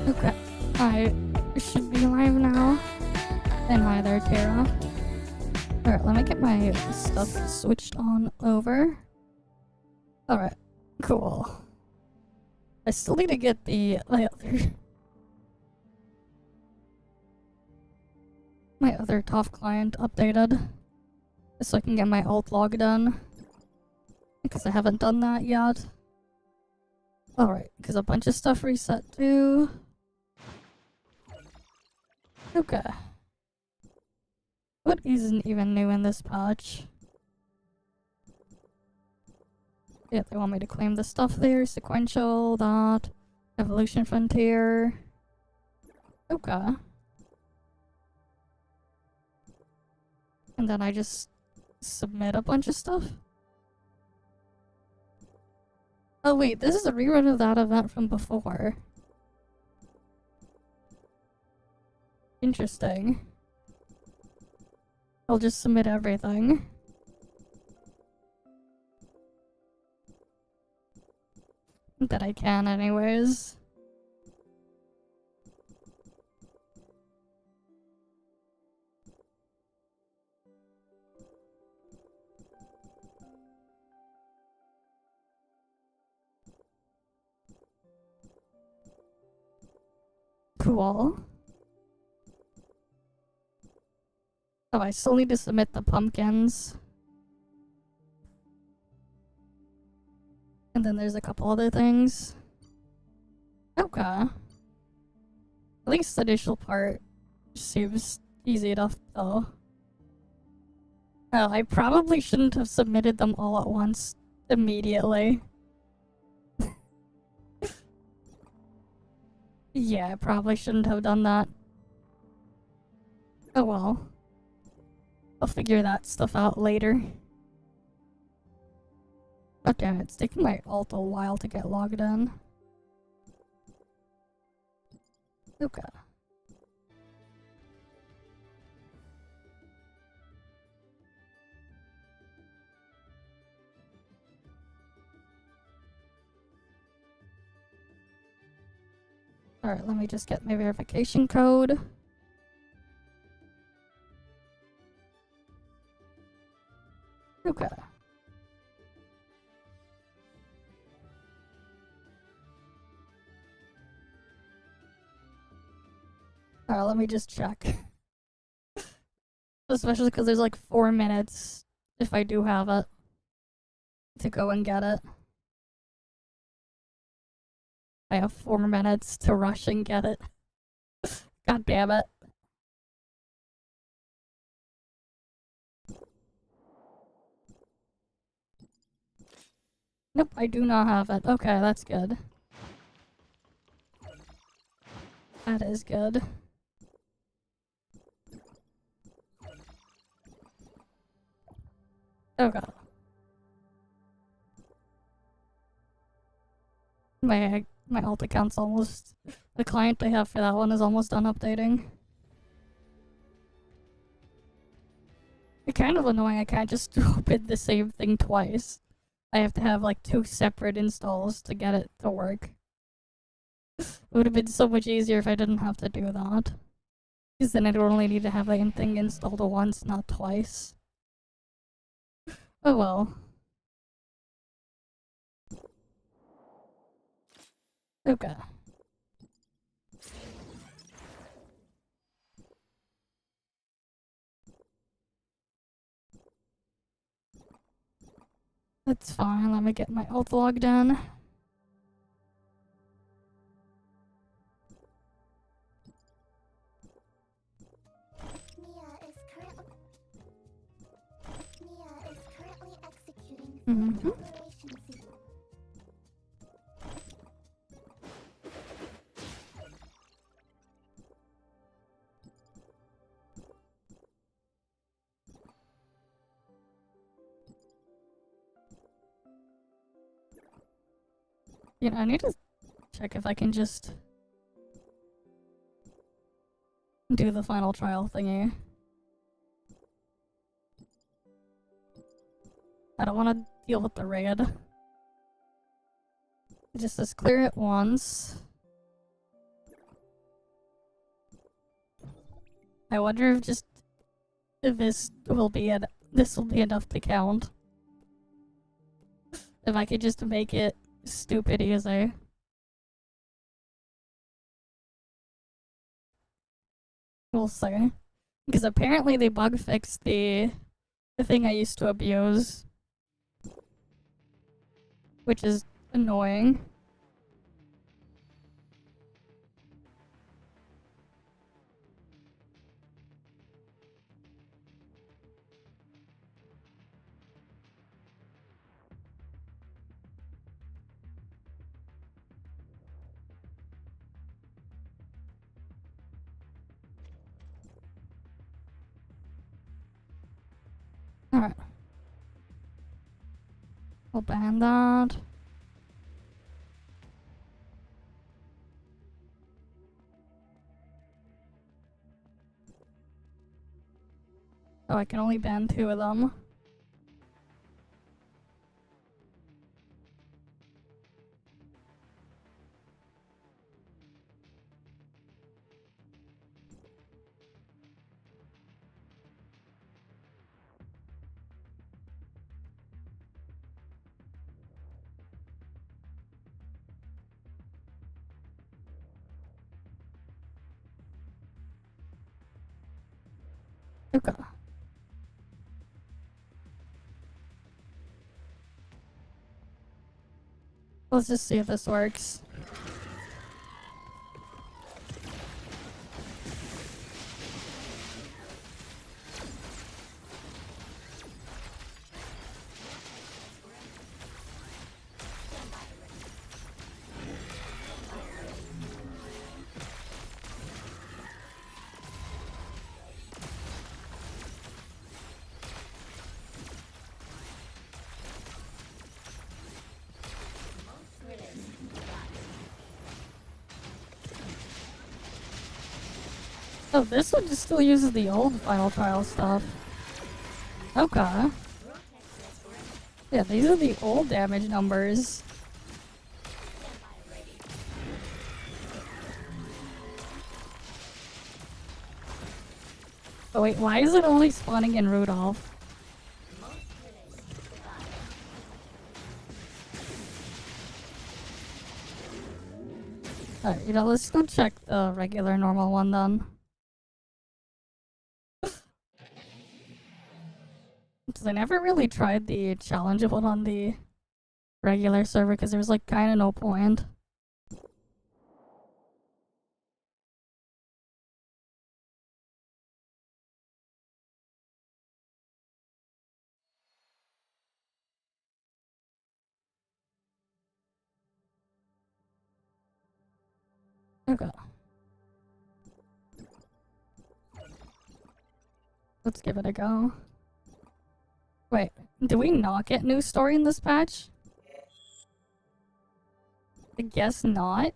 Okay, I should be live now. And hi there, Tara. Alright, let me get my stuff switched on over. Alright, cool. I still need to get my other ToF client updated. So I can get my alt log done. Because I haven't done that yet. Alright, because a bunch of stuff reset too. Okay. What isn't even new in this patch? Yeah, they want me to claim the stuff there. Sequential, that. Evolution Frontier. Okay. And then I just submit a bunch of stuff? Oh wait, this is a rerun of that event from before. Interesting. I'll just submit everything. That I can anyways. Cool. Oh, I still need to submit the pumpkins. And then there's a couple other things. Okay. At least the initial part seems easy enough, though. Oh, I probably shouldn't have submitted them all at once immediately. Yeah, I probably shouldn't have done that. Oh well. I'll figure that stuff out later. God damn it, it's taking my alt a while to get logged in. Okay. Alright, let me just get my verification code. Okay. Alright, let me just check. Especially because there's like 4 minutes, if I do have it, to go and get it. I have 4 minutes to rush and get it. God damn it. Nope, I do not have it. Okay, that's good. That is good. Oh god. My alt account's almost... The client I have for that one is almost done updating. It's kind of annoying I can't just open the same thing twice. I have to have like 2 separate installs to get it to work. It would have been so much easier if I didn't have to do that. Because then I'd only need to have the thing installed once, not twice. Oh well. Okay. That's fine, let me get my alt logged in. Mm-hmm. You know, I need to check if I can just do the final trial thingy. I don't want to deal with the raid. It just says clear it once. I wonder if just this will be enough to count. If I could just make it stupid easy. We'll see. Because apparently they bug fixed the thing I used to abuse. Which is annoying. Alright. We'll ban that. Oh, I can only ban 2 of them. Okay. Let's just see if this works. Oh, this one just still uses the old Final Trial stuff. Okay. Yeah, these are the old damage numbers. Oh wait, why is it only spawning in Rudolph? Alright, you know, let's go check the regular normal one then. Because I never really tried the challenge one on the regular server because there was like kind of no point. Okay. Let's give it a go. Wait, did we not get new story in this patch? I guess not.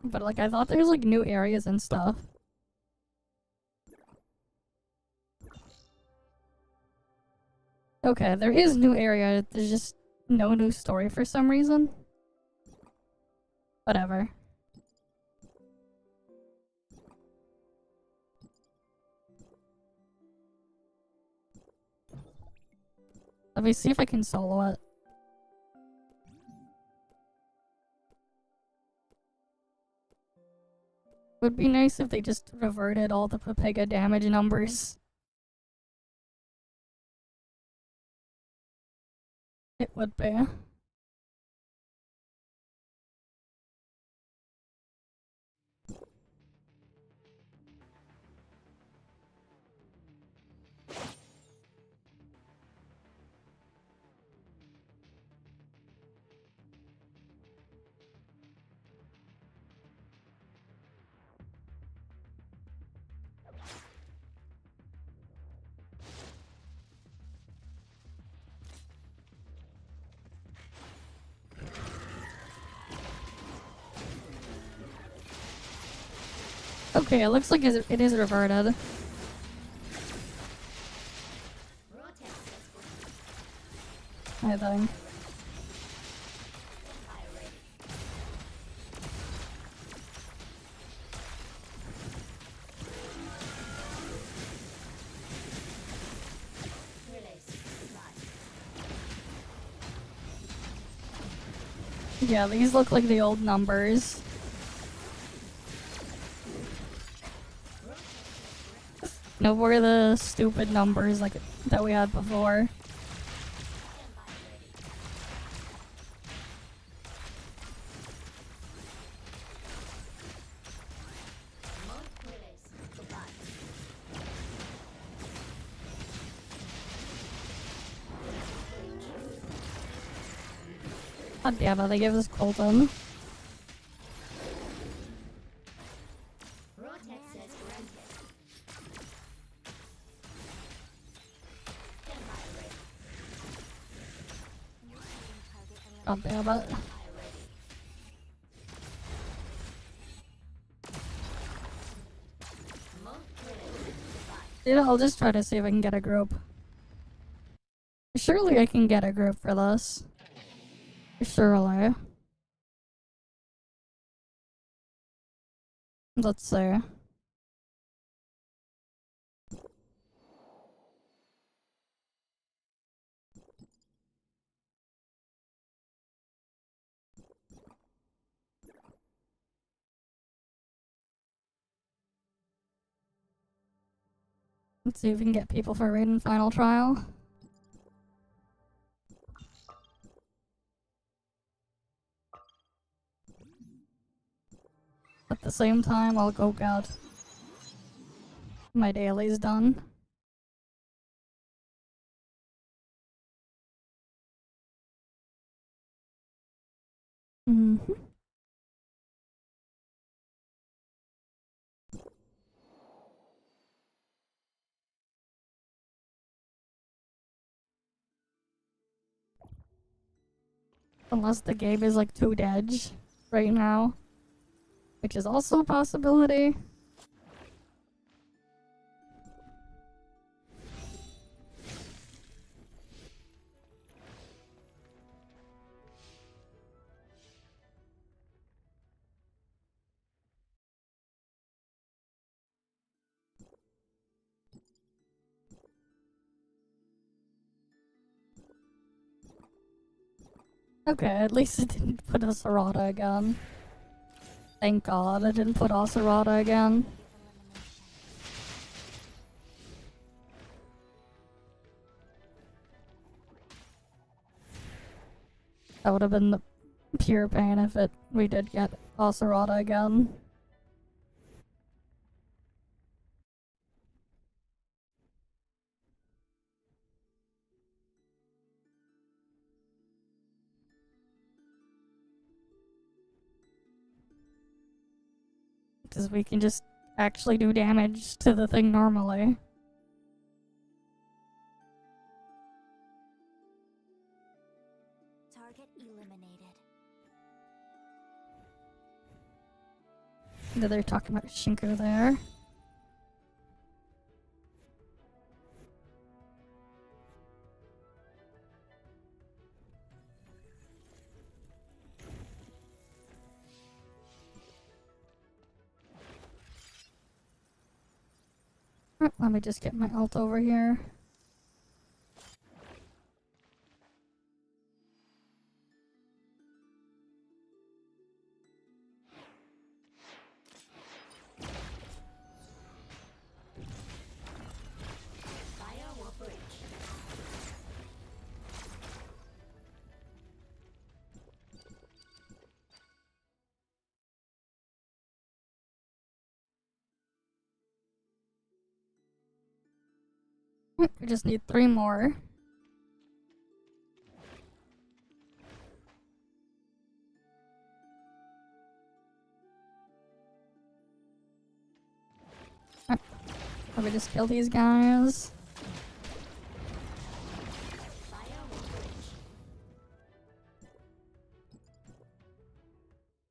But like, I thought there was like new areas and stuff. Okay, there is new area, there's just no new story for some reason. Whatever. Let me see if I can solo it. Would be nice if they just reverted all the Pepega damage numbers. It would be. Okay, it looks like it is reverted. I think. Yeah, these look like the old numbers. No more the stupid numbers like that we had before. God damn it, they gave us Colton. God damn it. You know, I'll just try to see if I can get a group. Surely I can get a group for this. Surely. Let's see. Let's see if we can get people for raid and final trial. At the same time, I'll go get my dailies done. Mm-hmm. Unless the game is like too dead right now. Which is also a possibility. Okay, at least it didn't put a Serata again. Thank God it didn't put Oserata again. That would have been the pure pain if we did get Oserata again. Because we can just actually do damage to the thing normally. Target eliminated. They're talking about Shinku there. Let me just get my ult over here. We just need 3 more. Let me just kill these guys.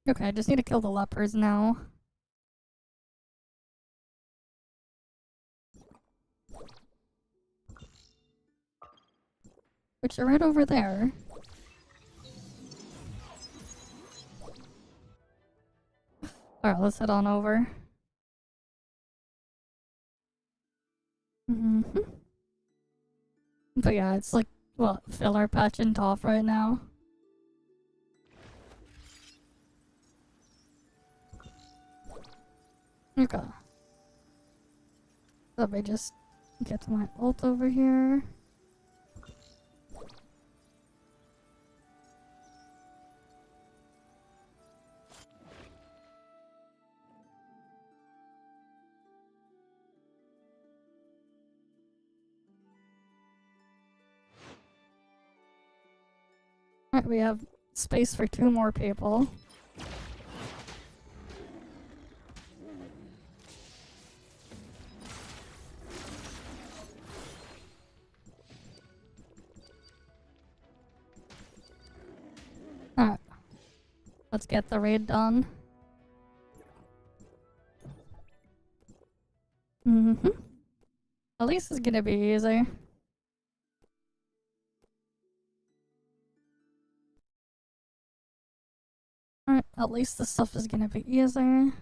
Okay, I just need to kill the lepers now. Which are right over there. Alright, let's head on over. But yeah, it's like, what, filler patch in ToF right now? Okay. Let me just get to my ult over here. Alright, we have space for 2 more people. Alright. Let's get the raid done. At least it's gonna be easy. Alright, at least the stuff is gonna be easy.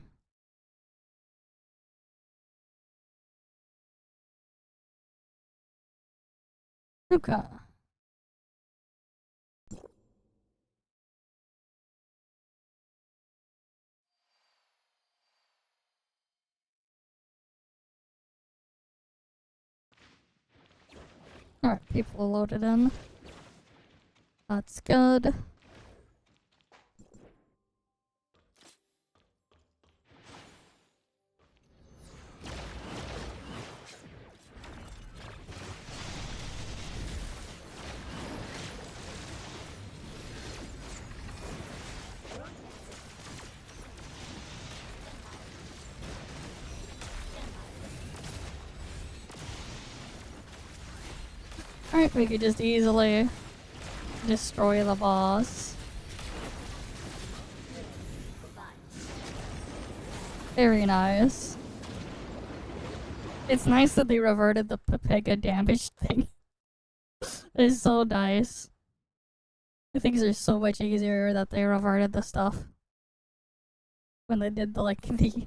Okay. Alright, people loaded in. That's good. Alright, we could just easily destroy the boss. Very nice. It's nice that they reverted the Pepega damage thing. It's so nice. Things are so much easier that they reverted the stuff. When they did the, like, the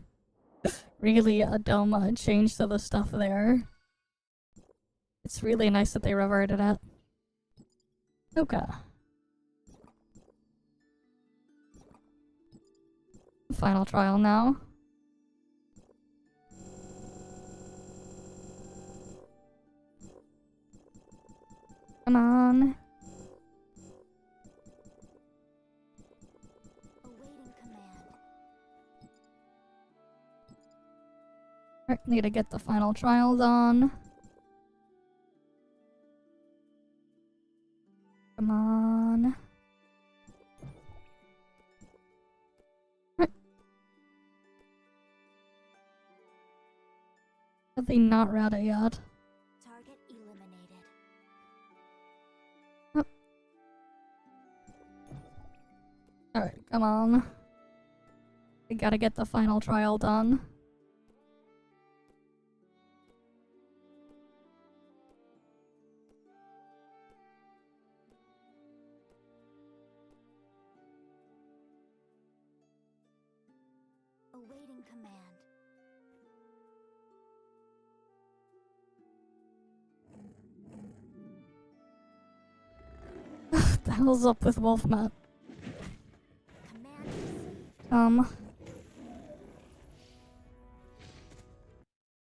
really dumb change to the stuff there. It's really nice that they reverted it. Okay. Final trial now. Come on. Awaiting command. Alright, need to get the final trial done. Come on. Have they not read it yet? Target eliminated. Oh. Alright, come on. We gotta get the final trial done. Awaiting command. The hell's up with Wolfmat? Command received.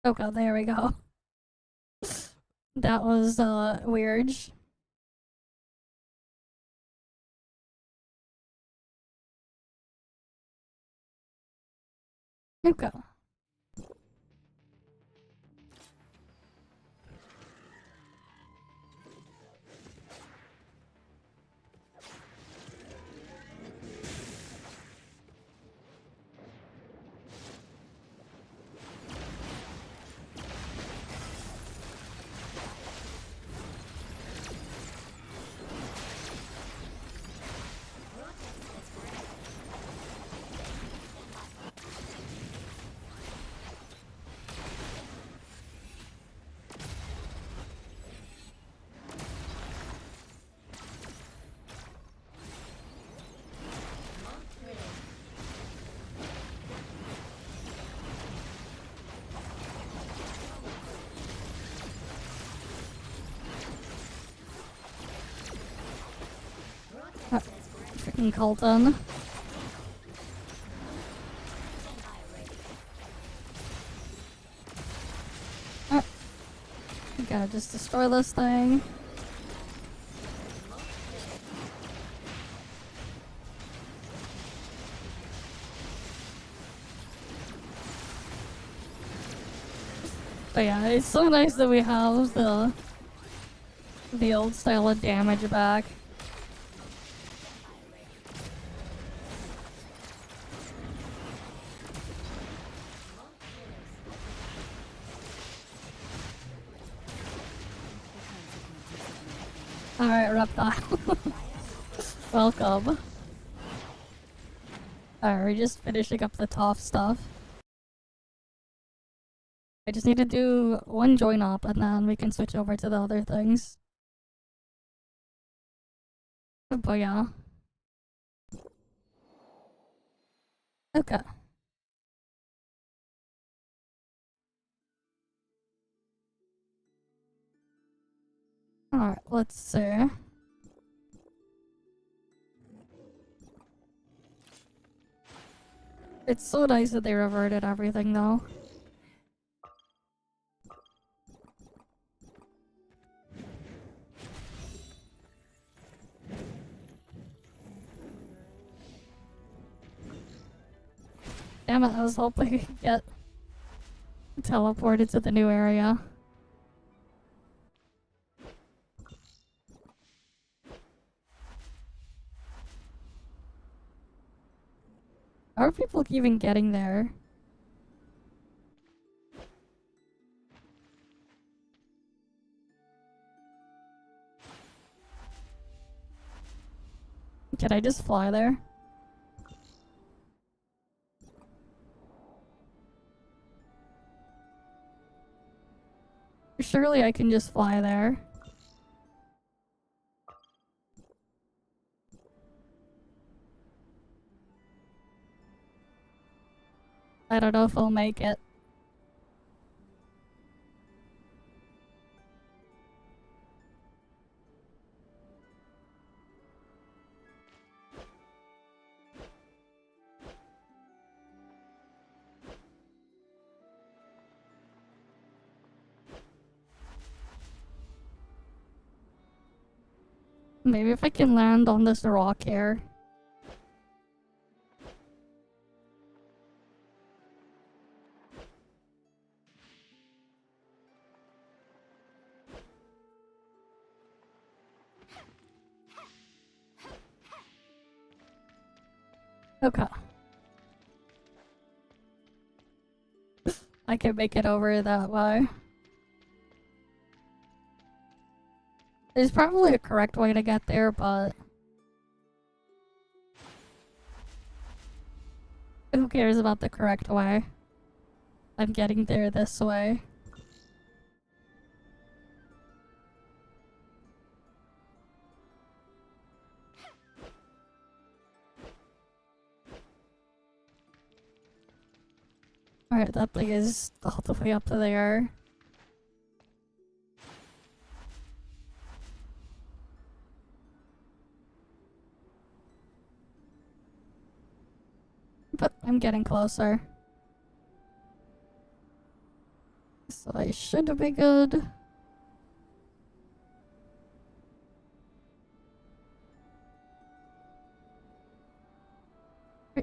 Okay, there we go. That was, weird. Okay. Freaking Colton. Gotta just destroy this thing. But yeah, it's so nice that we have the old style of damage back. Alright, Reptile. Welcome. Alright, we're just finishing up the ToF stuff. I just need to do one join op and then we can switch over to the other things. But yeah. Okay. Alright, let's see. It's so nice that they reverted everything though. Damn it, I was hoping I could get teleported to the new area. How are people even getting there? Can I just fly there? Surely I can just fly there. I don't know if I'll make it. Maybe if I can land on this rock here. Okay. I can make it over that way. There's probably a correct way to get there, but who cares about the correct way? I'm getting there this way. Alright, that thing is all the way up there. But I'm getting closer. So I should be good.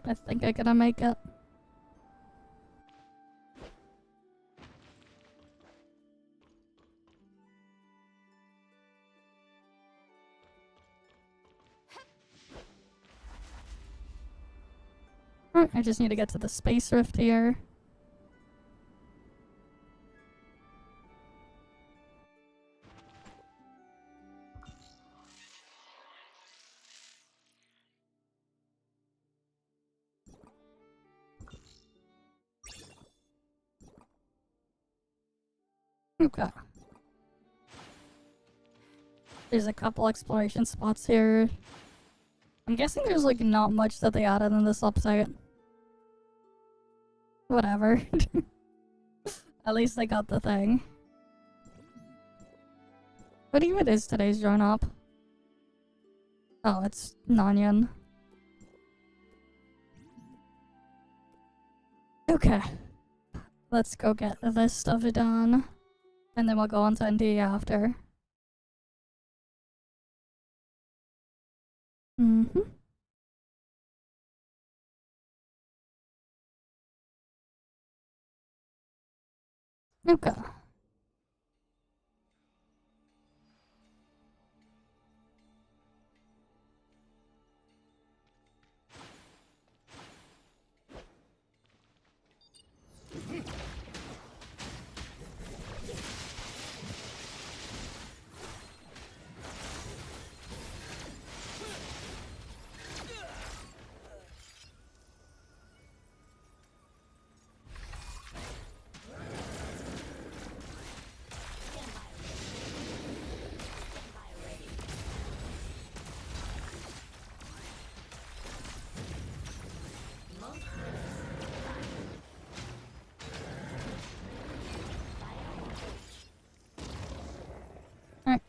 I think I'm gonna make it. Alright, I just need to get to the space rift here. Okay. There's a couple exploration spots here. I'm guessing there's like not much that they added in this update. Whatever. At least I got the thing. What even is today's join up? Oh, it's Nanyan. Okay. Let's go get this stuff done. And then we'll go on to NTE after. Mm-hmm. Okay. Alright.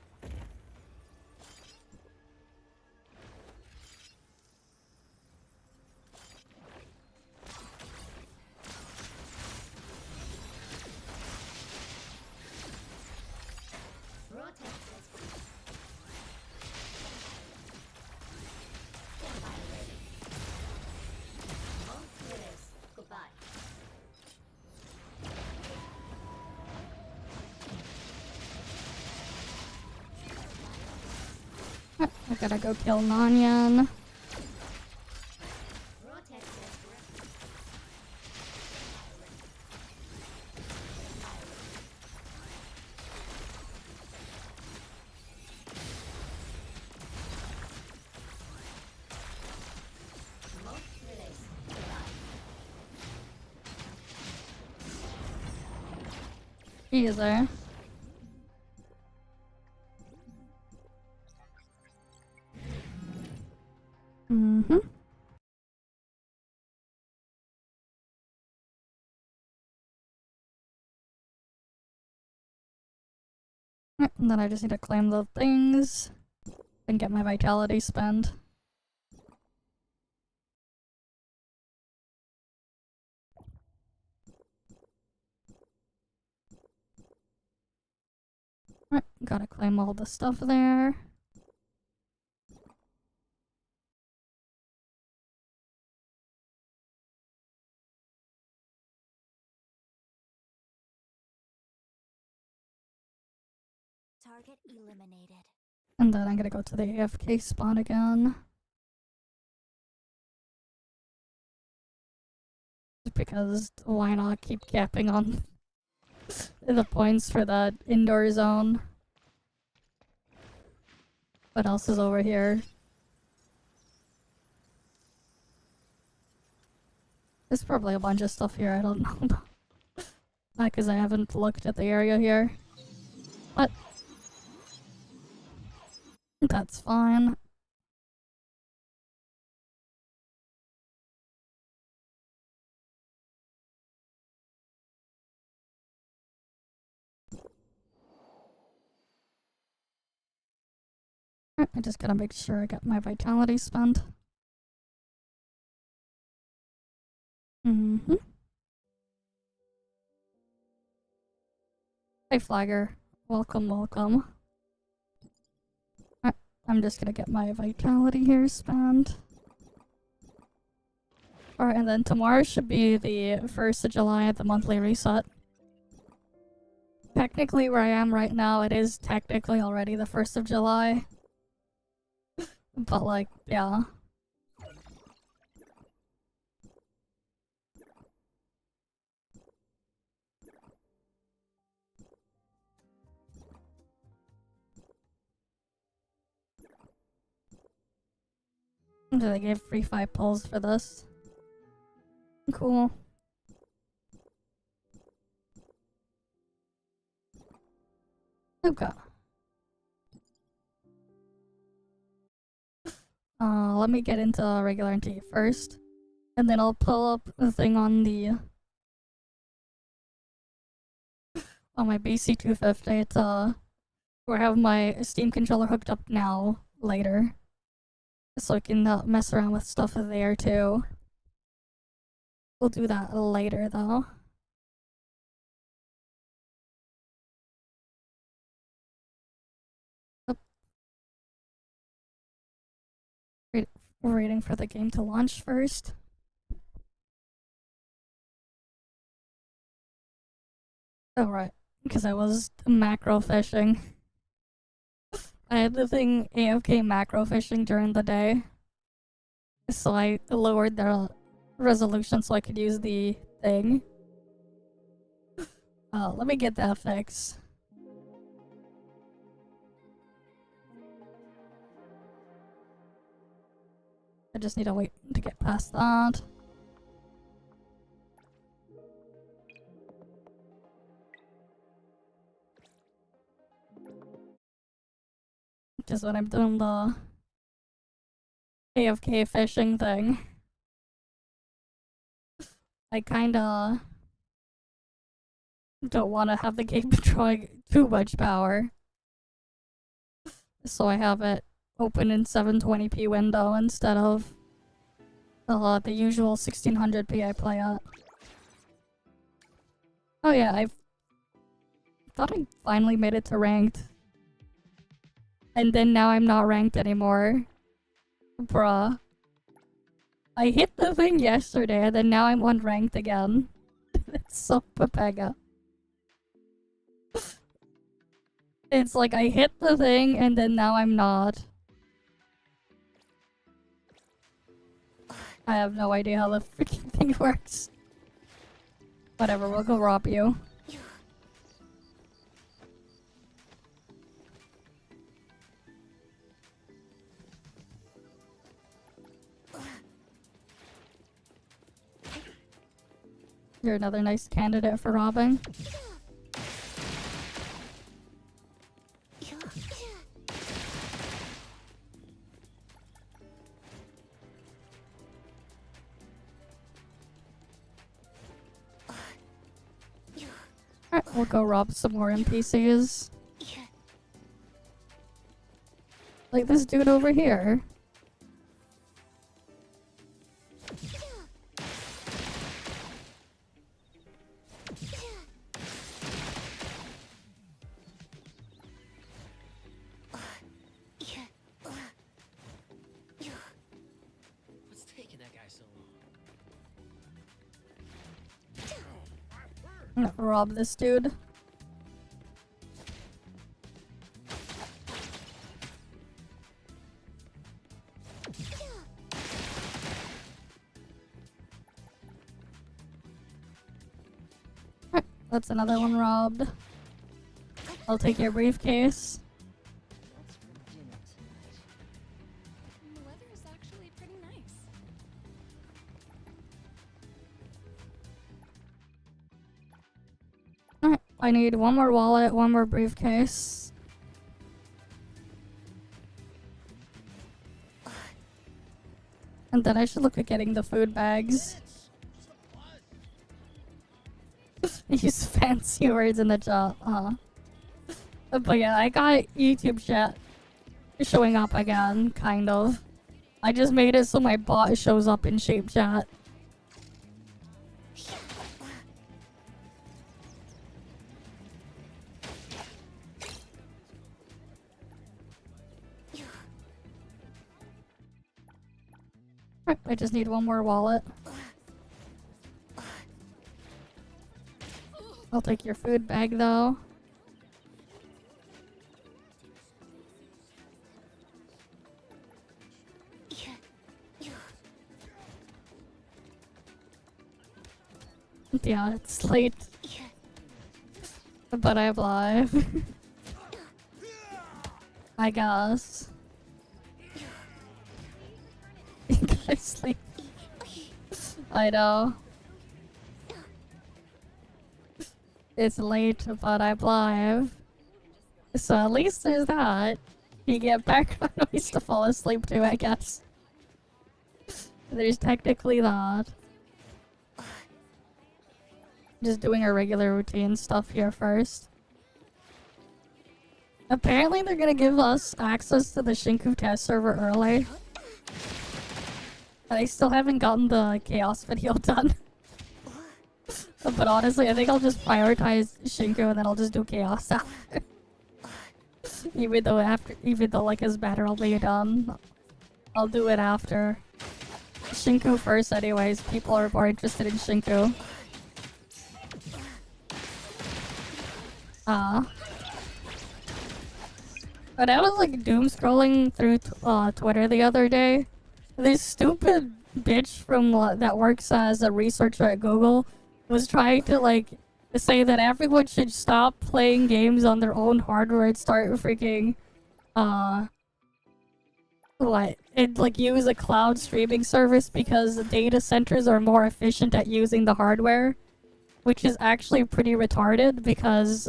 I gotta go kill Nanyan. Easy. Mm-hmm. And then I just need to claim the things and get my vitality spent. Right, gotta claim all the stuff there. Target eliminated. And then I'm gonna go to the AFK spot again. Just because why not keep capping on the points for that indoor zone? What else is over here? There's probably a bunch of stuff here I don't know about. Because I haven't looked at the area here. But that's fine. I just gotta make sure I get my vitality spent. Mm-hmm. Hey Flagger. Welcome, welcome. I'm just gonna get my vitality here spent. Alright, and then tomorrow should be the 1st of July at the monthly reset. Technically, where I am right now, it is technically already the 1st of July. But, like, yeah. They gave free 5 pulls for this. Cool. Okay. Let me get into regular NTE first. And then I'll pull up the thing on the... on my BC250 to... where I have my Steam controller hooked up now, later. So I can mess around with stuff there too. We'll do that later though. We're waiting for the game to launch first. Oh, right. Because I was macro fishing. I had the thing AFK macro fishing during the day. So I lowered the resolution so I could use the thing. Let me get that fixed. I just need to wait to get past that. Just when I'm doing the AFK fishing thing, I kinda don't want to have the game drawing too much power. So I have it open in 720p window instead of the usual 1600p I play at. Oh yeah, I thought I finally made it to ranked. And then now I'm not ranked anymore. Bruh. I hit the thing yesterday and then now I'm unranked again. It's so papega. It's like I hit the thing and then now I'm not. I have no idea how the freaking thing works. Whatever, we'll go rob you. You're another nice candidate for robbing. Alright, we'll go rob some more NPCs. Like this dude over here. What's taking that guy so long? I'm gonna rob this dude. Alright, that's another one robbed. I'll take your briefcase. What's for dinner tonight? The weather is actually pretty nice. Alright, I need one more wallet, one more briefcase. And then I should look at getting the food bags. Use fancy words in the chat, huh? But yeah, I got YouTube chat showing up again, kind of. I just made it so my bot shows up in shape chat. Right, I just need one more wallet. I'll take your food bag though. Yeah, it's late. But I'm live. I guess. I sleep. I know. It's late, but I'm live. So at least there's that. You get background noise to fall asleep to, I guess. There's technically that. Just doing our regular routine stuff here first. Apparently they're gonna give us access to the Shinku test server early. But I still haven't gotten the chaos video done. But honestly, I think I'll just prioritize Shinku and then I'll just do chaos after. even though like his battle will be done. I'll do it after. Shinku first anyways, people are more interested in Shinku. But I was like doom scrolling through Twitter the other day. This stupid bitch from that works as a researcher at Google was trying to like say that everyone should stop playing games on their own hardware and start freaking and like use a cloud streaming service because the data centers are more efficient at using the hardware, which is actually pretty retarded because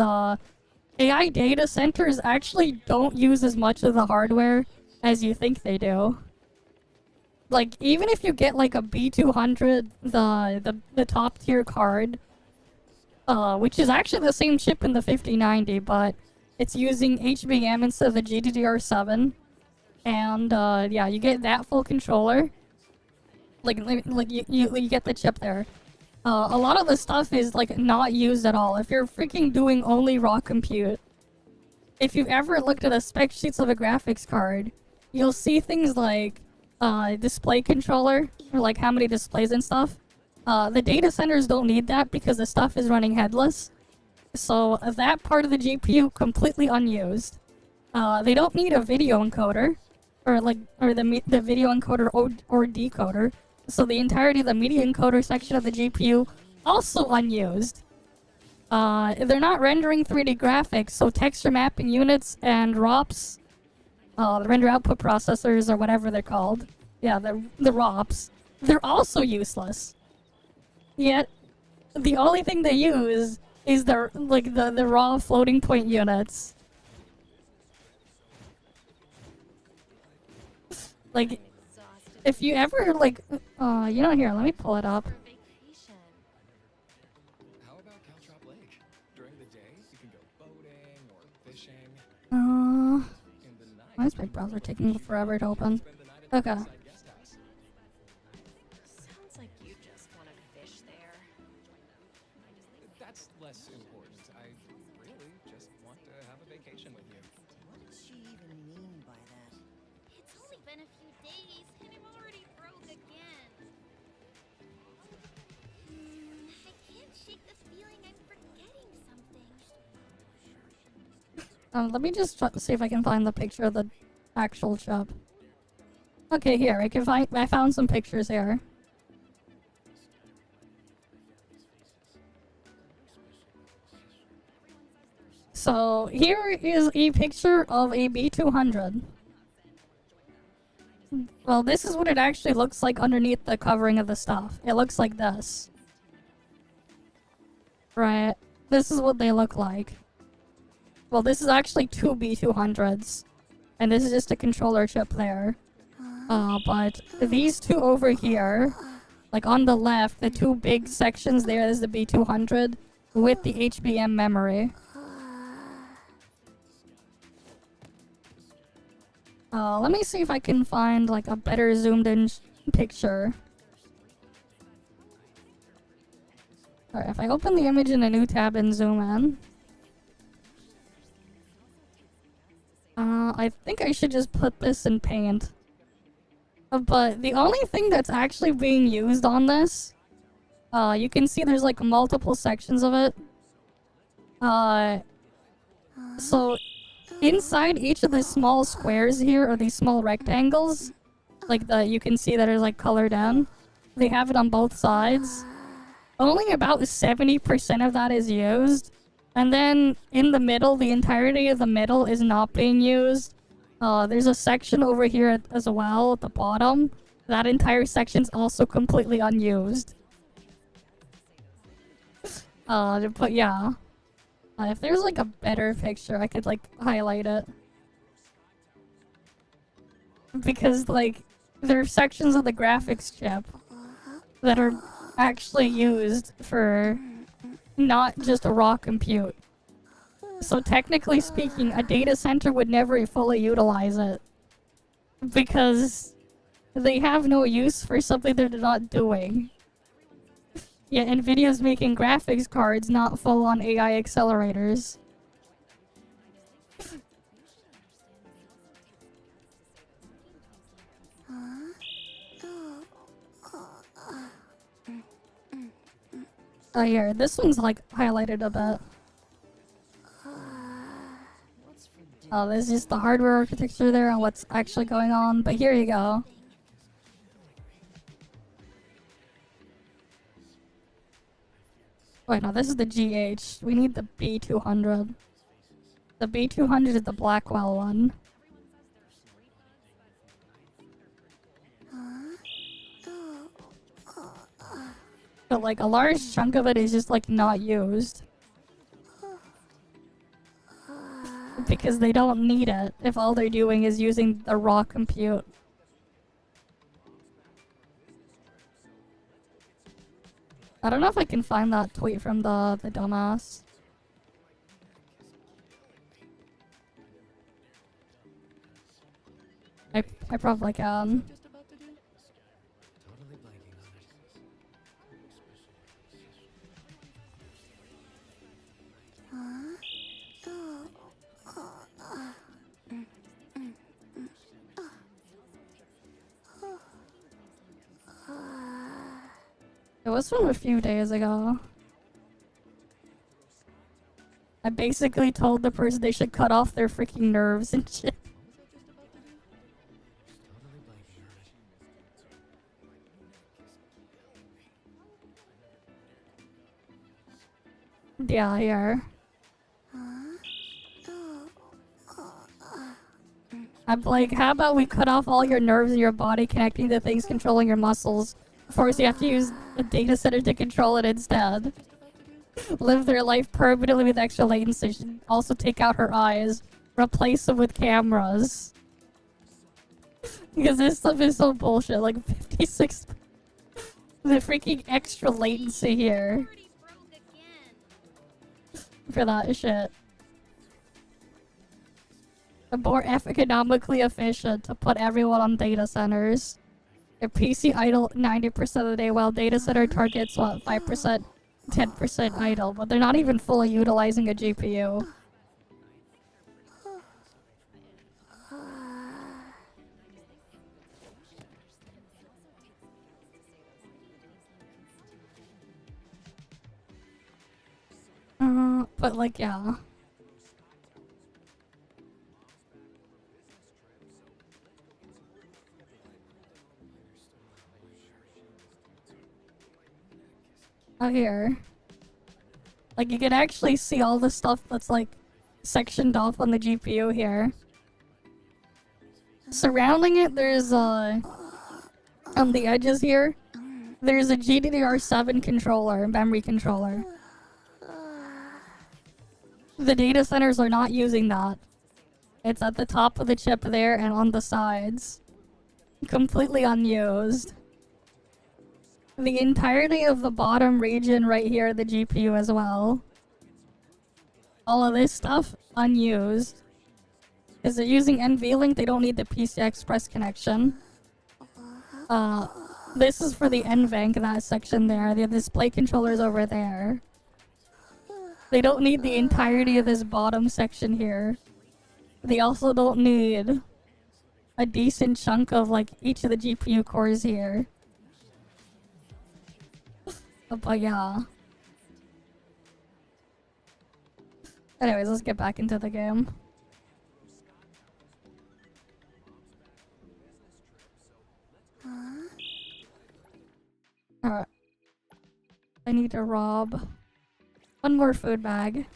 AI data centers actually don't use as much of the hardware as you think they do. Like, even if you get like a B200, the top tier card, which is actually the same chip in the 5090, but it's using HBM instead of the GDDR7, and yeah, you get that full controller. Like you get the chip there. A lot of the stuff is like not used at all. If you're freaking doing only raw compute, if you've ever looked at the spec sheets of a graphics card, you'll see things like display controller, or like how many displays and stuff. The data centers don't need that because the stuff is running headless. So that part of the GPU completely unused. They don't need a video encoder, or the video encoder or decoder. So the entirety of the media encoder section of the GPU also unused. They're not rendering 3D graphics, so texture mapping units and ROPs, the render output processors or whatever they're called. Yeah, the ROPs. They're also useless. Yet, the only thing they use is the raw floating point units. Like, if you ever like, you know, here, let me pull it up. How about Caltrop Lake? During the day, you can go boating or fishing. In the night, Why is my browser taking forever to open? spend the night at the Okay. beachside guest house. Sounds like you just want to fish there. That's less important. I really just want to have a vacation with you. What does she even mean by that? It's only been a few days, and I'm already broke again. I can't shake this feeling I'm forgetting something. Let me just see if I can find the picture of the actual chip. Okay, here, I found some pictures here. So, here is a picture of a B200. Well, this is what it actually looks like underneath the covering of the stuff. It looks like this. Right. This is what they look like. Well, this is actually two B200s. And this is just a controller chip there. But these two over here, like on the left, the two big sections there is the B200 with the HBM memory. Let me see if I can find like a better zoomed in picture. Alright, if I open the image in a new tab and zoom in. I think I should just put this in paint. But the only thing that's actually being used on this, you can see there's like multiple sections of it. So inside each of the small squares here, or these small rectangles, like you can see that are like colored in, they have it on both sides. Only about 70% of that is used. And then in the middle, the entirety of the middle is not being used. There's a section over here as well at the bottom. That entire section's also completely unused. But yeah. If there's like a better picture, I could like highlight it. Because like, there are sections of the graphics chip that are actually used for not just a raw compute. So technically speaking, a data center would never fully utilize it. Because they have no use for something they're not doing. Yeah, NVIDIA's making graphics cards, not full-on AI accelerators. Oh, here. This one's like highlighted a bit. What's for dinner? Oh, there's just the hardware architecture there and what's actually going on. But here you go. Wait, no, this is the GH. We need the B200. The B200 is the Blackwell one. But like a large chunk of it is just like not used. Because they don't need it if all they're doing is using the raw compute. I don't know if I can find that tweet from the dumbass. I probably can. Just about to do? Totally blanking on it. It was from a few days ago. I basically told the person they should cut off their freaking nerves and shit. Totally blanking on it. Yeah, here. I'm like, how about we cut off all your nerves in your body connecting to things controlling your muscles? Of course, you have to use a data center to control it instead. Live their life permanently with extra latency. Also take out her eyes. Replace them with cameras. Because this stuff is so bullshit. Like 56... The freaking extra latency here. For that shit. More economically efficient to put everyone on data centers. Your PC idle 90% of the day while data center targets what, 5%, 10% idle, but they're not even fully utilizing a GPU. But like, yeah. Oh, here. Like, you can actually see all the stuff that's, like, sectioned off on the GPU here. Surrounding it, there's, on the edges here, there's a GDDR7 controller, memory controller. The data centers are not using that. It's at the top of the chip there and on the sides. Completely unused. The entirety of the bottom region right here, the GPU as well. All of this stuff, unused. Is it using NVLink? They don't need the PCI Express connection. This is for the NVENC, that section there. The display controller's over there. They don't need the entirety of this bottom section here. They also don't need a decent chunk of, like, each of the GPU cores here. But yeah. Anyways, let's get back into the game. Alright. I need to rob one more food bag.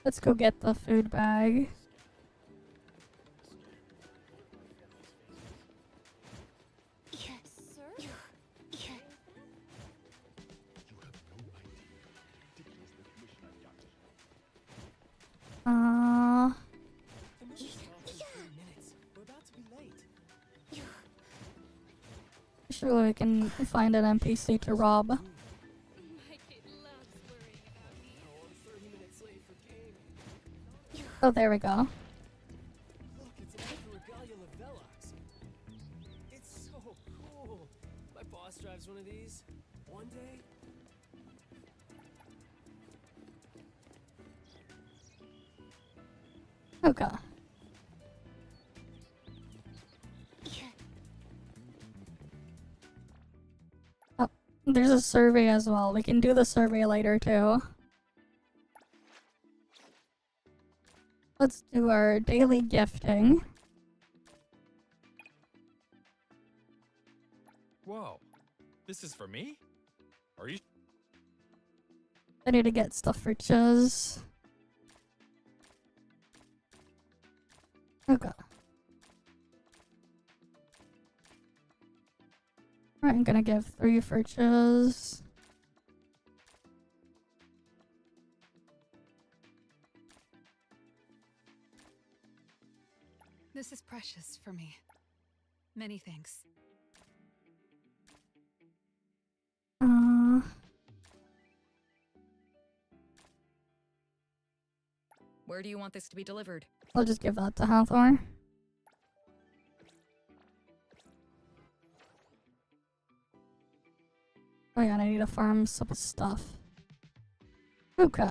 Let's go get the food bag. Surely we can find an NPC to rob. My kid loves worrying about me. Oh, I'm 30 minutes late for game. Oh, there we go. Look, it's an Alpha Regalia Lavelox. It's so cool. My boss drives one of these. One day. Okay. There's a survey as well. We can do the survey later too. Let's do our daily gifting. Whoa. This is for me? Are you? I need to get stuff for Chuz. Okay. Alright, I'm gonna give 3 for Chuz. This is precious for me. Many thanks. Where do you want this to be delivered? I'll just give that to Hathor. Oh yeah, and I need to farm some stuff. Okay.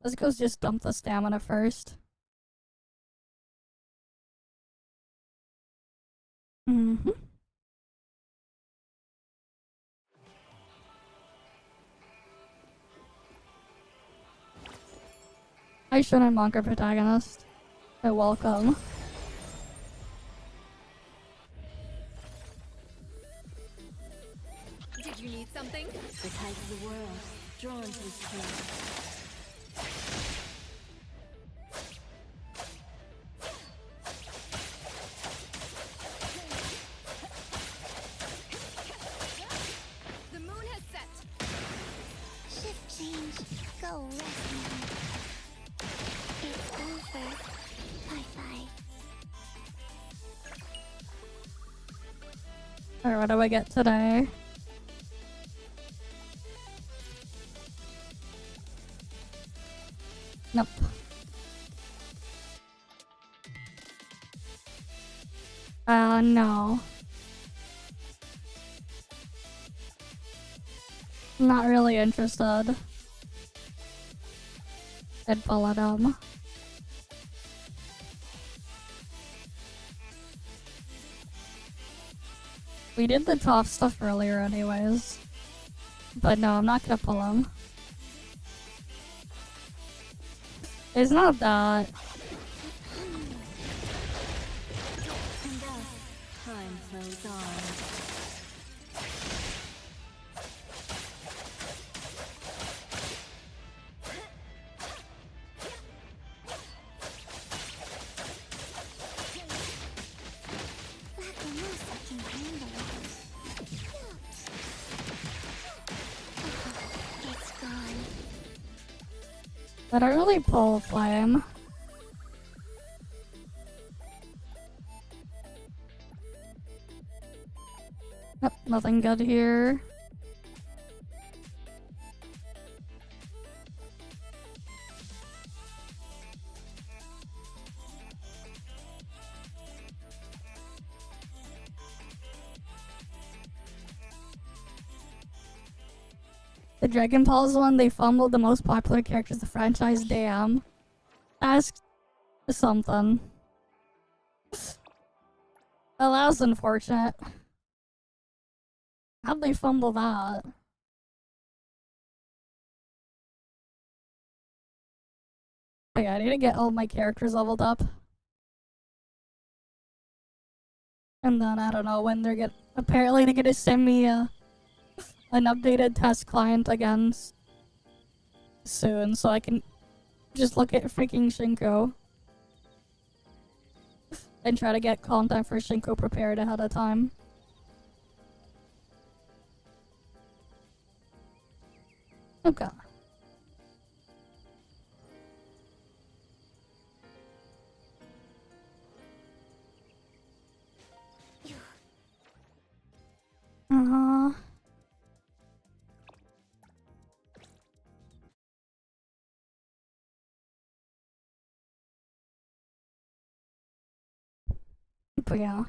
Let's go just dump the stamina first. Mm-hmm. Hi, Shonen Manga protagonist. Welcome. Did you need something? The tide of the world, drawn to its place. The moon has set. Shift change. Go rest now. It's over. Bye-bye. Alright, what do I get today? Nope. No. Not really interested. I'd pull it up. We did the ToF stuff earlier anyways. But no, I'm not gonna pull him. It's not that. And thus, time flows on. Lacrimosa can handle it. It's gone. But I really pull flame. Nope, nothing good here. The Dragon Balls one, they fumbled the most popular characters of the franchise. Damn. Ask something. Well, that was unfortunate. How'd they fumble that? Oh yeah, I need to get all my characters leveled up. And then, I don't know when they're apparently they're gonna send me an updated test client again soon, so I can just look at freaking Shinko. And try to get content for Shinko prepared ahead of time. Okay. But yeah.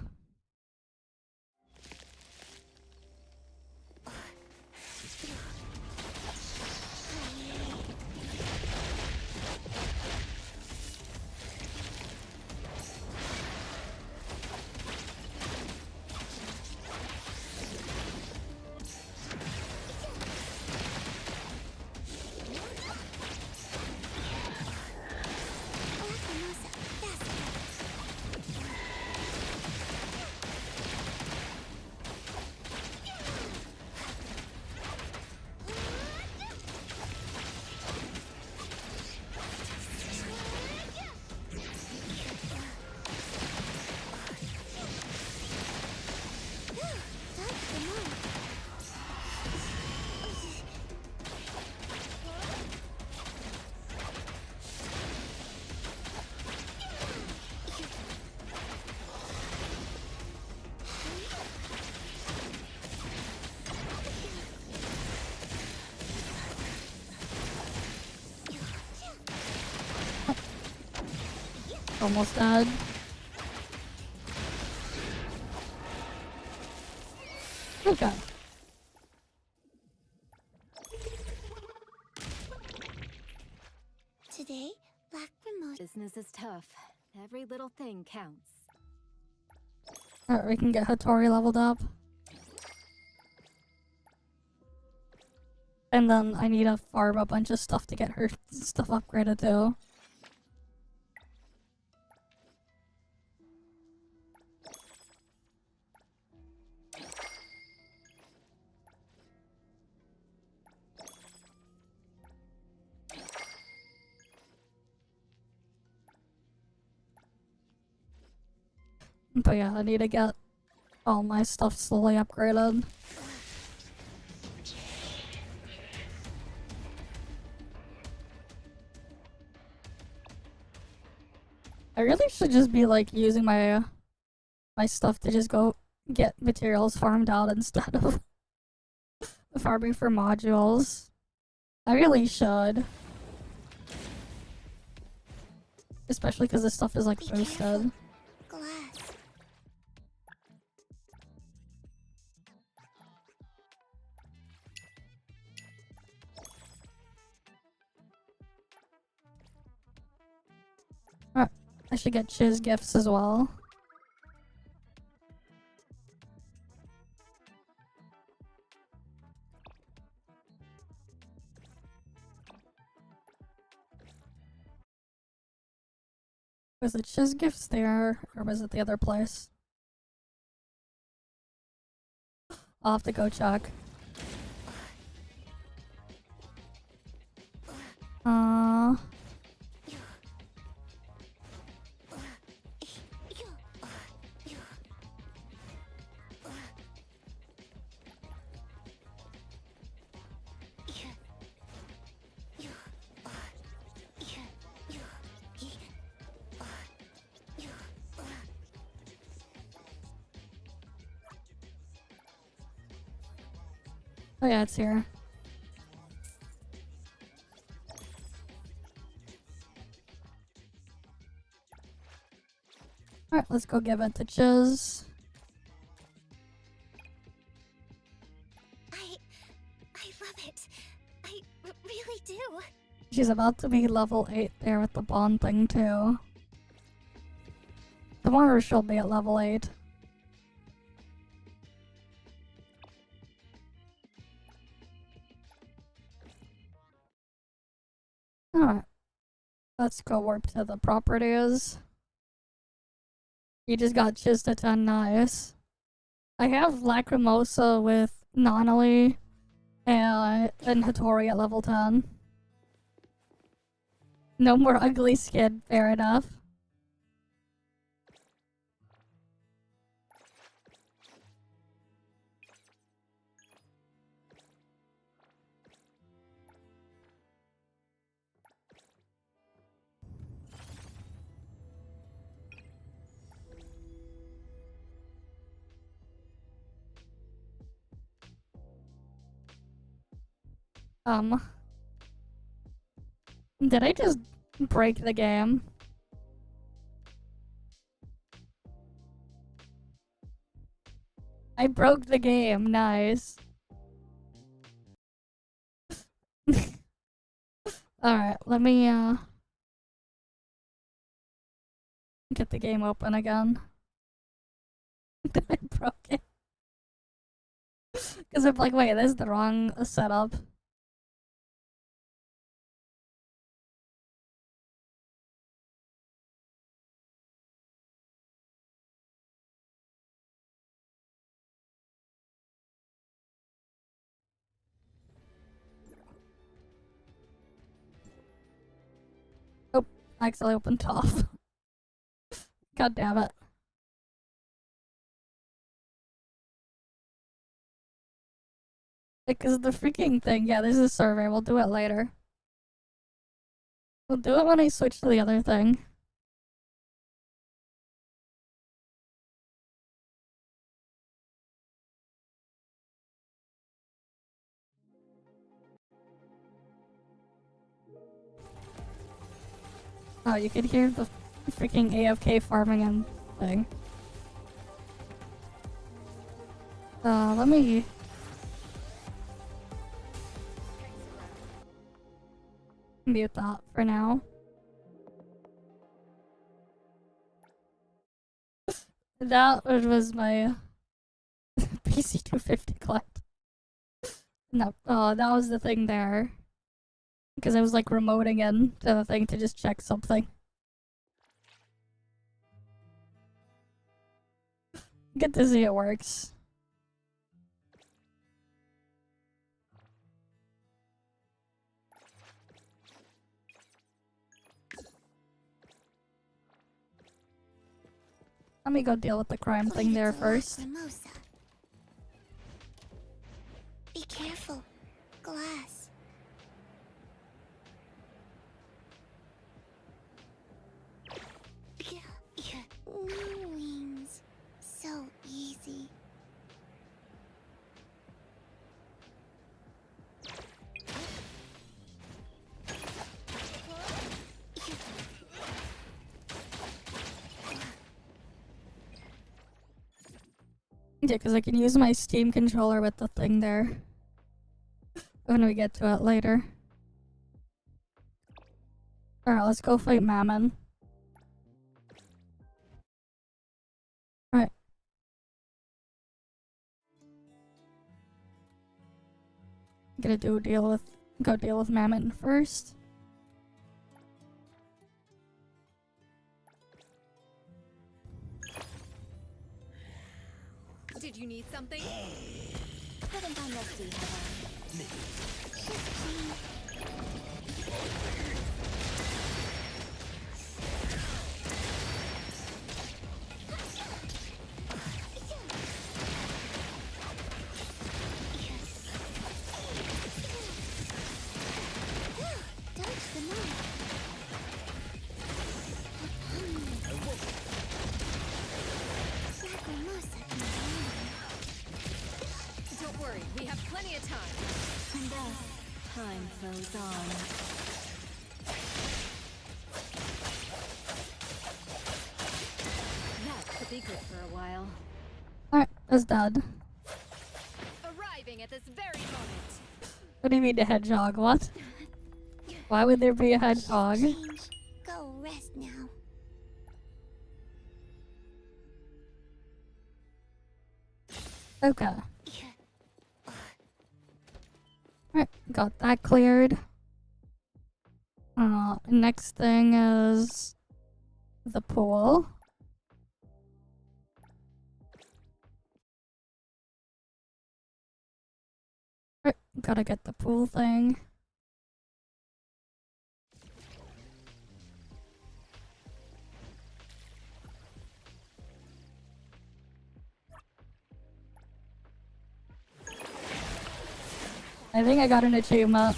Almost dead. Okay. Today, Lacrimosa. Business is tough. Every little thing counts. Alright, we can get Hattori leveled up. And then I need to farm a bunch of stuff to get her stuff upgraded too. But yeah, I need to get all my stuff slowly upgraded. I really should just be like using my stuff to just go get materials farmed out instead of farming for modules. I really should. Especially because this stuff is like Be boosted. careful. Glass. I should get Chiz gifts as well. Was it Chiz gifts there, or was it the other place? I'll have to go check. Oh yeah, it's here. Alright, let's go give it to Chiz. I love it. I really do. She's about to be level 8 there with the bond thing too. Tomorrow she'll be at level 8. Alright. Let's go warp to the properties. You just got Chiz to 10, nice. I have Lacrimosa with Nonali and Hattori at level 10. No more ugly skin, fair enough. Did I just break the game? I broke the game, nice. Alright, let me get the game open again. I broke it. Because I'm like, wait, this is the wrong setup. Oh, I accidentally opened ToF. God damn it. Because the freaking thing, yeah, there's a survey, we'll do it later. We'll do it when I switch to the other thing. Oh, you can hear the freaking AFK farming and thing. Let me mute that for now. That was my PC 250 collect. No, that was the thing there. Because I was like remoting in to the thing to just check something. Good to see it works. Let me go deal with the crime thing there first. Lacrimosa. Be careful. Glass. No wings. So easy. Yeah, because I can use my Steam controller with the thing there. When we get to it later. Alright, let's go fight Mammon. Alright. Gonna go deal with Mammon first. Did you need something? Haven't gone rusty, have Dodge the knife. Lacrimosa can Don't worry, we have plenty of time. And thus, time flows on. That could be good for a while. Alright, that's dead. Arriving at this very moment. What do you mean a hedgehog? What? Why would there be a hedgehog? change. Go rest now. Okay. Alright, got that cleared. Next thing is the pool. Alright, gotta get the pool thing. I think I got an achievement.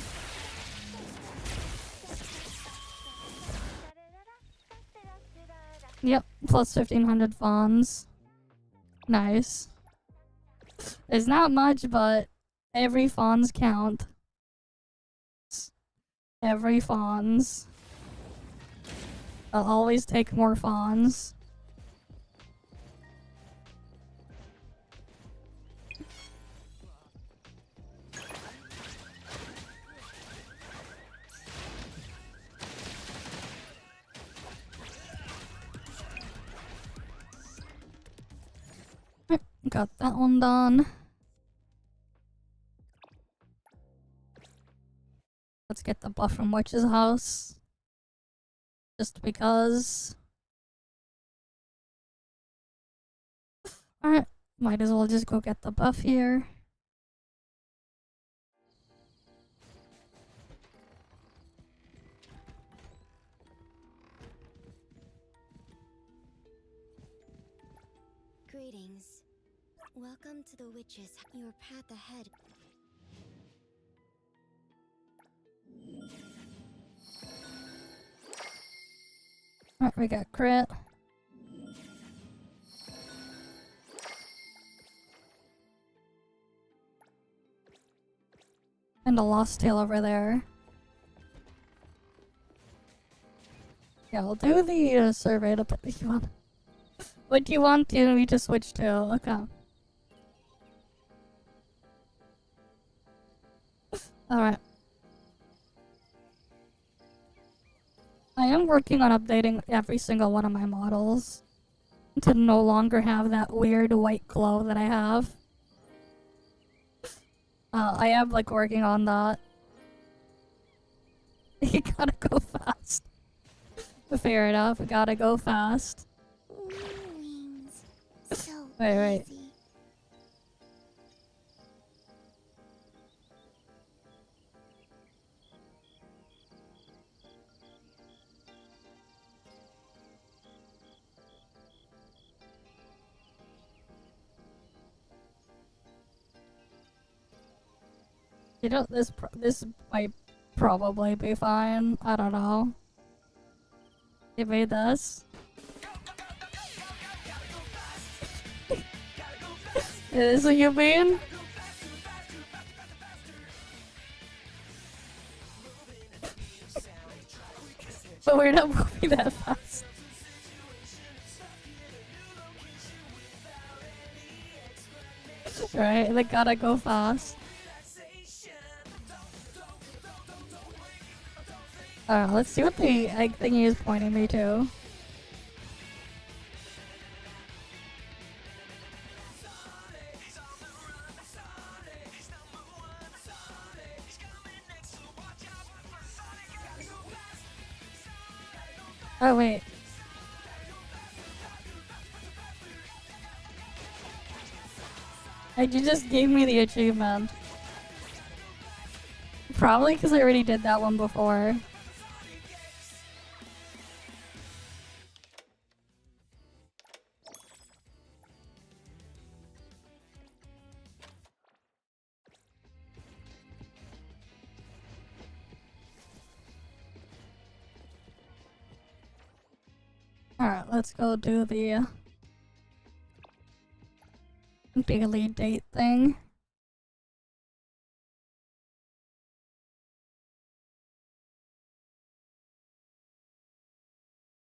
Yep, plus 1500 fawns. Nice. It's not much, but every fawns count. Every fawns. I'll always take more fawns. Got that one done. Let's get the buff from Witch's house. Just because. Alright, might as well just go get the buff here. Greetings. Welcome to the witches. Your path ahead. Alright, we got crit. And a lost tail over there. Yeah, I'll do the survey to put you on. What do you want me to switch to? Okay. Alright. I am working on updating every single one of my models to no longer have that weird white glow that I have. I am like working on that. You gotta go fast. Fair enough, gotta go fast. Wings. So Wait. easy. You know, this might probably be fine. I don't know. You made this? Is this what you mean? But we're not moving that fast. Right, they gotta go fast. Let's see what the egg thingy is pointing me to. Oh, wait. You just gave me the achievement. Probably because I already did that one before. Alright, let's go do the daily date thing.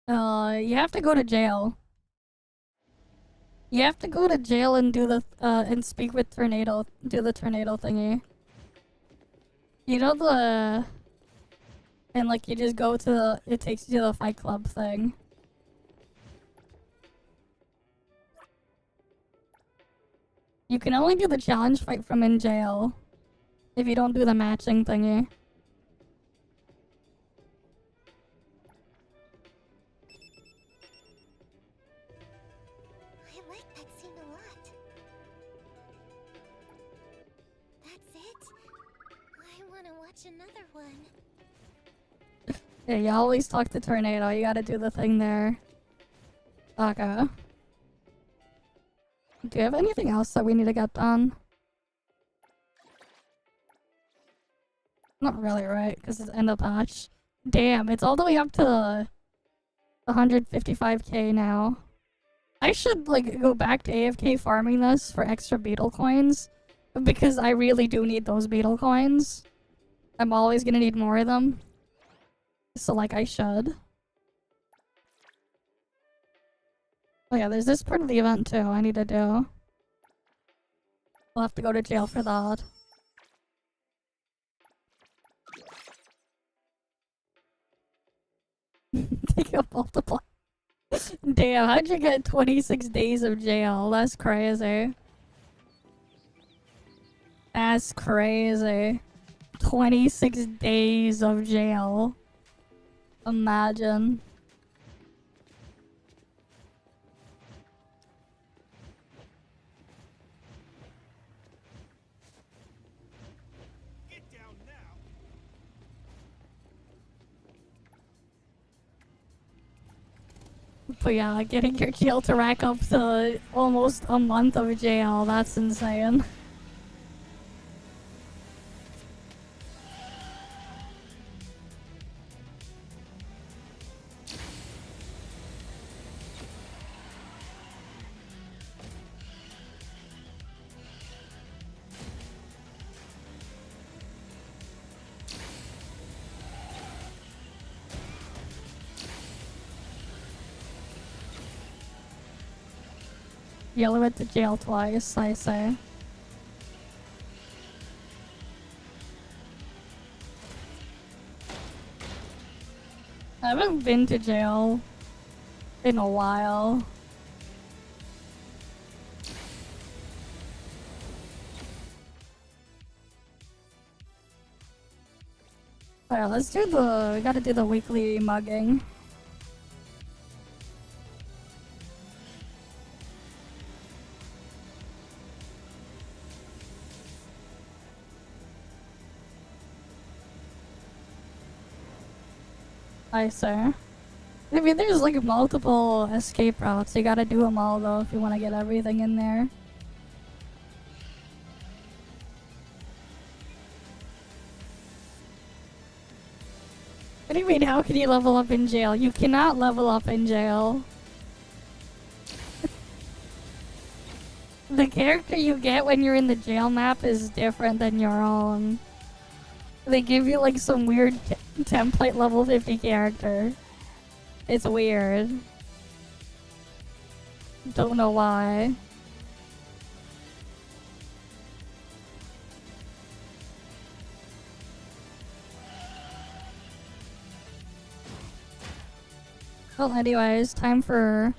You have to go to jail. You have to go to jail and do the, and speak with Tornado, do the tornado thingy. You know the... And like, you just go to the, it takes you to the Fight Club thing. You can only do the challenge fight from in jail. If you don't do the matching thingy. I like that scene a lot. That's it? I want to watch another one. Yeah, you always talk to Tornado. You gotta do the thing there. Okay. Do you have anything else that we need to get done? Not really, right? Because it's end of patch. Damn, it's all the way up to 155k now. I should, like, go back to AFK farming this for extra beetle coins. Because I really do need those beetle coins. I'm always gonna need more of them. So, like, I should. Oh yeah, there's this part of the event too I need to do. We'll have to go to jail for that. Take a multiply. Damn, how'd you get 26 days of jail? That's crazy. That's crazy. 26 days of jail. Imagine. But yeah, getting your jail to rack up to almost a month of jail, that's insane. Yellow went to jail twice, I say. I haven't been to jail in a while. Alright, let's do we gotta do the weekly mugging. I say. I mean, there's like multiple escape routes. You gotta do them all though if you want to get everything in there. What do you mean, how can you level up in jail? You cannot level up in jail. The character you get when you're in the jail map is different than your own. They give you like some weird template level 50 character. It's weird. Don't know why. Well, anyways, time for...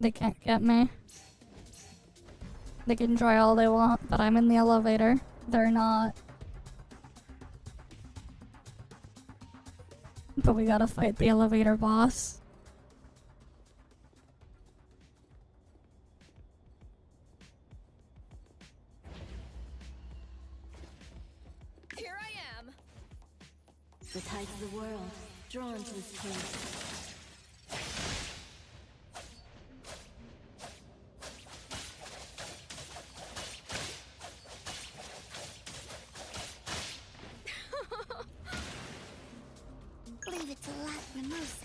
They can't get me. They can try all they want, but I'm in the elevator. They're not. But we gotta fight the elevator boss. Here I am. The tides of the world, drawn to this place. Leave it to Lacrimosa.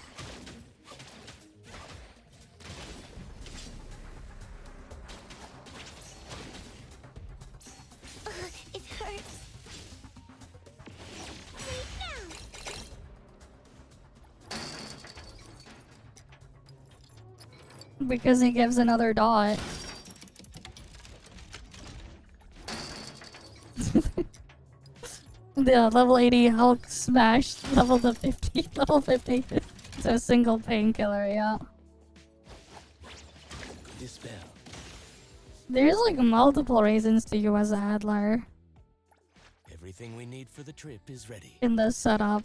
It hurts. Wait now. Because he gives another dot. The level 80 Hulk smash level to 50. Level 50. It's a single painkiller, yeah. Dispel. There's like multiple reasons to use Adler Everything we need for the trip is ready. in this setup.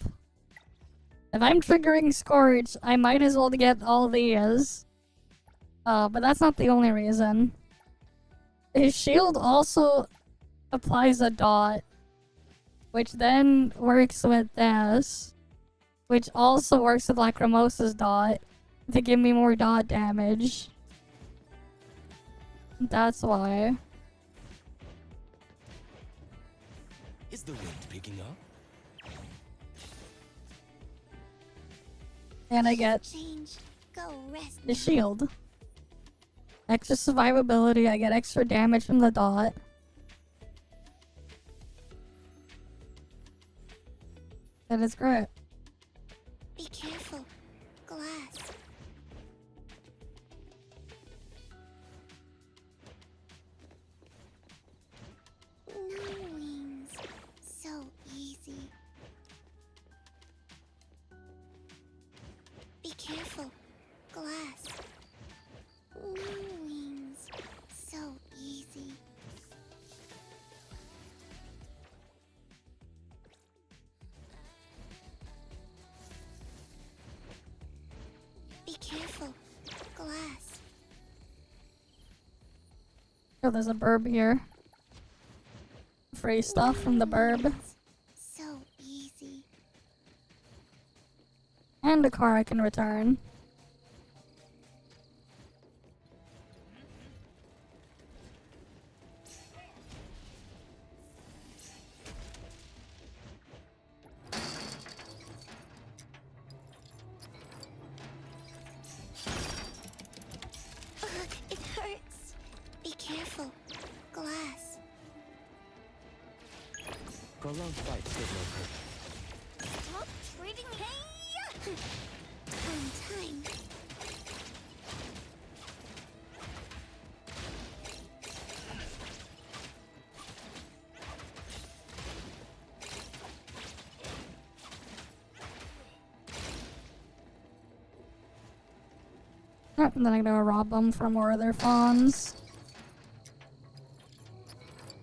If I'm triggering Scorch, I might as well get all these. But that's not the only reason. His shield also applies a dot, which then works with this, which also works with Lacrimosa's dot to give me more dot damage. That's why. Is the wind picking up? And I get Change. Go rest. the shield. Extra survivability, I get extra damage from the dot. That is great. Be careful. Glass. No wings. So easy. Be careful. Glass. No wings. So easy. Be careful. Glass. Oh, there's a burb here. Free stuff from the burb. So easy. And a car I can return. Prolonged fight signal purpose. Stop treating me. Hey! On time. Alright, and then I'm gonna rob them for more of their fawns.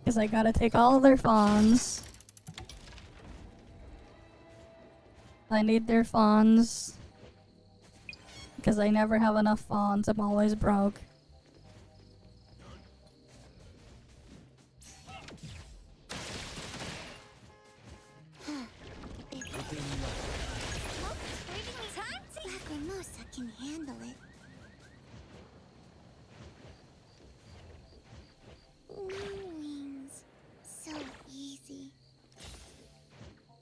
Because I gotta take all their fawns. I need their fawns. Because I never have enough fawns, I'm always broke. Stop treating me. Lacrimosa can handle it. Wings. So easy.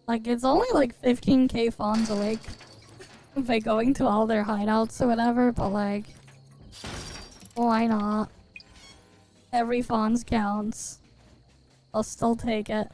Like, it's only like 15k fawns a week by going to all their hideouts or whatever, but like, why not? Every fawns counts. I'll still take it.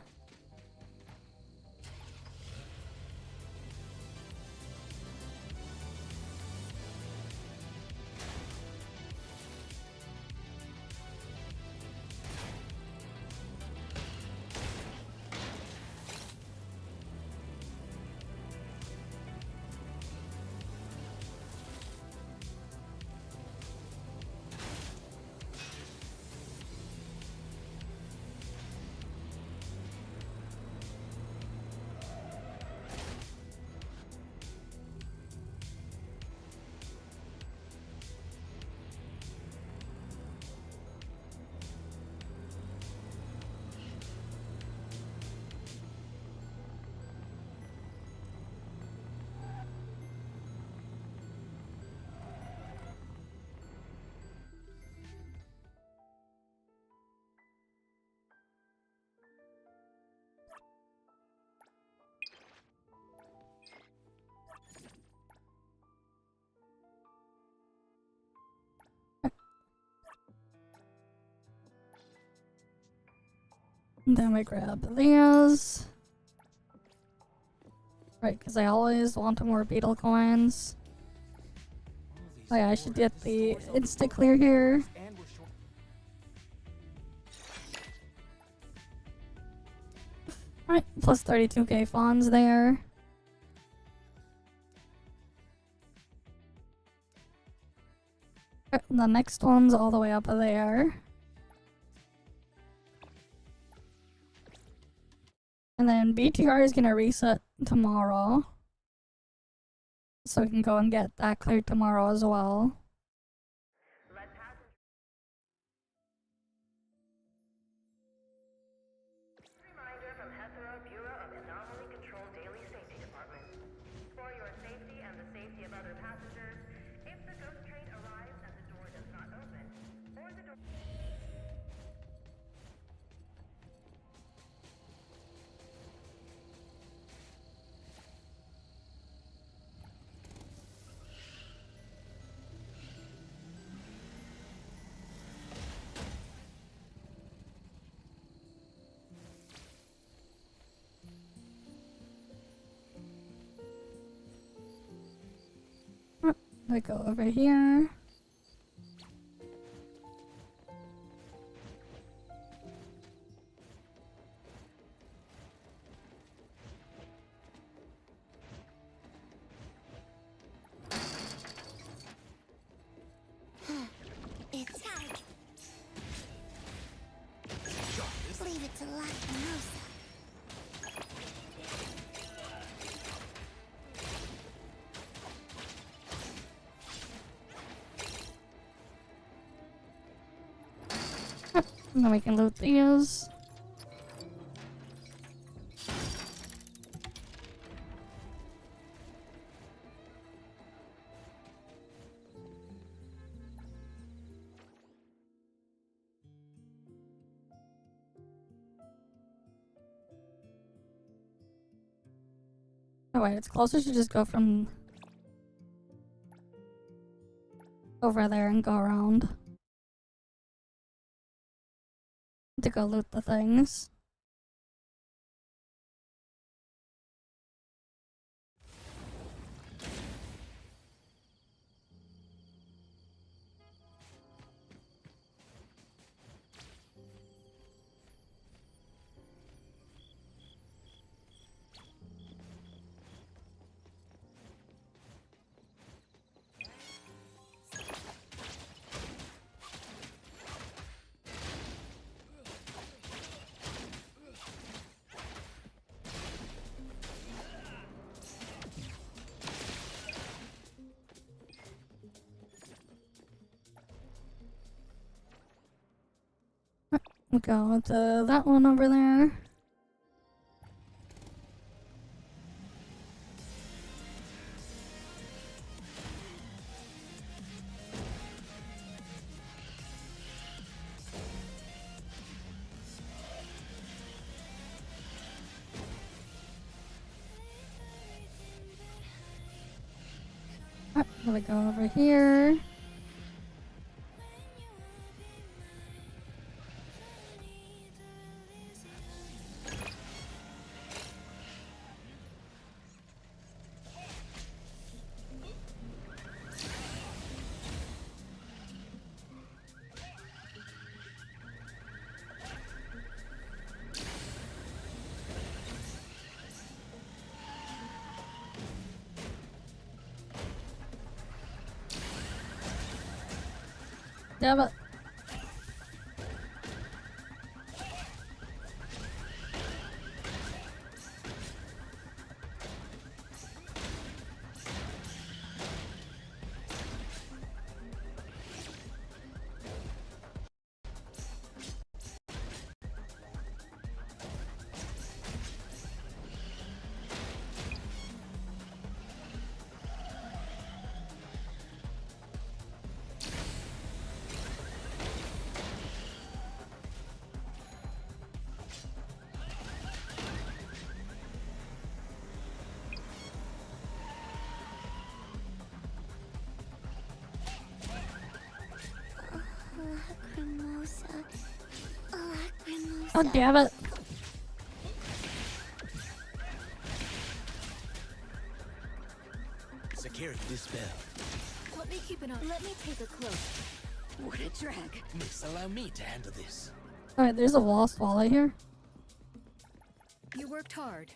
Then we grab these. Right, because I always want more beetle coins. Oh yeah, I should get the insta clear here. And we're short. Alright, plus 32k fawns there. Alright, the next one's all the way up there. And then BTR is gonna reset tomorrow. So we can go and get that cleared tomorrow as well. Reminder from Hethera Bureau of Anomaly Control Daily Safety Department. For your safety and the safety of other passengers, if the ghost train arrives and the door does not open, or the door... We go over here. It's out. Leave it to Lacrimosa. And then we can loot these. Oh wait, it's closer to just go from over there and go around. To go loot the things. We'll go to that one over there. We go over here. Damn it. Lacrimosa. Lacrimosa. Oh, damn it. Security dispelled. Let me keep an eye. Let me take a cloak. What a drag. Miss, allow me to handle this. Alright, there's a lost wallet here. You worked hard.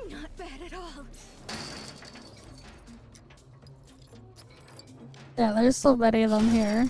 Not bad at all. Yeah, there's so many of them here.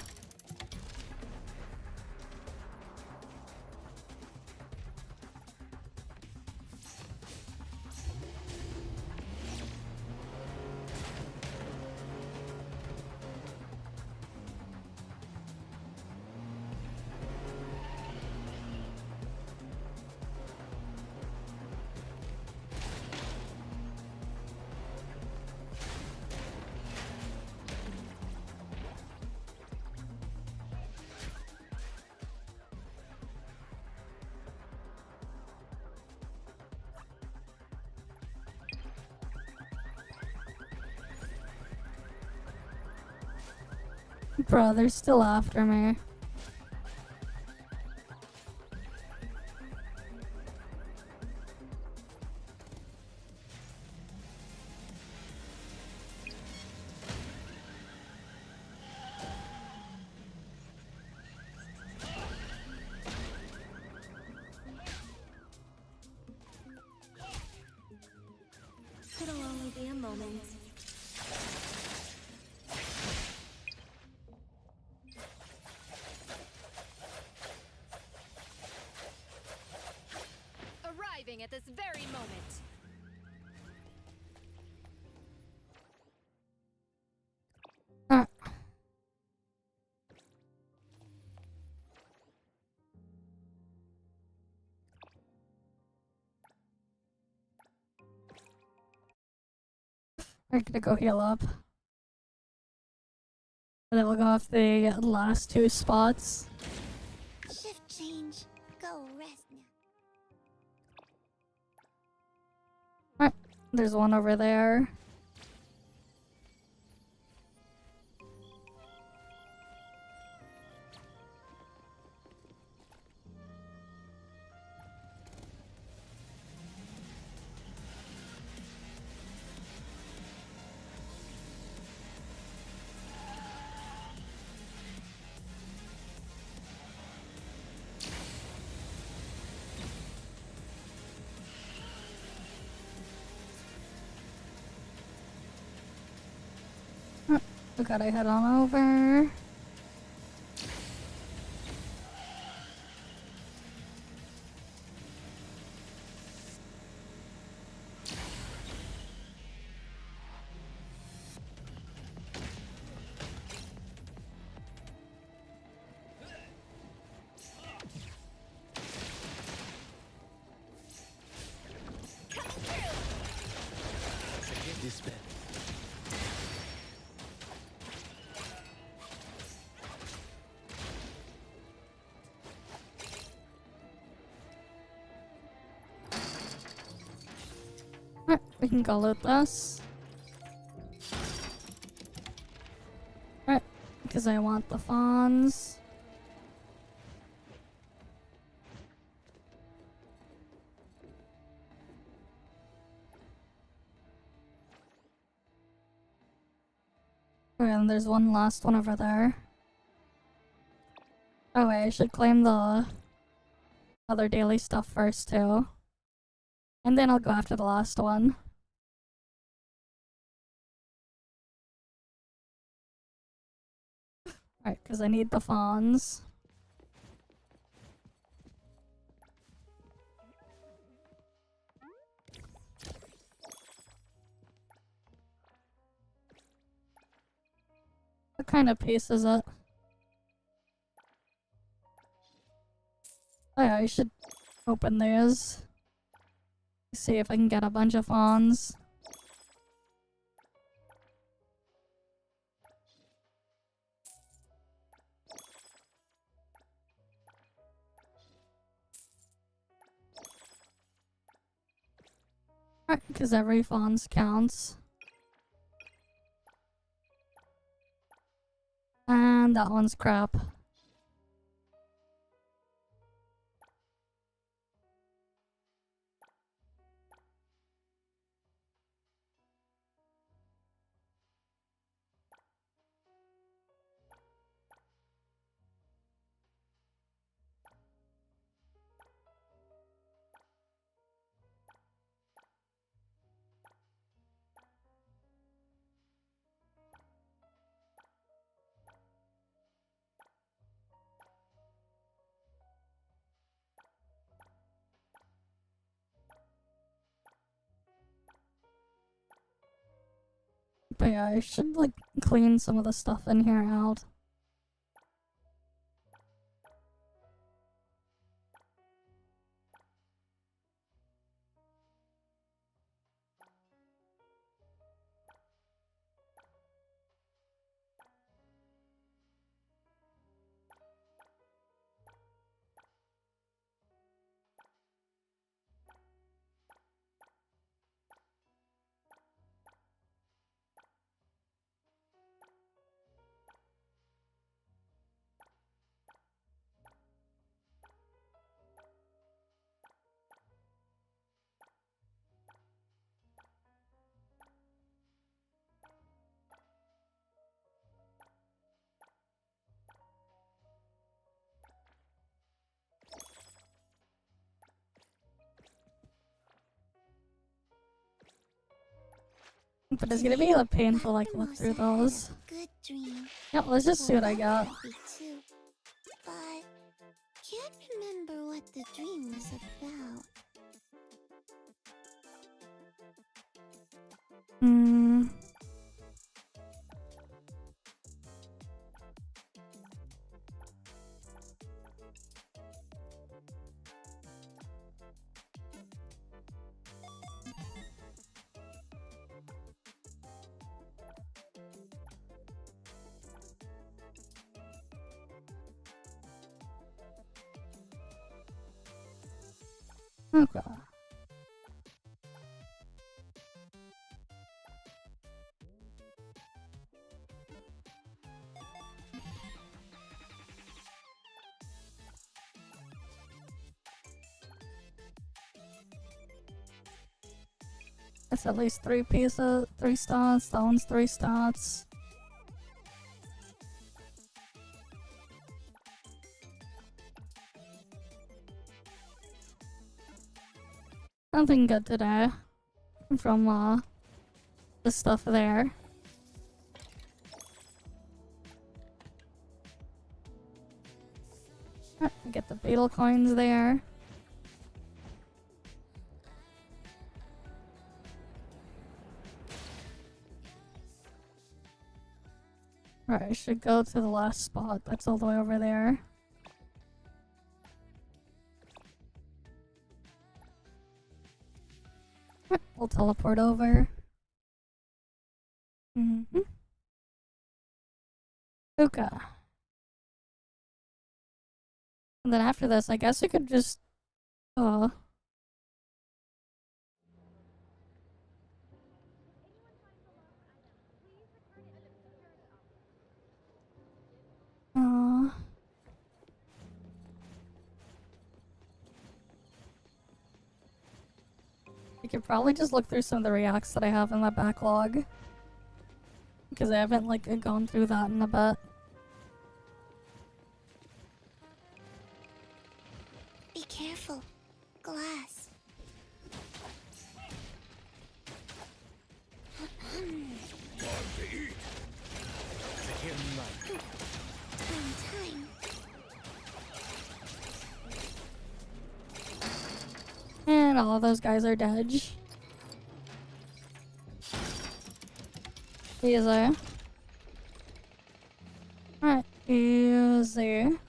Bro, they're still after me. It'll only be a moment. Arriving at this very moment. Ah. We're gonna go heal up. And then we'll go off the last two spots. Shift change. Go rest now. There's one over there. We gotta head on over. We can go loot this. Right, because I want the fawns. Okay, and there's one last one over there. Oh wait, I should claim the other daily stuff first too. And then I'll go after the last one. Alright, because I need the fawns. What kind of piece is it? Oh yeah, I should open these. See if I can get a bunch of fawns. Alright, because every fawns counts. And that one's crap. But yeah, I should like clean some of the stuff in here out. But it's gonna be like painful like look through those. Good dream. Yep, let's just see what I got. Happy too, but can't remember what the dream was about. Hmm. Okay. That's at least 3 pieces, 3 stats. That one's 3 stats. Nothing good today from the stuff there. Get the beetle coins there. Right, I should go to the last spot. That's all the way over there. We'll teleport over. Okay. And then after this, I guess I could just I could probably just look through some of the reacts that I have in my backlog. Because I haven't, like, gone through that in a bit. Be careful. Glass. Time. And all of those guys are dead. Easy. Alright, easy.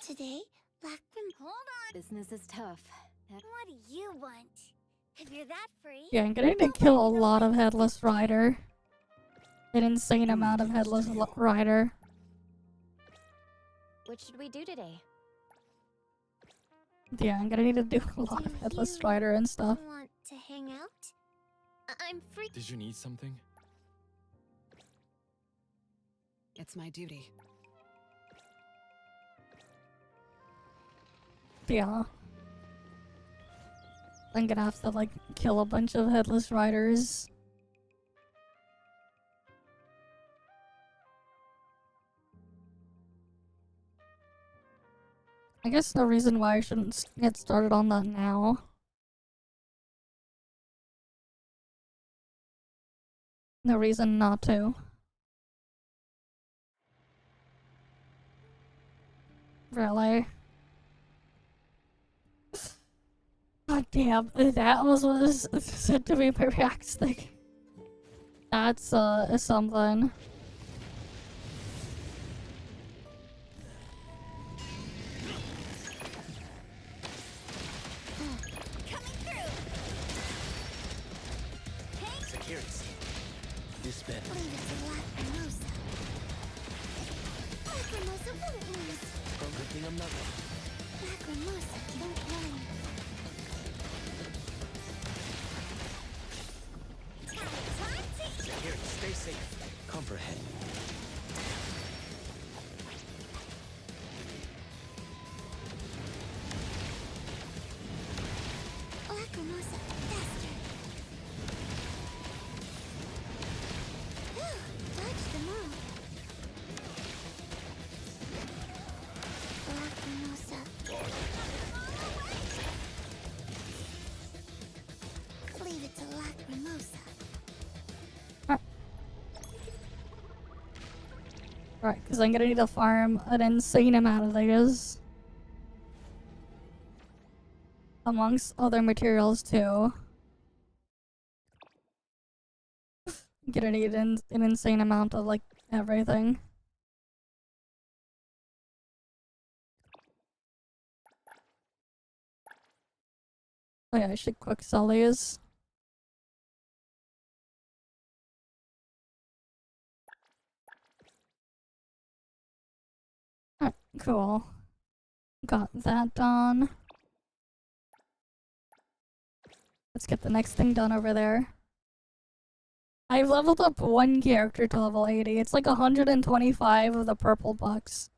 Today, Black Hold on. Business is tough. What do you want? If you're that free, Yeah, I'm gonna need to kill a lot of Headless Rider. An insane amount of Headless Rider. What should we do today? Yeah, I'm gonna need to do a lot of Do Headless you Rider and stuff. want to hang out? I'm free. Did you need something? It's my duty. Yeah. I'm gonna have to, like, kill a bunch of Headless Riders. I guess no reason why I shouldn't get started on that now. No reason not to. Really? God damn, that was what was said to be my reacts thing. That's, something. Security. Dispel. Leave it to Lacrimosa. Lacrimosa won't lose. Good thing I'm not one. Lacrimosa don't run. Security, stay safe. Comprehend. Lacrimosa, faster. Dodge them all. Lacrimosa. Leave it to Lacrimosa. Right, because I'm gonna need to farm an insane amount of these. Amongst other materials, too. I'm gonna need an insane amount of, like, everything. Oh yeah, I should quick sell these. Alright, cool. Got that done. Let's get the next thing done over there. I've leveled up one character to level 80. It's like 125 of the purple bucks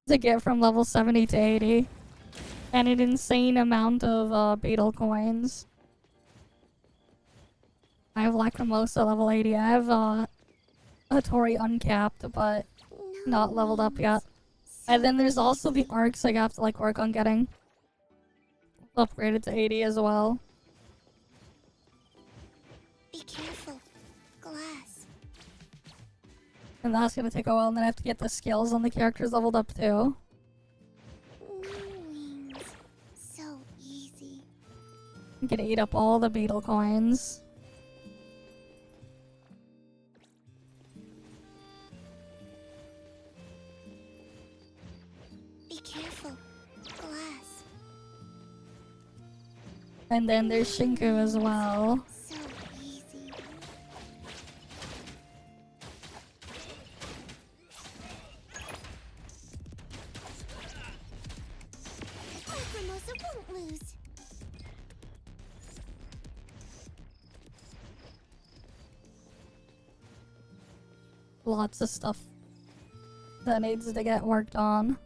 to get from level 70 to 80. And an insane amount of beetle coins. I have Lacrimosa level 80. I have Tori uncapped, but not leveled up yet. And then there's also the arcs I have to, like, work on getting upgraded to 80 as well. Be careful. Glass. And that's gonna take a while, and then I have to get the skills on the characters leveled up too. No wings. So easy. I'm gonna eat up all the beetle coins. Be careful. Glass. And then there's Shinku as well. So easy. Lacrimosa won't lose. Lots of stuff that needs to get worked on.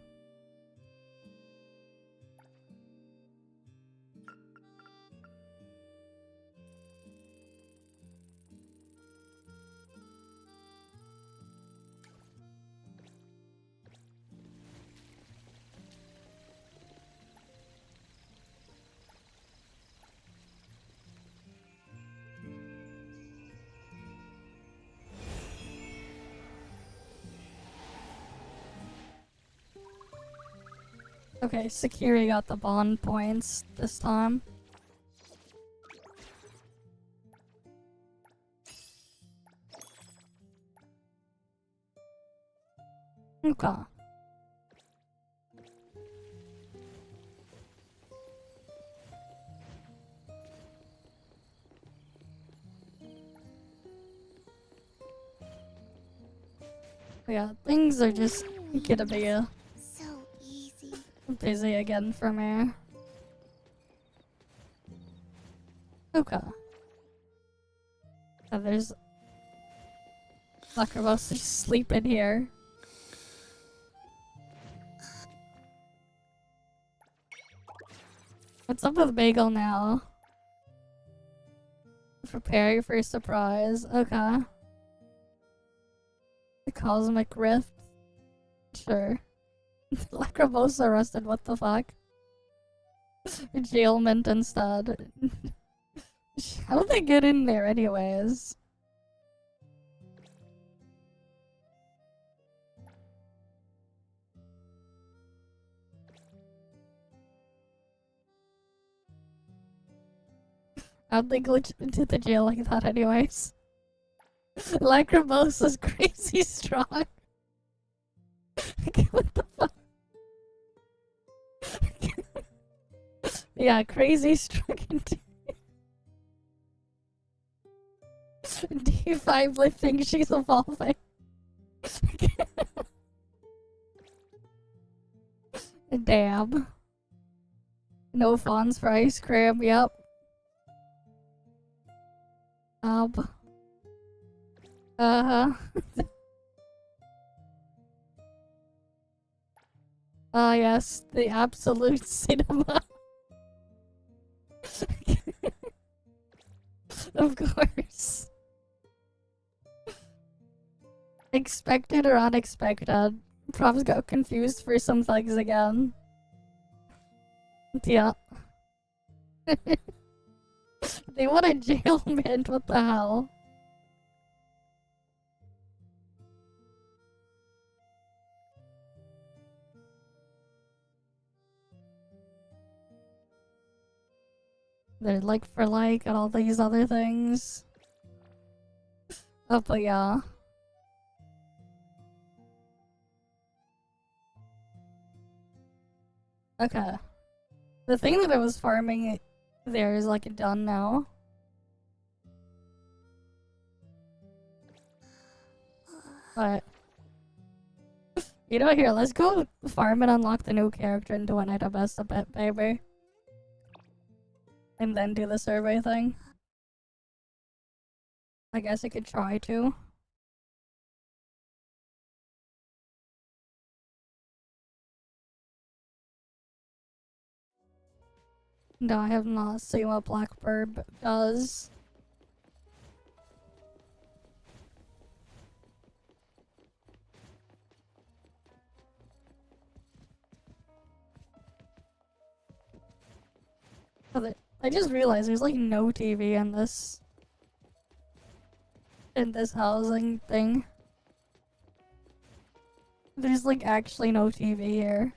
Okay, Sakiri got the bond points this time. Okay. Yeah, things are just gonna be So easy. busy again for me. Okay. So there's Lacrobos just sleeping here. What's up with Bagel now? Prepare for a surprise. Okay. The Cosmic Rift. Sure. Lacrobos arrested, what the fuck? Jailment instead. How'd they get in there anyways? How'd they glitch into the jail like that anyways? Lacrobos is crazy strong. What the fuck? Yeah, crazy strong indeed. D5 lifting, she's evolving. Damn. No fawns for ice cream, yep. Uh-huh. Ah, yes, the absolute cinema. Of course. Expected or unexpected? Profs got confused for some things again. Yeah. They want a jail mint, what the hell? They're like for like and all these other things. Oh, but yeah. Okay. The thing that I was farming there is like done now. But you know, here, let's go farm and unlock the new character and do an item best a bit, baby. And then do the survey thing. I guess I could try to. No, I have not seen what Blackbird does. I just realized there's like no TV in this housing thing. There's like actually no TV here.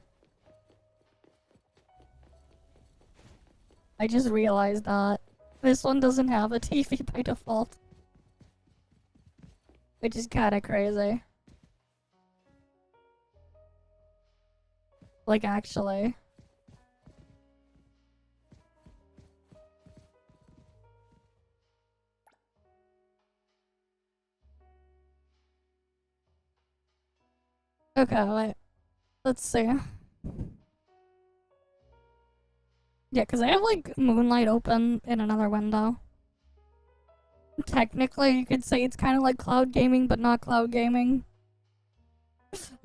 I just realized that this one doesn't have a TV by default, which is kind of crazy. Like actually. Okay, wait. Let's see. Yeah, because I have like Moonlight open in another window. Technically, you could say it's kind of like cloud gaming, but not cloud gaming.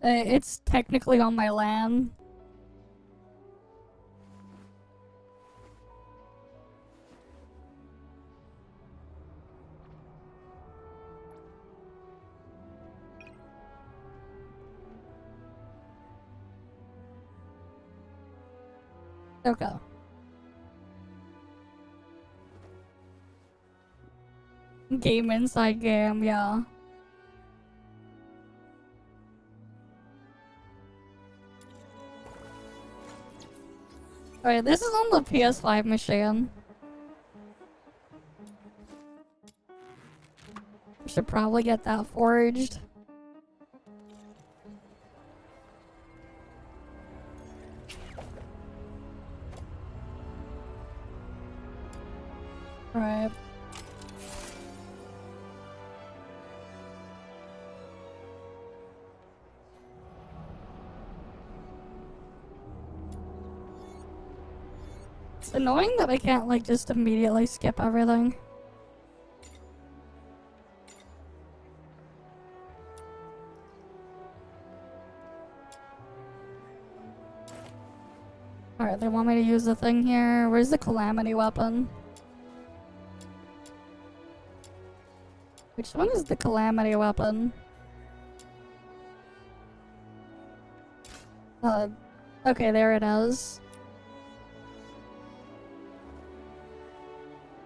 It's technically on my LAN. Okay. Game inside game, yeah. Alright, this is on the PS5 machine. Should probably get that forged. Right. It's annoying that I can't like just immediately skip everything. Alright, they want me to use the thing here. Where's the calamity weapon? Which one is the calamity weapon? Okay, there it is.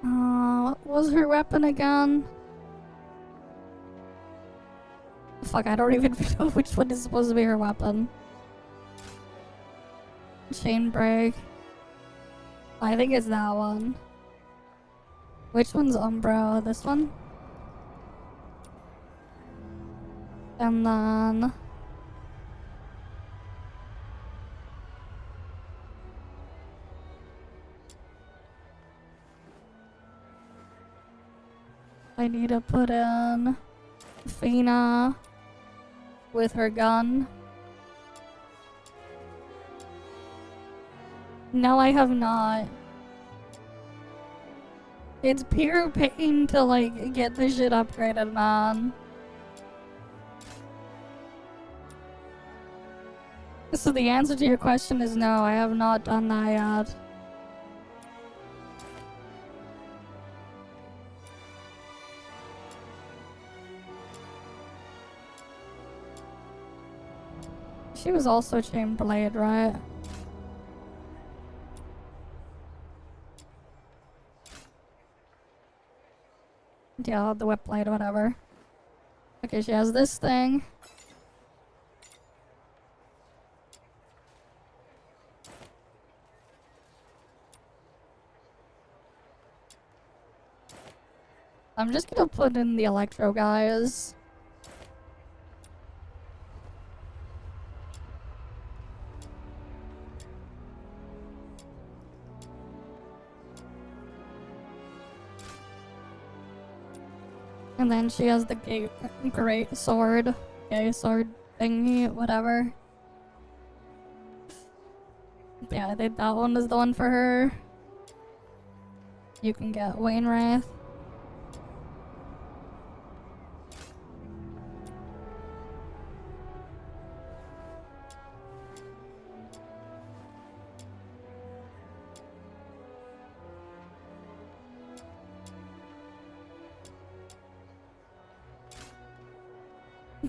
What was her weapon again? Fuck, I don't even know which one is supposed to be her weapon. Chain break. I think it's that one. Which one's Umbro? This one? And then... I need to put in Fina with her gun. No, I have not. It's pure pain to like get this shit upgraded, man. So the answer to your question is no, I have not done that yet. She was also chain blade, right? Yeah, the whip blade, whatever. Okay, she has this thing. I'm just gonna put in the electro guys. And then she has the great sword. Okay, sword thingy, whatever. Yeah, I think that one is the one for her. You can get Wainwraith.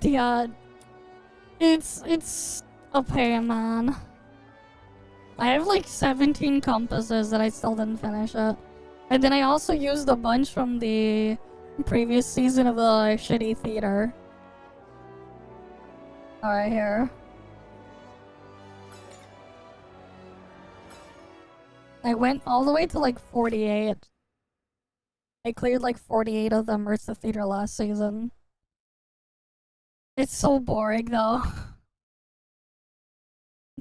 Yeah, it's a pain, man. I have like 17 compasses that I still didn't finish it. And then I also used a bunch from the previous season of the shitty theater. Alright, here. I went all the way to like 48. I cleared like 48 of them versus the theater last season. It's so boring though.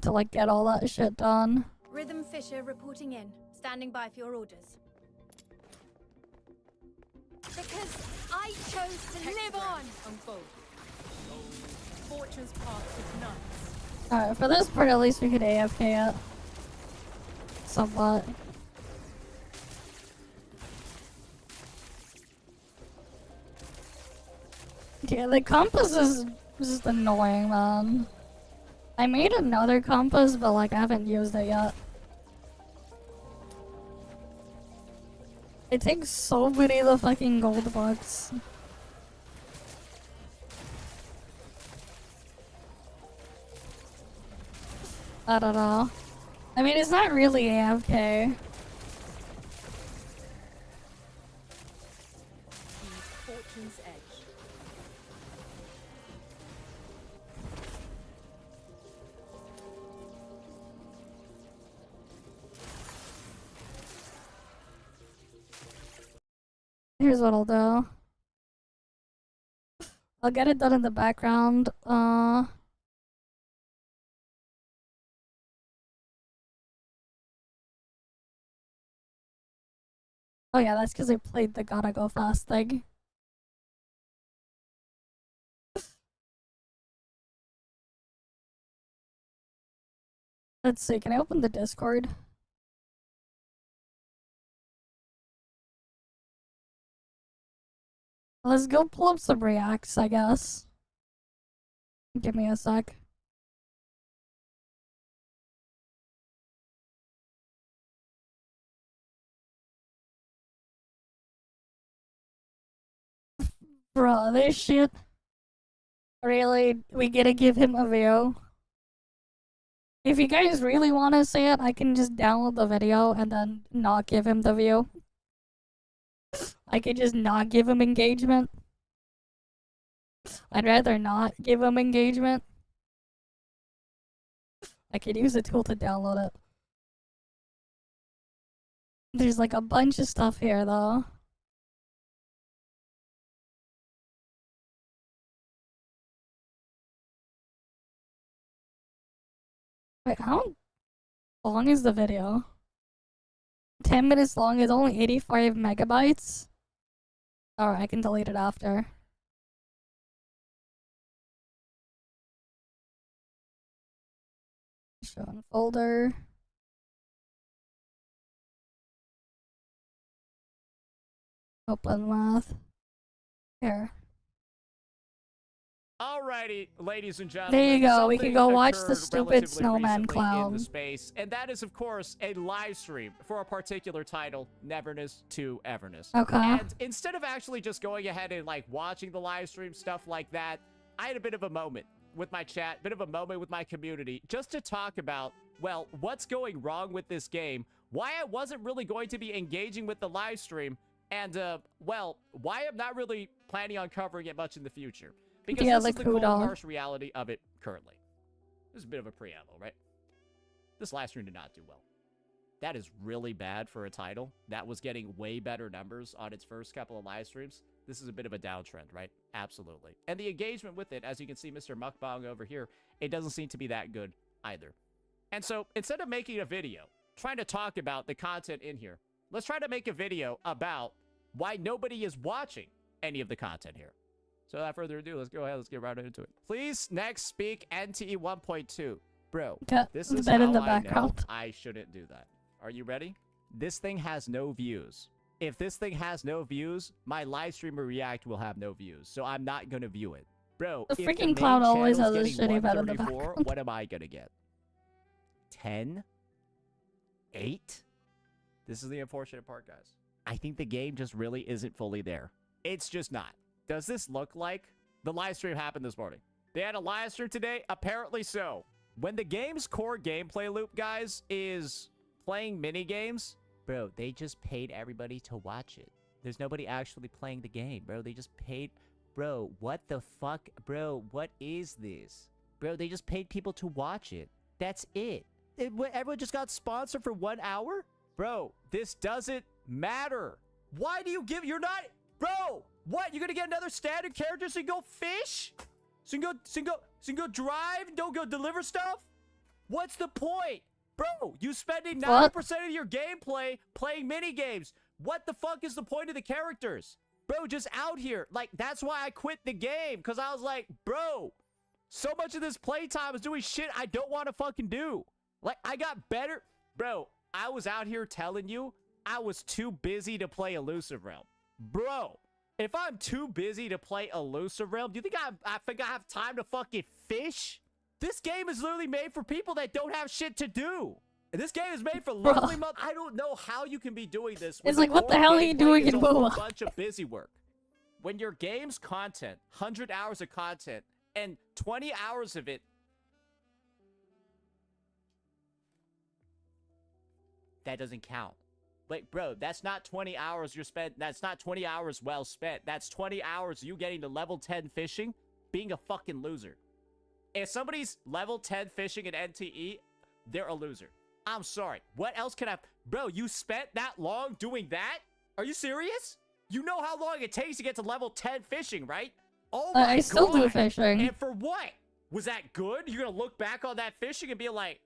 To like get all that shit done. Rhythm Fisher reporting in. Standing by for your orders. Because I chose to live on! Unfold. Fortune's path with nuts. Alright, for this part at least we could AFK it. Somewhat. Yeah, the compass is just annoying, man. I made another compass, but like I haven't used it yet. It takes so many of the fucking gold bucks. I don't know. I mean, it's not really AFK. Fortune's edge. Here's what I'll do. I'll get it done in the background. Oh yeah, that's because I played the gotta go fast thing. Let's see, can I open the Discord? Let's go pull up some reacts, I guess. Give me a sec. Bro, this shit. Really? We gotta give him a view? If you guys really want to see it, I can just download the video and then not give him the view. I could just not give him engagement. I'd rather not give him engagement. I could use a tool to download it. There's like a bunch of stuff here though. Wait, how long is the video? 10 minutes long, is only 85 megabytes? Alright, I can delete it after. Show in folder. Open with. Here. Alrighty, ladies and gentlemen. There you go. We can go watch the something stupid occurred snowman relatively in clown. the space, and that is, of course, a live stream for a particular title, Neverness to Everness. Okay. And instead of actually just going ahead and like watching the live stream, stuff like that, I had a bit of a moment with my chat, bit of a moment with my community, just to talk about, well, what's going wrong with this game, why I wasn't really going to be engaging with the live stream, and, well, why I'm not really planning on covering it much in the future. Because Yeah, this like is the cold, Hoodle. harsh reality of it currently. This is a bit of a preamble, right? This live stream did not do well. That is really bad for a title that was getting way better numbers on its first couple of live streams. This is a bit of a downtrend, right? Absolutely. And the engagement with it, as you can see Mr. Mukbang over here, it doesn't seem to be that good either. And so instead of making a video trying to talk about the content in here, let's try to make a video about why nobody is watching any of the content here. So without further ado, let's go ahead. Let's get right into it. Please next speak NTE 1.2. Bro, this is that how in the I know background. I shouldn't do that. Are you ready? This thing has no views. If this thing has no views, my live streamer react will have no views. So I'm not going to view it. Bro, The if freaking main clown always channel's has a getting shitty bed in the 134, background. what am I going to get? 10? 8? This is the unfortunate part, guys. I think the game just really isn't fully there. It's just not. Does this look like the live stream happened this morning? They had a live stream today? Apparently so. When the game's core gameplay loop, guys, is playing mini games, bro, they just paid everybody to watch it. There's nobody actually playing the game, bro. They just paid... Bro, what the fuck? Bro, what is this? Bro, they just paid people to watch it. That's it. Everyone just got sponsored for 1 hour? Bro, this doesn't matter. Why do you give... You're not... Bro, what? You're gonna get another standard character so you can go fish? So you can go drive? Don't go deliver stuff? What's the point? Bro, you spending 90% of your gameplay playing mini games. What the fuck is the point of the characters? Bro, just out here. Like, that's why I quit the game. Because I was like, bro, so much of this playtime is doing shit I don't want to fucking do. Like, I got better. Bro, I was out here telling you I was too busy to play Elusive Realm. Bro, if I'm too busy to play Elusive Realm, do you think I think I have time to fucking fish? This game is literally made for people that don't have shit to do. And this game is made for lonely mother. I don't know how you can be doing this. It's like, what the hell are you doing in a whole WoW? bunch of busy work. When your game's content, 100 hours of content, and 20 hours of it, that doesn't count. Like, bro, that's not 20 hours you're spent. That's not 20 hours well spent. That's 20 hours you getting to level 10 fishing, being a fucking loser. If somebody's level 10 fishing in NTE, they're a loser. I'm sorry. What else can I... Bro, you spent that long doing that? Are you serious? You know how long it takes to get to level 10 fishing, right? Oh I my still do God. fishing. And for what? Was that good? You're gonna look back on that fishing and be like,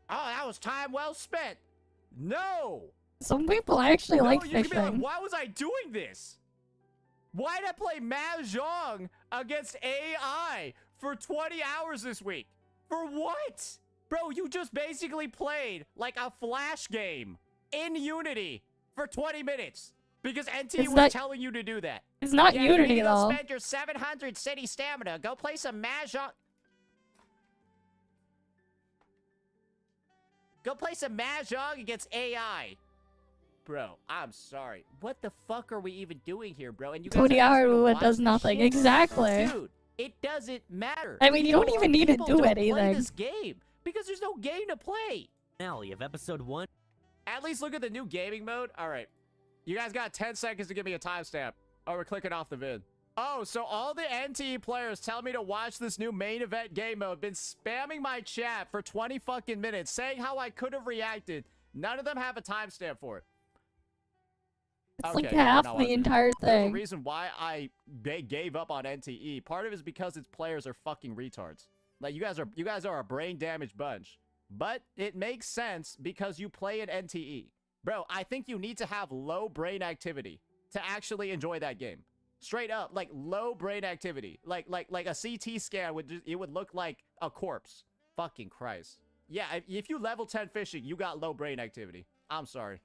oh, that was time well spent. No. Some people actually No, like you can be like, fishing. why was I doing this? Why did I play Mahjong against AI for 20 hours this week? For what? Bro, you just basically played like a flash game in Unity for 20 minutes because NTE was telling you to do that. It's not Yeah, Unity, you though. spend your 700 city stamina. Go play some Mahjong. Go play some Mahjong against AI. Bro, I'm sorry. What the fuck are we even doing here, bro? And you guys 20 are asking me to hour watch does this nothing. shit? Exactly. Dude, it doesn't matter. I mean, you don't even need to People do don't anything. play this game because there's no game to play. Finale of episode 1. At least look at the new gaming mode. All right. You guys got 10 seconds to give me a timestamp. Oh, we're clicking off the vid. Oh, so all the NTE players tell me to watch this new main event game mode. Been spamming my chat for 20 fucking minutes, saying how I could have reacted. None of them have a timestamp for it. It's like half the entire There's a thing. reason why I gave up on NTE. Part of it is because its players are fucking retards. Like you guys are a brain damaged bunch. But it makes sense because you play an NTE. Bro, I think you need to have low brain activity to actually enjoy that game. Straight up, like low brain activity. Like a CT scan would look like a corpse. Fucking Christ. Yeah, if you level 10 fishing, you got low brain activity. I'm sorry.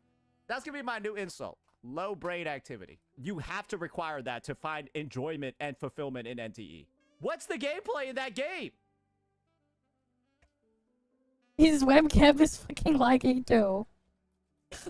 That's gonna be my new insult. Low brain activity. You have to require that to find enjoyment and fulfillment in NTE. What's the gameplay in that game? His webcam is fucking lagging too.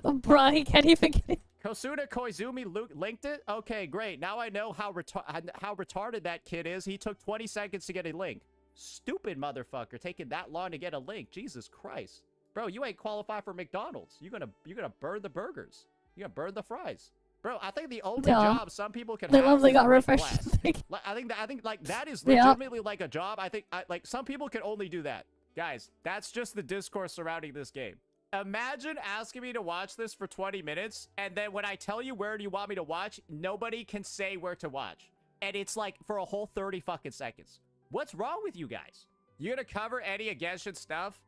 Bro, he can't even get it. Kosuna Koizumi linked it? Okay, great. Now I know how retarded that kid is. He took 20 seconds to get a link. Stupid motherfucker taking that long to get a link. Jesus Christ. Bro, you ain't qualified for McDonald's. You're gonna burn the burgers. You're gonna burn the fries. Bro, I think the only job some people can They have love they is got break refreshed. glass. Like, I think like that is Yeah. legitimately like a job. I think like some people can only do that. Guys, that's just the discourse surrounding this game. Imagine asking me to watch this for 20 minutes, and then when I tell you where do you want me to watch, nobody can say where to watch. And it's like for a whole 30 fucking seconds. What's wrong with you guys? You gonna cover any Genshin stuff?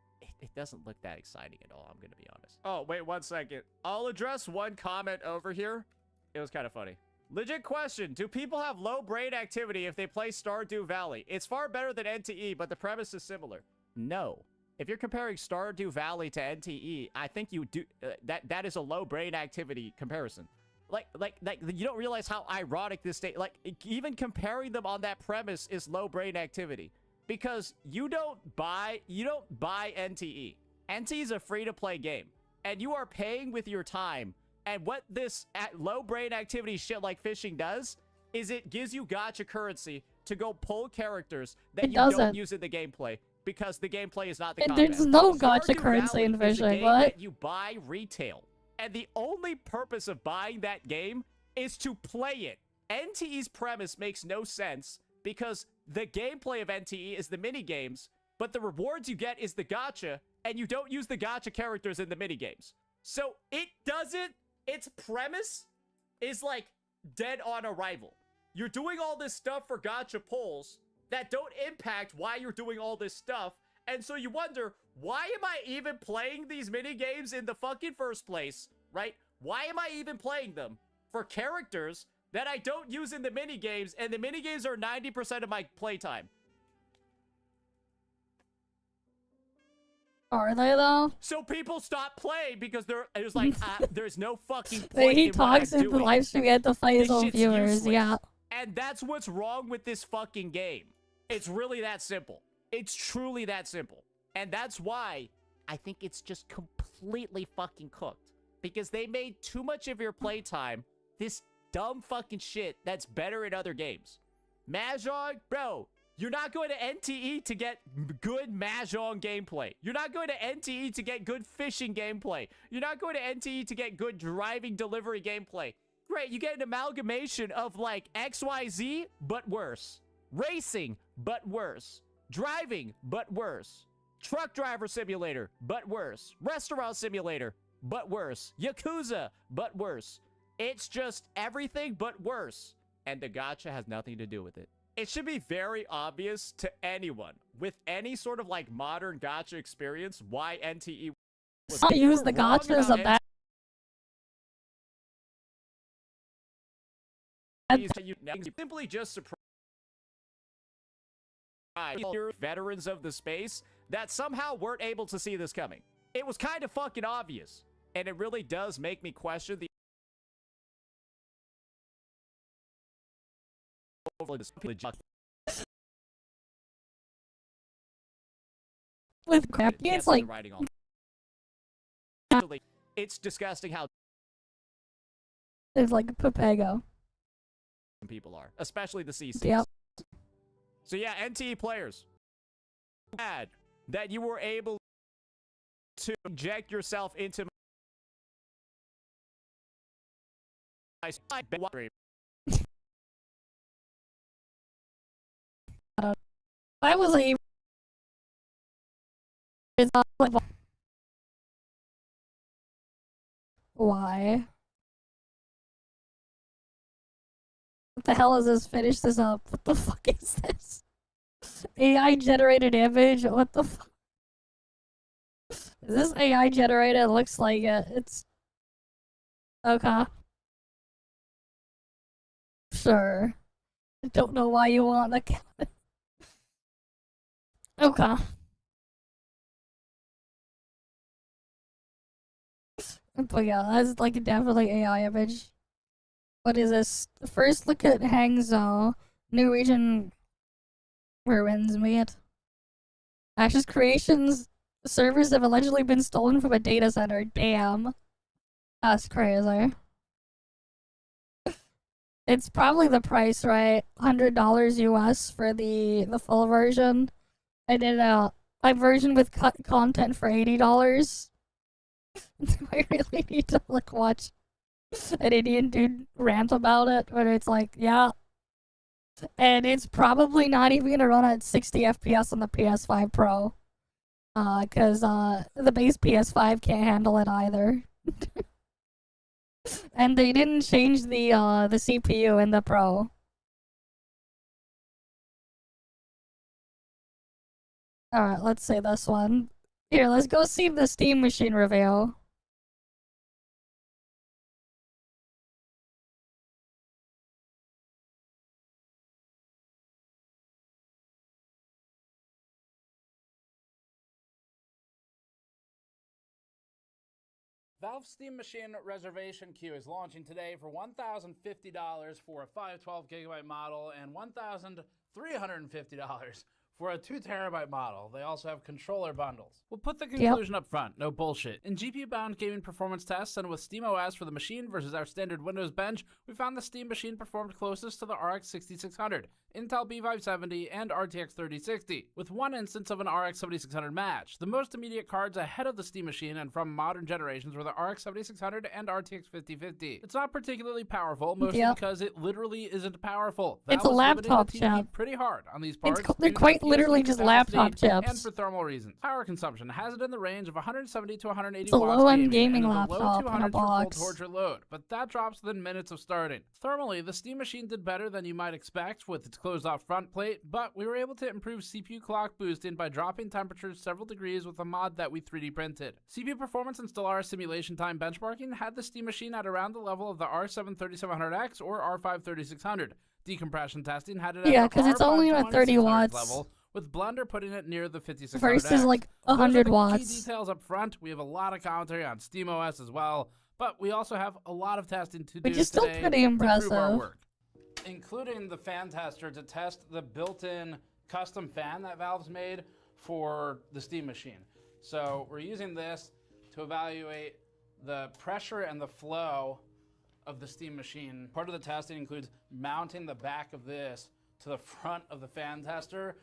It doesn't look that exciting at all, I'm gonna be honest. Oh, wait 1 second. I'll address one comment over here. It was kind of funny. Legit question. Do people have low brain activity if they play Stardew Valley? It's far better than NTE, but the premise is similar. No. If you're comparing Stardew Valley to NTE, I think you do that is a low brain activity comparison. Like you don't realize how ironic this state. Like even comparing them on that premise is low brain activity because you don't buy NTE. NTE is a free to play game, and you are paying with your time. And what this low brain activity shit like fishing does is it gives you gacha currency to go pull characters that you don't use in the gameplay. Because the gameplay is not the combat. There's no gacha Stardew currency in Valley is a fishing. game What? that you buy retail. And the only purpose of buying that game is to play it. NTE's premise makes no sense because the gameplay of NTE is the mini games, but the rewards you get is the gacha, and you don't use the gacha characters in the mini games. So its premise is like dead on arrival. You're doing all this stuff for gacha pulls that don't impact why you're doing all this stuff. And so you wonder, why am I even playing these mini games in the fucking first place, right? Why am I even playing them for characters that I don't use in the mini games, and the mini games are 90% of my playtime? Are they though? So people stop playing because there's like there's no fucking point He in what talks I'm in the doing. live stream at the fight his This own shit's viewers. useless. Yeah. And that's what's wrong with this fucking game. It's really that simple. It's truly that simple. And that's why I think it's just completely fucking cooked. Because they made too much of your playtime this dumb fucking shit that's better in other games. Mahjong, bro, you're not going to NTE to get good Mahjong gameplay. You're not going to NTE to get good fishing gameplay. You're not going to NTE to get good driving delivery gameplay. Great, you get an amalgamation of like XYZ, but worse. Racing, but worse. Driving, but worse. Truck driver simulator, but worse. Restaurant simulator, but worse. Yakuza, but worse. It's just everything but worse. And the gacha has nothing to do with it. It should be very obvious to anyone with any sort of like modern gacha experience why NTE was Not use the gacha as a bad. Simply just surprise veterans of the space that somehow weren't able to see this coming. It was kind of fucking obvious, and it really does make me question the with crap. It's like writing all. It's disgusting how it's like a Papago. people are, especially the CCs. Yep. So yeah, NTE players, glad that you were able to inject yourself into my I was like, it's not like, why? What the hell is this? Finish this up. What the fuck is this? AI generated image? What the fuck? Is this AI generated? It looks like it. It's okay. Sure. I don't know why you want the cat. Okay. But yeah, that's like definitely AI image. What is this? First look at Hangzhou. New region ruins meet. Ashes Creations servers have allegedly been stolen from a data center. Damn. That's crazy. It's probably the price, right? $100 US for the full version. I did a version with cut content for $80. Do I really need to like watch an Indian dude rant about it? But it's like, yeah. And it's probably not even gonna run at 60 FPS on the PS5 Pro. Cause the base PS5 can't handle it either. And they didn't change the CPU in the Pro. Alright, let's see this one. Here, let's go see the Steam Machine review. Valve's Steam Machine reservation queue is launching today for $1,050 for a 512GB model and $1,350 for a 2TB model. They also have controller bundles. We'll put the conclusion up front, no bullshit. In GPU-bound gaming performance tests and with SteamOS for the machine versus our standard Windows bench, we found the Steam Machine performed closest to the RX 6600, Intel B570, and RTX 3060, with one instance of an RX 7600 match. The most immediate cards ahead of the Steam Machine and from modern generations were the RX 7600 and RTX 5050. It's not particularly powerful, mostly because it literally isn't powerful. It's a laptop chip. Pretty hard on these parts. They're quite literally just laptop chips. And for thermal reasons. Power consumption has it in the range of 170 to 180 it's a watts low-end gaming and laptop low in a box. torture load, but that drops within minutes of starting. Thermally, the Steam Machine did better than you might expect with its closed-off front plate, but we were able to improve CPU clock boosting by dropping temperatures several degrees with a mod that we 3D printed. CPU performance and Stellaris simulation time benchmarking had the Steam Machine at around the level of the R7 3700X or R5 3600. Decompression testing had it at because it's only at 30 watts. Level, with Blender putting it near the 5600X. Versus like 100 watts. Key details up front. We have a lot of commentary on SteamOS as well, but we also have a lot of testing to do Which is still today pretty impressive. to prove our work, including the fan tester to test the built-in custom fan that Valve's made for the Steam Machine. So we're using this to evaluate the pressure and the flow of the Steam Machine. Part of the testing includes mounting the back of this to the front of the fan tester,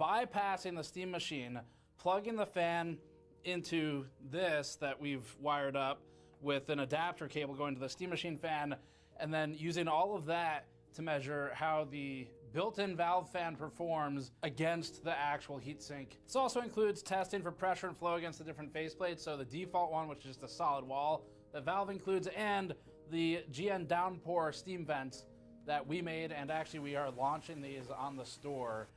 bypassing the Steam Machine, plugging the fan into this that we've wired up with an adapter cable going to the Steam Machine fan, and then using all of that to measure how the built-in Valve fan performs against the actual heatsink. This also includes testing for pressure and flow against the different faceplates, so the default one, which is just a solid wall that Valve includes, and the GN downpour steam vents that we made, and actually we are launching these on the store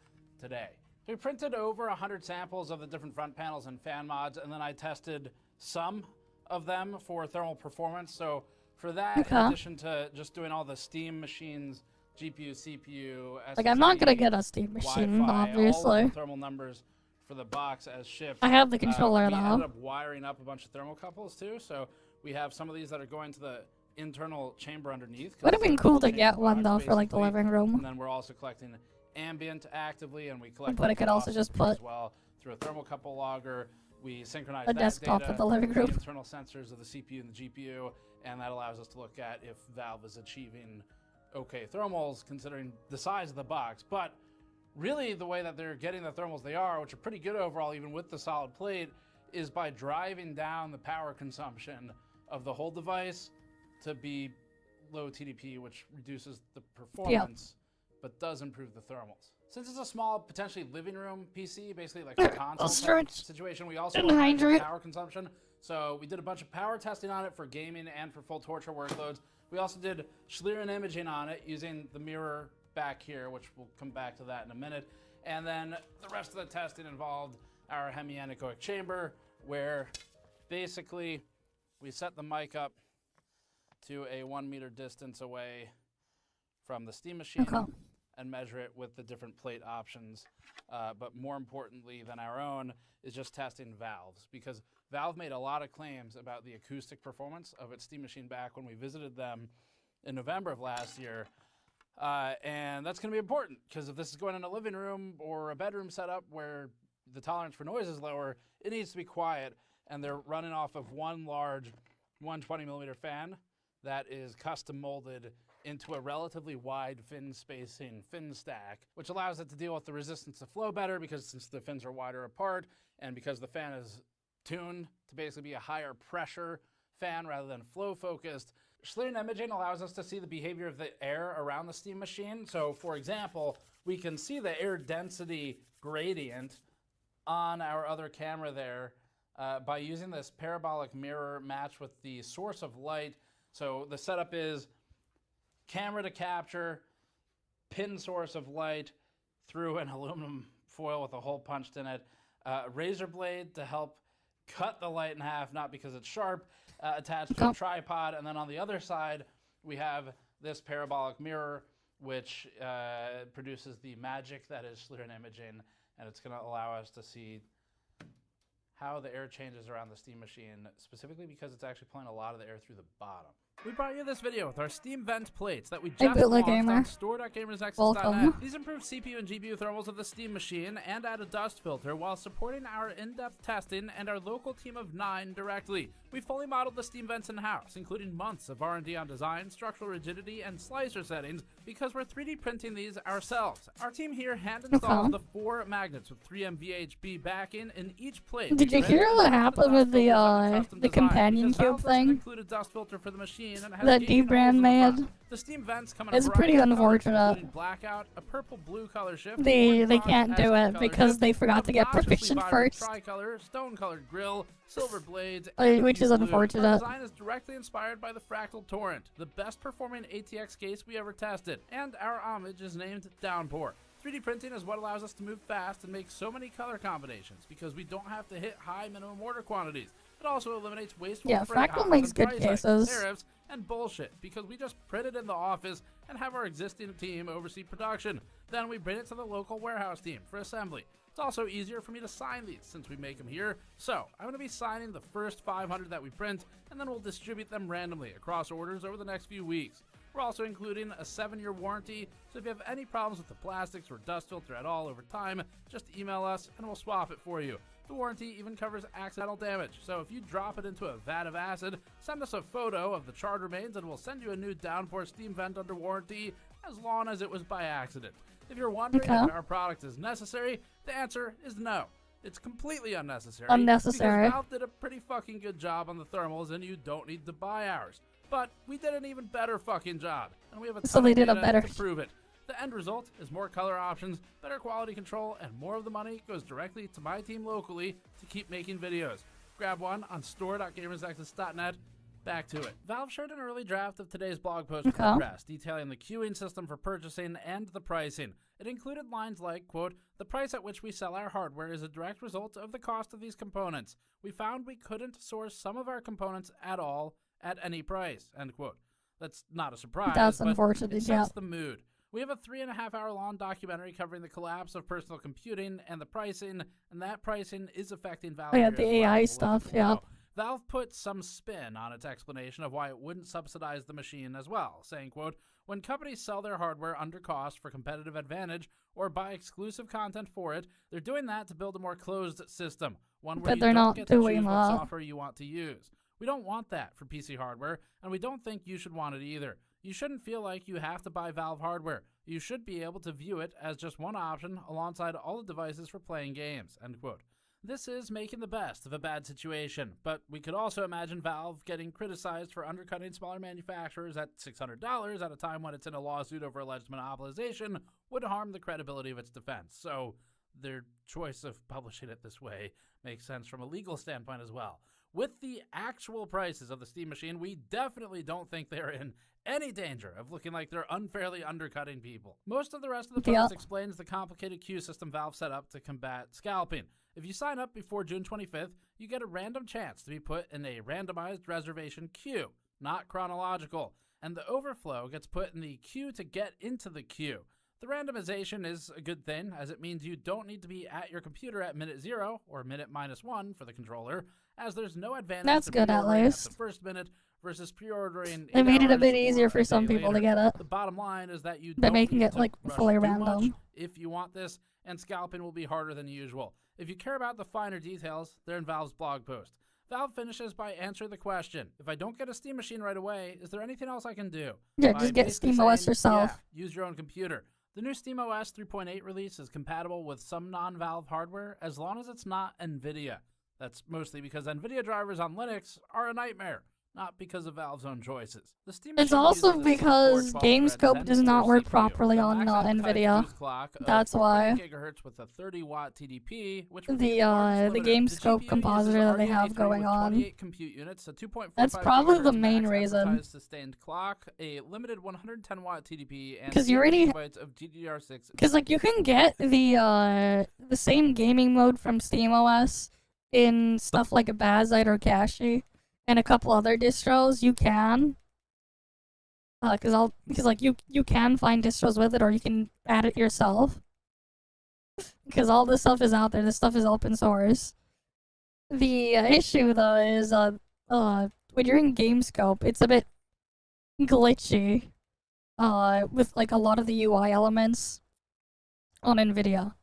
today. We printed over 100 samples of the different front panels and fan mods, and then I tested some of them for thermal performance. So for that, in addition to just doing all the steam machines, GPU, CPU, SSD, Like, I'm not gonna get a steam machine, Wi-Fi, obviously. all of the thermal numbers for the box as shipped. I have the controller, we though. ended up wiring up a bunch of thermocouples too, so we have some of these that are going to the internal chamber underneath. Would have been cool to chamber get one, box, though, for, like, the basically. living room. And then we're also collecting ambient actively, and we collect But I could also just put as well through a thermocouple logger. We synchronize a that desktop data with the living with room. the internal sensors of the CPU and the GPU, and that allows us to look at if Valve is achieving okay thermals considering the size of the box. But really the way that they're getting the thermals they are, which are pretty good overall even with the solid plate, is by driving down the power consumption of the whole device to be low TDP, which reduces the performance but does improve the thermals. Since it's a small, potentially living room PC, basically like a console situation, we also want power consumption. So we did a bunch of power testing on it for gaming and for full torture workloads. We also did Schlieren imaging on it using the mirror back here, which we'll come back to that in a minute. And then the rest of the testing involved our hemianechoic chamber, where basically we set the mic up to a 1 meter distance away from the steam machine and measure it with the different plate options. But more importantly than our own is just testing Valve's, because Valve made a lot of claims about the acoustic performance of its steam machine back when we visited them in November of last year. And that's going to be important, because if this is going in a living room or a bedroom setup where the tolerance for noise is lower, it needs to be quiet. And they're running off of one large 120 millimeter fan that is custom molded into a relatively wide fin spacing fin stack, which allows it to deal with the resistance to flow better, because since the fins are wider apart and because the fan is tuned to basically be a higher pressure fan rather than flow focused. Schlieren imaging allows us to see the behavior of the air around the steam machine. So for example, we can see the air density gradient on our other camera there by using this parabolic mirror matched with the source of light. So the setup is camera to capture, pin source of light through an aluminum foil with a hole punched in it, razor blade to help cut the light in half, not because it's sharp, attached to a tripod. And then on the other side, we have this parabolic mirror, which produces the magic that is Schlieren imaging, and it's going to allow us to see how the air changes around the steam machine, specifically because it's actually pulling a lot of the air through the bottom. We brought you this video with our steam vent plates that we just launched on store.gamersnexus.net. These improve CPU and GPU thermals of the steam machine and add a dust filter while supporting our in-depth testing and our local team of 9 directly. We fully modeled the steam vents in-house, including months of R&D on design, structural rigidity, and slicer settings, because we're 3D printing these ourselves. Our team here hand-installed the 4 magnets with 3M VHB backing in each plate. Did you hear what happened with the companion cube thing? Included dust filter for the machine and that D-Brand made? The steam vents come in it's pretty unfortunate. Blackout, a purple blue color shift. They can't do it because they forgot to get proficient first. Tricolor, stone-colored grill, silver blades, which is unfortunate. The design is directly inspired by the Fractal Torrent, the best performing ATX case we ever tested, and our homage is named Downpour. 3D printing is what allows us to move fast and make so many color combinations, because we don't have to hit high minimum order quantities. It also eliminates wasteful freight Fractal makes good cases. Tariffs, and bullshit, because we just print it in the office and have our existing team oversee production. Then we bring it to the local warehouse team for assembly. It's also easier for me to sign these since we make them here. So I'm going to be signing the first 500 that we print, and then we'll distribute them randomly across orders over the next few weeks. We're also including a 7-year warranty, so if you have any problems with the plastics or dust filter at all over time, just email us and we'll swap it for you. The warranty even covers accidental damage, so if you drop it into a vat of acid, send us a photo of the charred remains and we'll send you a new downpour steam vent under warranty, as long as it was by accident. If you're wondering if our product is necessary, the answer is no. It's completely unnecessary. Because Valve did a pretty fucking good job on the thermals and you don't need to buy ours. But we did an even better fucking job, and we have a ton of data to prove it. The end result is more color options, better quality control, and more of the money goes directly to my team locally to keep making videos. Grab one on store.gamersnexus.net Back to it. Valve shared an early draft of today's blog post with the Okay. press, detailing the queuing system for purchasing and the pricing. It included lines like, quote, "The price at which we sell our hardware is a direct result of the cost of these components. We found we couldn't source some of our components at all at any price," end quote. That's not a surprise, That's but unfortunate, it yeah. sets the mood. We have a 3.5-hour long documentary covering the collapse of personal computing and the pricing, and that pricing is affecting Valve. Oh, yeah, here the as well. AI We'll link stuff, it yeah. below. Valve put some spin on its explanation of why it wouldn't subsidize the machine as well, saying, quote, "When companies sell their hardware under cost for competitive advantage or buy exclusive content for it, they're doing that to build a more closed system, one where But you they're don't not get to doing choose what that. software you want to use. We don't want that for PC hardware, and we don't think you should want it either. You shouldn't feel like you have to buy Valve hardware. You should be able to view it as just one option alongside all the devices for playing games," end quote. This is making the best of a bad situation, but we could also imagine Valve getting criticized for undercutting smaller manufacturers at $600 at a time when it's in a lawsuit over alleged monopolization would harm the credibility of its defense. So their choice of publishing it this way makes sense from a legal standpoint as well. With the actual prices of the Steam machine, we definitely don't think they're in any danger of looking like they're unfairly undercutting people. Most of the rest of the post explains the complicated queue system Valve set up to combat scalping. If you sign up before June 25th, you get a random chance to be put in a randomized reservation queue, not chronological, and the overflow gets put in the queue to get into the queue. The randomization is a good thing, as it means you don't need to be at your computer at minute 0 or minute -1 for the controller, as there's no advantage That's to good, at pre-ordering least. the first minute versus pre-ordering. They made it a 8 bit hours easier or for a some day people to later. get it. The bottom line is that you By don't making need it, to like, rush fully too random. much if you want this, and scalping will be harder than usual. If you care about the finer details, they're in Valve's blog post. Valve finishes by answering the question: if I don't get a Steam machine right away, is there anything else I can do? Yeah, By just get basically SteamOS saying, yourself. Yeah, use your own computer. The new SteamOS 3.8 release is compatible with some non-Valve hardware as long as it's not NVIDIA. That's mostly because NVIDIA drivers on Linux are a nightmare, not because of Valve's own choices. The Steam It's machine also uses a because 64 GameScope12-thread does Zen not core work CPU, properly the on max advertised NVIDIA. boost clock of That's why. 4.8 gigahertz with a 30-watt TDP, which would The be largest the limiter. GameScope GPU compositor uses that they have RDNA3 going with on. 28 compute units, a 2.45 That's probably the gigahertz main max reason. advertised sustained clock, a limited 110-watt TDP, and 'Cause you 8 already- gigabytes of GDDR6. Because, like, you can get the same gaming mode from SteamOS in stuff like Bazite or Kashi and a couple other distros. You can. Because like you can find distros with it, or you can add it yourself. Because all this stuff is out there. This stuff is open source. The issue though is when you're in GameScope, it's a bit glitchy. With like a lot of the UI elements on NVIDIA.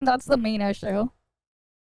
That's the main issue.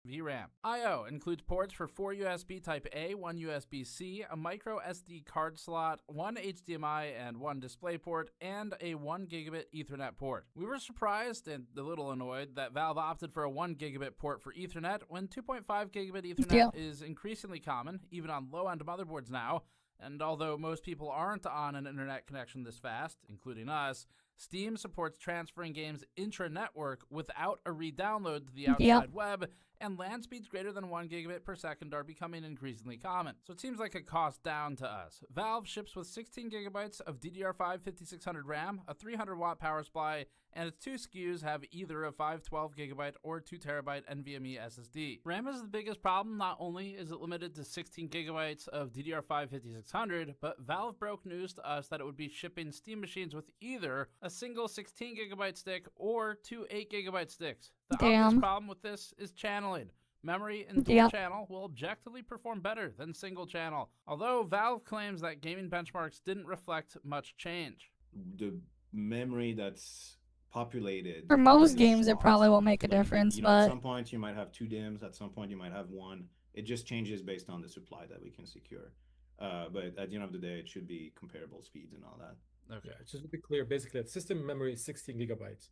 VRAM. I/O includes ports for 4 USB Type A, 1 USB-C, a micro SD card slot, 1 HDMI and 1 DisplayPort, and a 1 gigabit Ethernet port. We were surprised and a little annoyed that Valve opted for a 1 gigabit port for Ethernet when 2.5 gigabit Ethernet is increasingly common, even on low-end motherboards now. And although most people aren't on an internet connection this fast, including us, Steam supports transferring games intra-network without a re-download to the outside web, and LAN speeds greater than 1 gigabit per second are becoming increasingly common. So it seems like a cost down to us. Valve ships with 16 gigabytes of DDR5 5600 RAM, a 300 watt power supply, and its 2 SKUs have either a 512 gigabyte or 2 terabyte NVMe SSD. RAM is the biggest problem. Not only is it limited to 16 gigabytes of DDR5 5600, but Valve broke news to us that it would be shipping Steam machines with either a single 16 gigabyte stick or 2 8 gigabyte sticks. The obvious problem with this is channeling. Memory and dual channel will objectively perform better than single channel, although Valve claims that gaming benchmarks didn't reflect much change. The memory that's populated for most games, it probably won't make a difference, at but some point you might have 2 DIMMs, at some point you might have 1. It just changes based on the supply that we can secure. But at the end of the day, it should be comparable speeds and all that. Okay. Yeah, just to be clear, basically, the system memory is 16 gigabytes.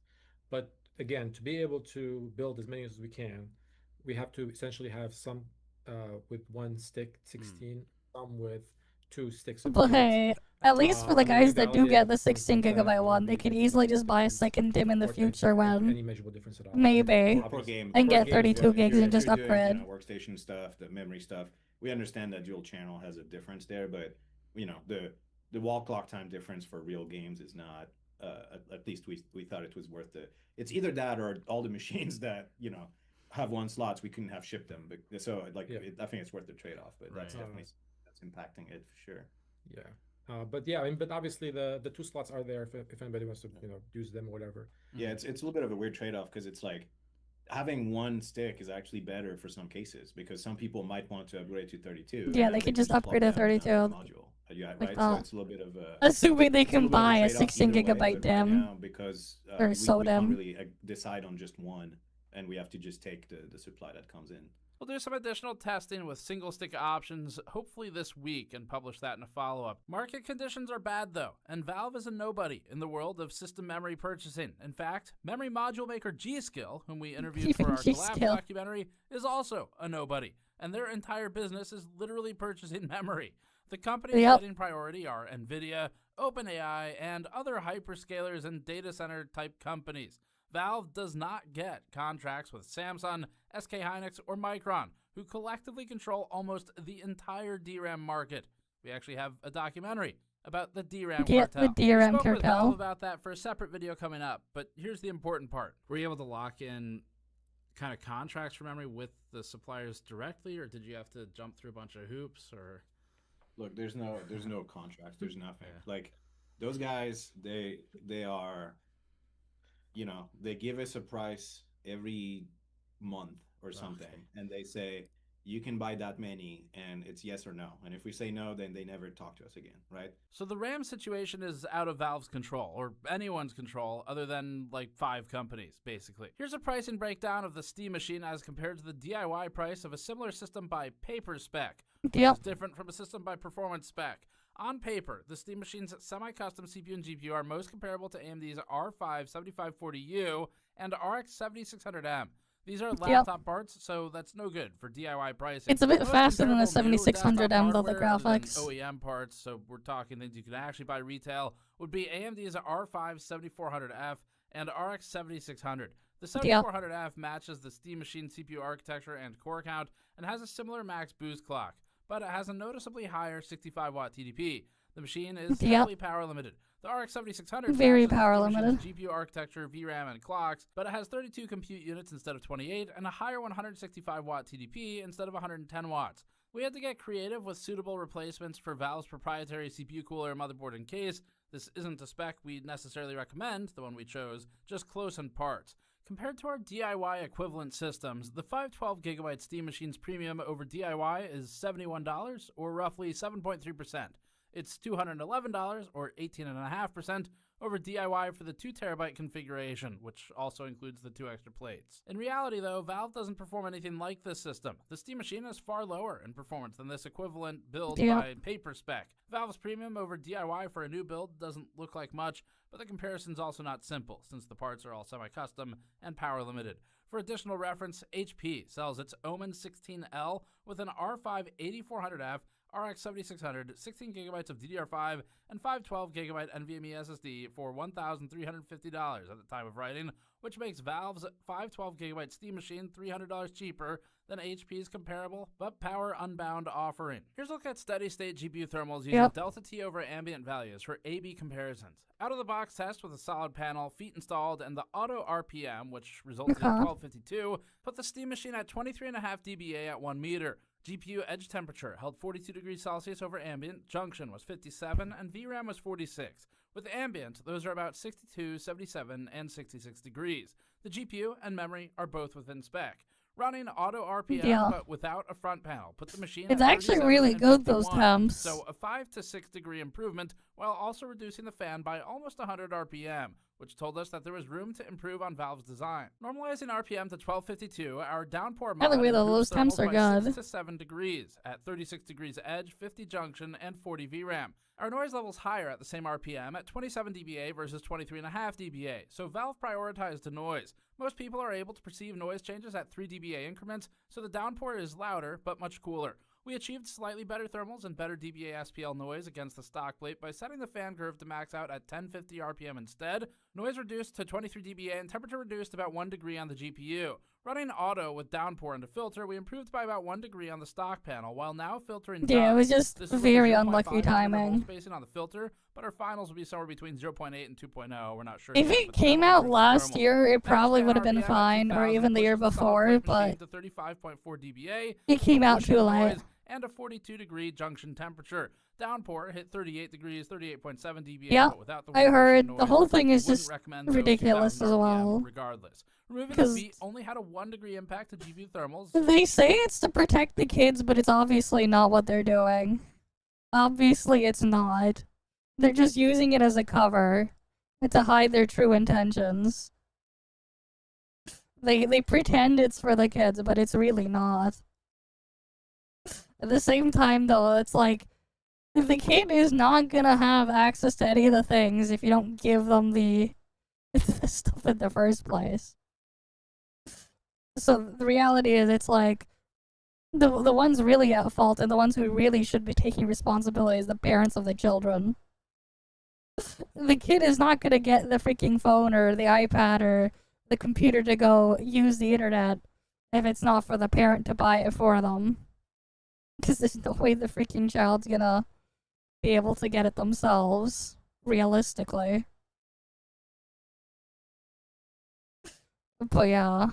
But again, to be able to build as many as we can, we have to essentially have some with 1 stick 16, some with 2 sticks. But hey, at least for the guys that do get the 16 validated gigabyte one, they could easily just buy a second DIMM in the future when any measurable difference at all. maybe For game, and for get games, 32 if gigs you're- and just if you're doing, upgrade. workstation stuff, the memory stuff. we understand that dual channel has a difference there, but you know, the wall clock time difference for real games is not. At least we thought it was worth it. It's either that or all the machines that you know have one slots, we couldn't have shipped them. But so like I think it's worth the trade off. But that's definitely that's impacting it for sure. Yeah. But yeah, I mean, but obviously the 2 slots are there if anybody wants to use them or whatever. Yeah, it's a little bit of a weird trade off because it's like having one stick is actually better for some cases because some people might want to upgrade to 32. Yeah, they could just upgrade to 32. Module. Yeah, like right. that. So it's a little bit of a. Assuming they can buy a 16 gigabyte gigabyte DIM. Because or we SODIMM. can't really decide on just one, and we have to just take the supply that comes in. We'll do some additional testing with single stick options, hopefully this week, and publish that in a follow-up. Market conditions are bad, though, and Valve is a nobody in the world of system memory purchasing. In fact, memory module maker G-Skill, whom we interviewed for our collab documentary, is also a nobody, and their entire business is literally purchasing memory. The companies getting priority are NVIDIA, OpenAI, and other hyperscalers and data center type companies. Valve does not get contracts with Samsung, SK Hynix, or Micron, who collectively control almost the entire DRAM market. We actually have a documentary about the DRAM cartel. The DRAM we spoke with Valve cartel. about that for a separate video coming up, but here's the important part. Were you able to lock in kind of contracts for memory with the suppliers directly, or did you have to jump through a bunch of hoops? Or look, there's no contracts. There's nothing. Like those guys, they are, you know, they give us a price every month or something, and they say you can buy that many, and it's yes or no. And if we say no, then they never talk to us again, right? So the RAM situation is out of Valve's control, or anyone's control, other than like 5 companies, basically. Here's a pricing breakdown of the Steam machine as compared to the DIY price of a similar system by paper spec, which is different from a system by performance spec. On paper, the Steam Machine's semi-custom CPU and GPU are most comparable to AMD's R5 7540U and RX 7600M. These are laptop parts, so that's no good for DIY pricing. It's a bit Most faster than the comparable new 7600M though, the desktop hardware graphics. other than OEM parts, so we're talking things you can actually buy retail, would be AMD's R5 7400F and RX 7600. The 7400F matches the Steam Machine CPU architecture and core count and has a similar max boost clock, but it has a noticeably higher 65-watt TDP. The machine is heavily power limited. The RX 7600 very power limited. GPU architecture, VRAM, and clocks, but it has 32 compute units instead of 28 and a higher 165-watt TDP instead of 110 watts. We had to get creative with suitable replacements for Valve's proprietary CPU cooler, motherboard, and case. This isn't a spec we necessarily recommend, the one we chose, just close in parts. Compared to our DIY equivalent systems, the 512GB Steam Machine's premium over DIY is $71, or roughly 7.3%. It's $211, or 18.5%, over DIY for the 2TB configuration, which also includes the 2 extra plates. In reality, though, Valve doesn't perform anything like this system. The Steam Machine is far lower in performance than this equivalent build by paper spec. Valve's premium over DIY for a new build doesn't look like much, but the comparison's also not simple, since the parts are all semi-custom and power limited. For additional reference, HP sells its Omen 16L with an R5 8400F, RX 7600, 16GB of DDR5, and 512GB NVMe SSD for $1,350 at the time of writing, which makes Valve's 512GB Steam Machine $300 cheaper than HP's comparable but power unbound offering. Here's a look at steady-state GPU thermals using delta T over ambient values for A/B comparisons. Out-of-the-box test with a solid panel, feet installed, and the auto RPM, which resulted in 1252, put the Steam Machine at 23.5 dBA at 1 meter. GPU edge temperature held 42 degrees Celsius over ambient, junction was 57, and VRAM was 46. With ambient, those are about 62, 77, and 66 degrees. The GPU and memory are both within spec. Running auto RPM, but without a front panel, put the machine It's at actually 37 really and good, those 51, temps. So a 5 to 6 degree improvement, while also reducing the fan by almost 100 RPM, which told us that there was room to improve on Valve's design. Normalizing RPM to 1252, our downpour mod By the way, though, improves those temps thermals are by good. 6 to 7 degrees at 36 degrees edge, 50 junction, and 40 VRAM. Our noise level's higher at the same RPM at 27 dBA versus 23.5 dBA, so Valve prioritized the noise. Most people are able to perceive noise changes at 3 dBA increments, so the downpour is louder but much cooler. We achieved slightly better thermals and better dBA SPL noise against the stock plate by setting the fan curve to max out at 1050 RPM instead, Noise reduced to 23 dBA and temperature reduced about 1 degree on the GPU. Running auto with downpour into filter, we improved by about 1 degree on the stock panel, while now filtering Yeah, it was dust. just This is with very the 0.5 unlucky millimeter hole timing. spacing on the filter, but our finals will be somewhere between 0.8 and 2.0. We're not sure If yet, it but came that'll out improve last thermals. year, it Next, probably fan would have been RPM at fine, or 2000 even the year pushes the solid before, plate but machine to 35.4 dBA, it came out pushing too late. noise, and a 42 degree junction temperature. Downpour hit 38 degrees, 38.7 dBA, Yeah, but without the I wind heard pushing the noise, whole thing we is wouldn't just recommend those ridiculous 2000 as RPM well. regardless. Removing the Because beat only had a 1 degree impact to GPU thermals. they say it's to protect the kids, but it's obviously not what they're doing. Obviously, it's not. They're just using it as a cover to hide their true intentions. They pretend it's for the kids, but it's really not. At the same time, though, it's like, if the kid is not gonna have access to any of the things if you don't give them the stuff in the first place. So the reality is, it's like, the ones really at fault and the ones who really should be taking responsibility is the parents of the children. The kid is not gonna get the freaking phone or the iPad or the computer to go use the internet if it's not for the parent to buy it for them. Because there's no way the freaking child's gonna be able to get it themselves, realistically. But yeah.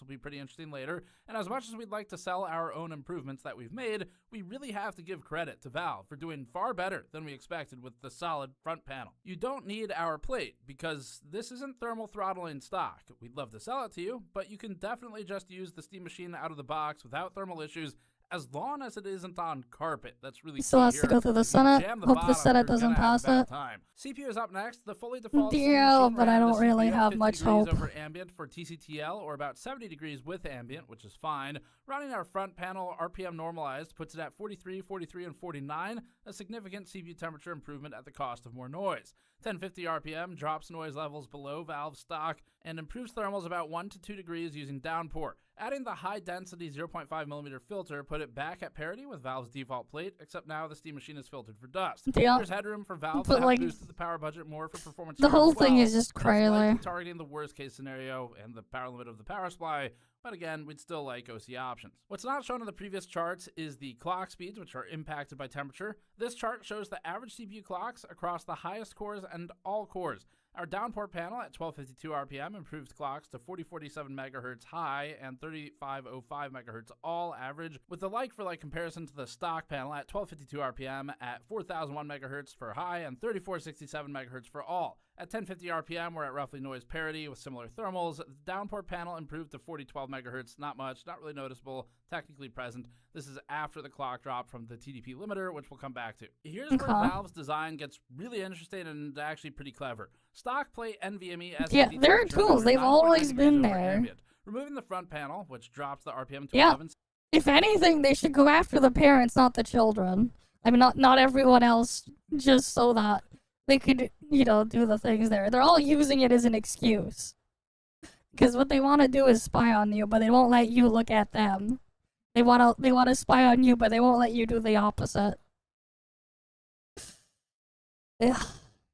Will be pretty interesting later, and as much as we'd like to sell our own improvements that we've made, we really have to give credit to Valve for doing far better than we expected with the solid front panel. You don't need our plate, because this isn't thermal throttling stock. We'd love to sell it to you, but you can definitely just use the Steam Machine out of the box without thermal issues, as long as it isn't on carpet. That's really Still key has to here. go through the If you Senate. jam the Hope the bottom, Senate you're doesn't gonna have pass a bad it. time. CPU is up next. The fully default Steam Yeah, Machine but I ran don't the really CPU at have 50 much degrees hope. over ambient for TCTL, or about 70 degrees with ambient, which is fine. Running our front panel RPM normalized puts it at 43, 43, and 49, a significant CPU temperature improvement at the cost of more noise. 1050 RPM drops noise levels below Valve stock and improves thermals about 1 to 2 degrees using downpour. Adding the high-density 0.5mm filter put it back at parity with Valve's default plate, except now the Steam Machine is filtered for dust. Yeah. There's headroom for Valve But, to have like, boosted the power budget more for performance. the here whole as thing well, is just and it's likely crazy. targeting the worst-case scenario and the power limit of the power supply. But again, we'd still like OC options. What's not shown in the previous charts is the clock speeds, which are impacted by temperature. This chart shows the average CPU clocks across the highest cores and all cores. Our downpour panel at 1252 RPM improved clocks to 4047 MHz high and 3505 MHz all average, with the like-for-like comparison to the stock panel at 1252 RPM at 4001 MHz for high and 3467 MHz for all. At 1050 RPM, we're at roughly noise parity with similar thermals. The downpour panel improved to 4012 MHz, not much, not really noticeable, technically present. This is after the clock drop from the TDP limiter, which we'll come back to. Here's where Valve's design gets really interesting and actually pretty clever. Stock plate NVMe SSD. Yeah, there are tools. They've always been there. Ambient. Removing the front panel, which drops the RPM to Yeah. 11. If anything, they should go after the parents, not the children. I mean, not everyone else, just so that they could, you know, do the things there. They're all using it as an excuse. Because what they want to do is spy on you, but they won't let you look at them. They want to spy on you, but they won't let you do the opposite. Yeah.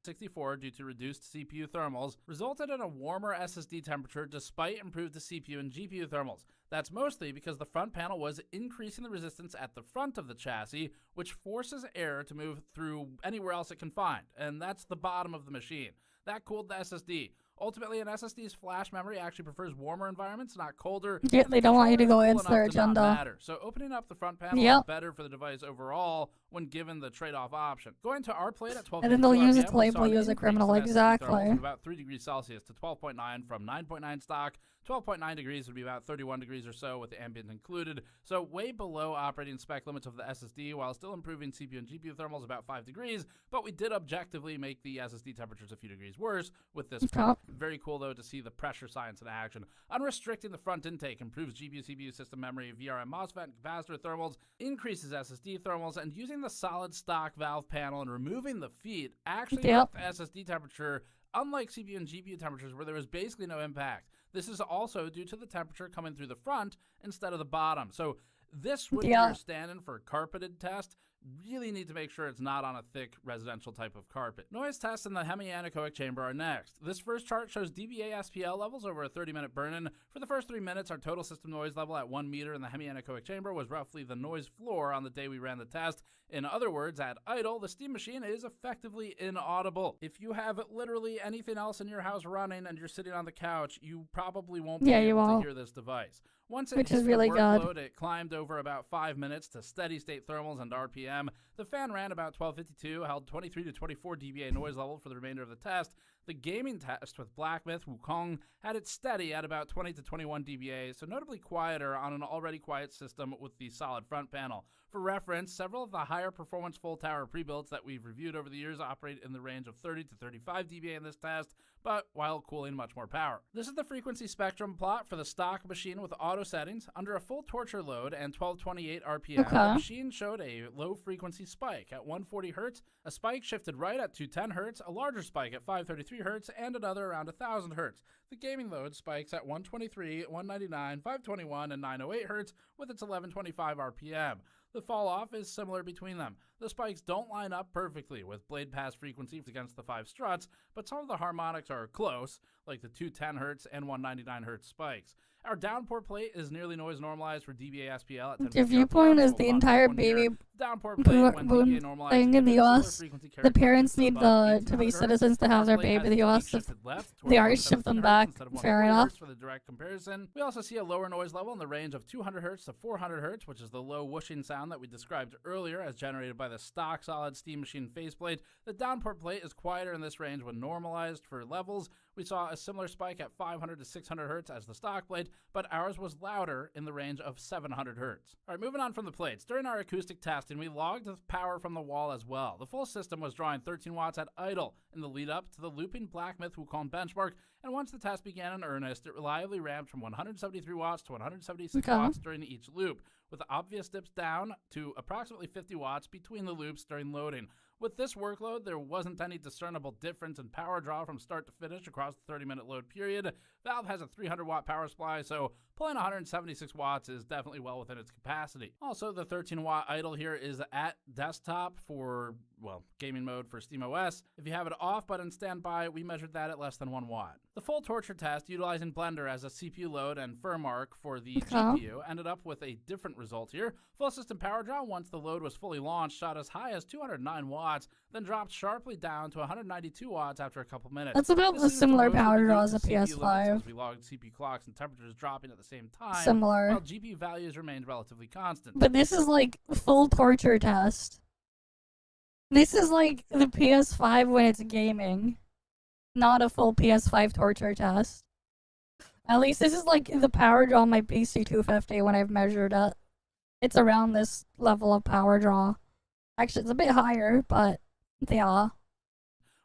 64 due to reduced CPU thermals resulted in a warmer SSD temperature despite improved CPU and GPU thermals. That's mostly because the front panel was increasing the resistance at the front of the chassis, which forces air to move through anywhere else it can find, and that's the bottom of the machine. That cooled the SSD. Ultimately, an SSD's flash memory actually prefers warmer environments, not colder. Yeah, they don't want you to go against their Enough to not agenda. matter. So opening up the front panel is better for the device overall when given the trade-off option. Going to our plate at 12. And then they'll use it to we label saw an you as a increase criminal, in SSD exactly. thermals of about 3 degrees Celsius to 12.9 from 9.9 stock. 12.9 degrees would be about 31 degrees or so with the ambient included. So way below operating spec limits of the SSD while still improving CPU and GPU thermals about 5 degrees. But we did objectively make the SSD temperatures a few degrees worse with this part. Very cool though to see the pressure science in action. Unrestricting the front intake improves GPU, CPU, system memory, VRM, MOSFET, and capacitor thermals, increases SSD thermals, and using the solid stock Valve panel and removing the feet actually upped the SSD temperature, unlike CPU and GPU temperatures where there was basically no impact. This is also due to the temperature coming through the front instead of the bottom. So this would be your stand-in for carpeted test. really need to make sure it's not on a thick residential type of carpet. Noise tests in the hemianechoic chamber are next. This first chart shows dBA SPL levels over a 30-minute burn-in. For the first 3 minutes, our total system noise level at 1 meter in the hemianechoic chamber was roughly the noise floor on the day we ran the test. In other words, at idle, the steam machine is effectively inaudible. If you have literally anything else in your house running and you're sitting on the couch, you probably won't be able to hear this device. Once it hit the workload, it climbed over about 5 minutes to steady state thermals and RPM. The fan ran about 1252, held 23 to 24 dBA noise level for the remainder of the test. The gaming test with Black Myth Wukong had it steady at about 20 to 21 dBA, so notably quieter on an already quiet system with the solid front panel. For reference, several of the higher performance full tower pre-builds that we've reviewed over the years operate in the range of 30 to 35 dBA in this test, but while cooling much more power. This is the frequency spectrum plot for the stock machine with auto settings. Under a full torture load and 1228 RPM, the machine showed a low frequency spike at 140 Hz, a spike shifted right at 210 Hz, a larger spike at 533 Hz, and another around 1000 Hz. The gaming load spikes at 123, 199, 521, and 908 Hz with its 1125 RPM. The fall off is similar between them. The spikes don't line up perfectly with blade pass frequency against the 5 struts, but some of the harmonics are close, like the 210 Hz and 199 Hz spikes. Our downpour plate is nearly noise normalized for dBA SPL at 10. Your viewpoint is the entire baby boom thing in the US. The parents need to be citizens to have their baby in the US. If they are, shift them back. Fair enough. For the direct comparison, we also see a lower noise level in the range of 200 Hz to 400 Hz, which is the low whooshing sound that we described earlier as generated by the stock solid steam machine faceplate. The downpour plate is quieter in this range when normalized for levels. We saw a similar spike at 500 to 600 Hz as the stock plate, but ours was louder in the range of 700 Hz. All right, moving on from the plates. During our acoustic testing, we logged the power from the wall as well. The full system was drawing 13 watts at idle in the lead up to the looping Black Myth Wukong benchmark, and once the test began in earnest, it reliably ramped from 173 watts to 176 watts during each loop, with obvious dips down to approximately 50 watts between the loops during loading. With this workload, there wasn't any discernible difference in power draw from start to finish across the 30-minute load period. Valve has a 300-watt power supply, so pulling 176 watts is definitely well within its capacity. Also, the 13-watt idle here is at desktop for, well, gaming mode for SteamOS. If you have it off but in standby, we measured that at less than 1 watt. The full torture test, utilizing Blender as a CPU load and firmark for the GPU, ended up with a different result here. Full system power draw, once the load was fully launched, shot as high as 209 watts, then dropped sharply down to 192 watts after a couple minutes. That's about the similar power draw as a PS5. We logged CPU clocks and temperatures dropping at the same time, similar, while GPU values remained relatively constant. But this is like full torture test. This is like the PS5 when it's gaming, not a full PS5 torture test. At least this is like the power draw on my PC250 when I've measured it. It's around this level of power draw. Actually, it's a bit higher, but yeah.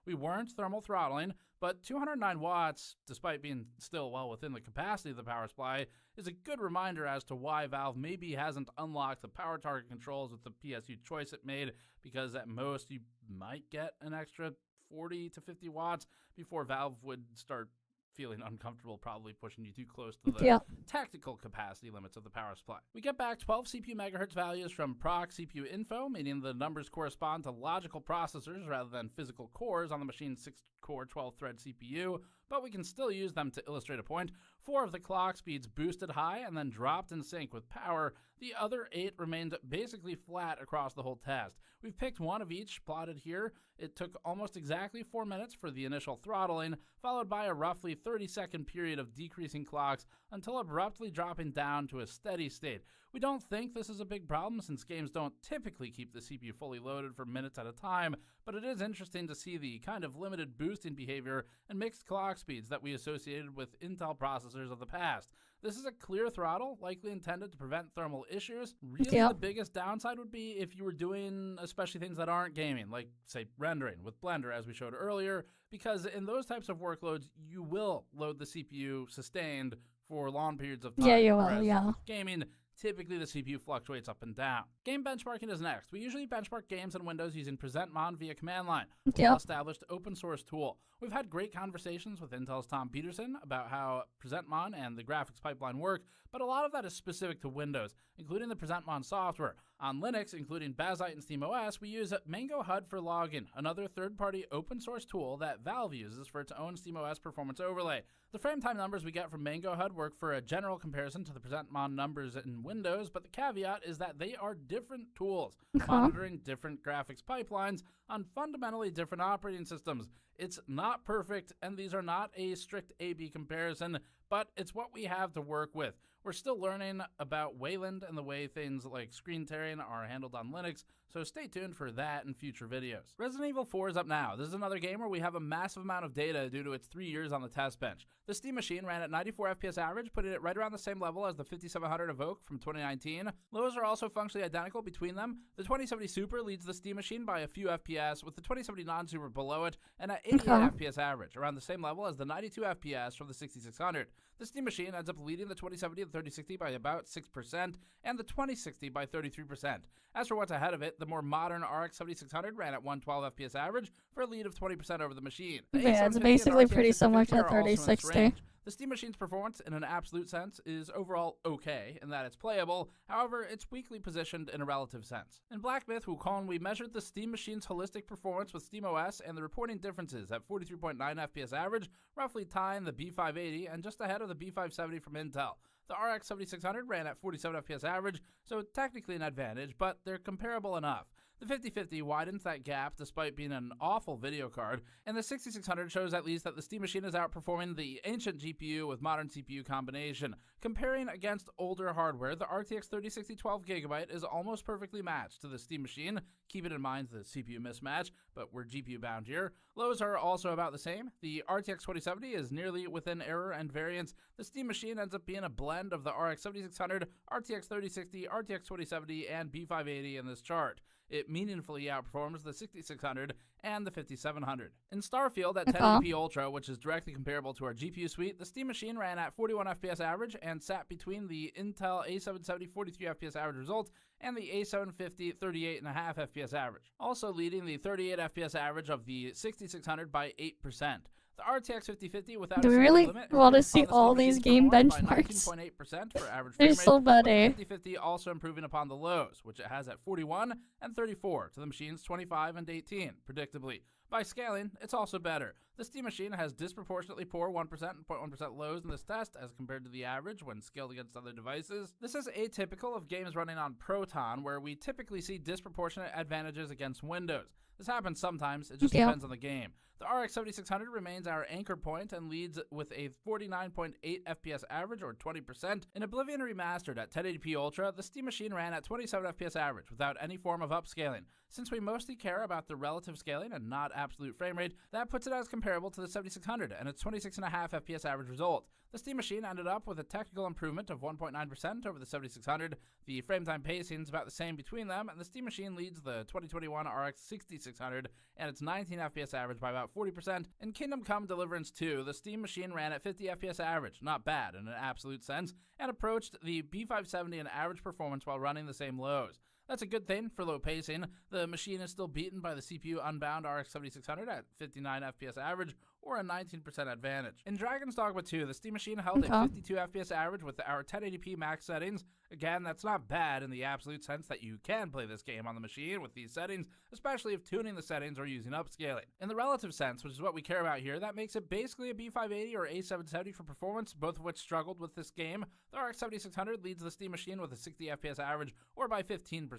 We weren't thermal throttling, but 209 watts, despite being still well within the capacity of the power supply, is a good reminder as to why Valve maybe hasn't unlocked the power target controls with the PSU choice it made, because at most you might get an extra 40 to 50 watts before Valve would start feeling uncomfortable, probably pushing you too close to the tactical capacity limits of the power supply. We get back 12 CPU megahertz values from proc CPU info, meaning the numbers correspond to logical processors rather than physical cores on the machine's 6-core 12-thread CPU, but we can still use them to illustrate a point. 4 of the clock speeds boosted high and then dropped in sync with power. The other 8 remained basically flat across the whole test. We've picked one of each plotted here. It took almost exactly 4 minutes for the initial throttling, followed by a roughly 30-second period of decreasing clocks until abruptly dropping down to a steady state. We don't think this is a big problem since games don't typically keep the CPU fully loaded for minutes at a time, but it is interesting to see the kind of limited boosting behavior and mixed clock speeds that we associated with Intel processors of the past. This is a clear throttle, likely intended to prevent thermal issues. Really, the biggest downside would be if you were doing especially things that aren't gaming, like, say, rendering with Blender, as we showed earlier, because in those types of workloads, you will load the CPU sustained for long periods of time. Yeah, you will, Gaming, typically the CPU fluctuates up and down. Game benchmarking is next. We usually benchmark games and Windows using PresentMon via command line, a well-established open source tool. We've had great conversations with Intel's Tom Peterson about how PresentMon and the graphics pipeline work, but a lot of that is specific to Windows, including the PresentMon software. On Linux, including Bazzite and SteamOS, we use Mango HUD for login, another third-party open-source tool that Valve uses for its own SteamOS performance overlay. The frame time numbers we get from Mango HUD work for a general comparison to the present-mon numbers in Windows, but the caveat is that they are different tools, monitoring different graphics pipelines on fundamentally different operating systems. It's not perfect, and these are not a strict A-B comparison, but it's what we have to work with. We're still learning about Wayland and the way things like screen tearing are handled on Linux, so stay tuned for that in future videos. Resident Evil 4 is up now. This is another game where we have a massive amount of data due to its 3 years on the test bench. The Steam machine ran at 94 FPS average, putting it right around the same level as the 5700 Evoke from 2019. Lows are also functionally identical between them. The 2070 Super leads the Steam machine by a few FPS, with the 2070 Non-Super below it, and at 88 FPS average, around the same level as the 92 FPS from the 6600. The Steam machine ends up leading the 2070 and 3060 by about 6%, and the 2060 by 33%. As for what's ahead of it, the more modern RX 7600 ran at 112 FPS average for a lead of 20% over the machine. Yeah, it's basically pretty similar to 3060. The Steam machine's performance, in an absolute sense, is overall okay in that it's playable. However, it's weakly positioned in a relative sense. In Black Myth Wukong, we measured the Steam machine's holistic performance with SteamOS and the reporting differences at 43.9 FPS average, roughly tying the B580 and just ahead of the B570 from Intel. The RX 7600 ran at 47 FPS average, so technically an advantage, but they're comparable enough. The 5050 widens that gap despite being an awful video card, and the 6600 shows at least that the Steam machine is outperforming the ancient GPU with modern CPU combination. Comparing against older hardware, the RTX 3060 12GB is almost perfectly matched to the Steam machine, keeping in mind the CPU mismatch, but we're GPU bound here. Lows are also about the same. The RTX 2070 is nearly within error and variance. The Steam machine ends up being a blend of the RX 7600, RTX 3060, RTX 2070, and B580 in this chart. It meaningfully outperforms the 6600 and the 5700. In Starfield at 1080p Ultra, which is directly comparable to our GPU suite, the Steam machine ran at 41 FPS average and sat between the Intel A770 43 FPS average result and the A750 38.5 FPS average, also leading the 38 FPS average of the 6600 by 8%. The RTX 5050 without Do we really want to see all these game benchmarks? 19.8% for average They're frame so rate, bad, with eh? the 5050 also improving upon the lows, which it has at 41 and 34 to the machine's 25 and 18, predictably. By scaling, it's also better. The Steam machine has disproportionately poor 1% and 0.1% lows in this test as compared to the average when scaled against other devices. This is atypical of games running on Proton, where we typically see disproportionate advantages against Windows. This happens sometimes, it just depends on the game. The RX 7600 remains our anchor point and leads with a 49.8 FPS average, or 20%. In Oblivion Remastered at 1080p Ultra, the Steam machine ran at 27 FPS average without any form of upscaling. Since we mostly care about the relative scaling and not absolute frame rate, that puts it as comparable to the 7600 and its 26.5 FPS average result. The Steam machine ended up with a technical improvement of 1.9% over the 7600. The frame time pacing is about the same between them, and the Steam machine leads the 2021 RX 6600 and its 19 FPS average by about 40%. In Kingdom Come Deliverance 2, the Steam machine ran at 50 FPS average, not bad in an absolute sense, and approached the B570 in average performance while running the same lows. That's a good thing for low pacing. The machine is still beaten by the CPU unbound RX 7600 at 59 FPS average, or a 19% advantage. In Dragon's Dogma 2, the Steam machine held a 52 FPS average with our 1080p max settings. Again, that's not bad in the absolute sense that you can play this game on the machine with these settings, especially if tuning the settings or using upscaling. In the relative sense, which is what we care about here, that makes it basically a B580 or A770 for performance, both of which struggled with this game. The RX 7600 leads the Steam machine with a 60 FPS average, or by 15%.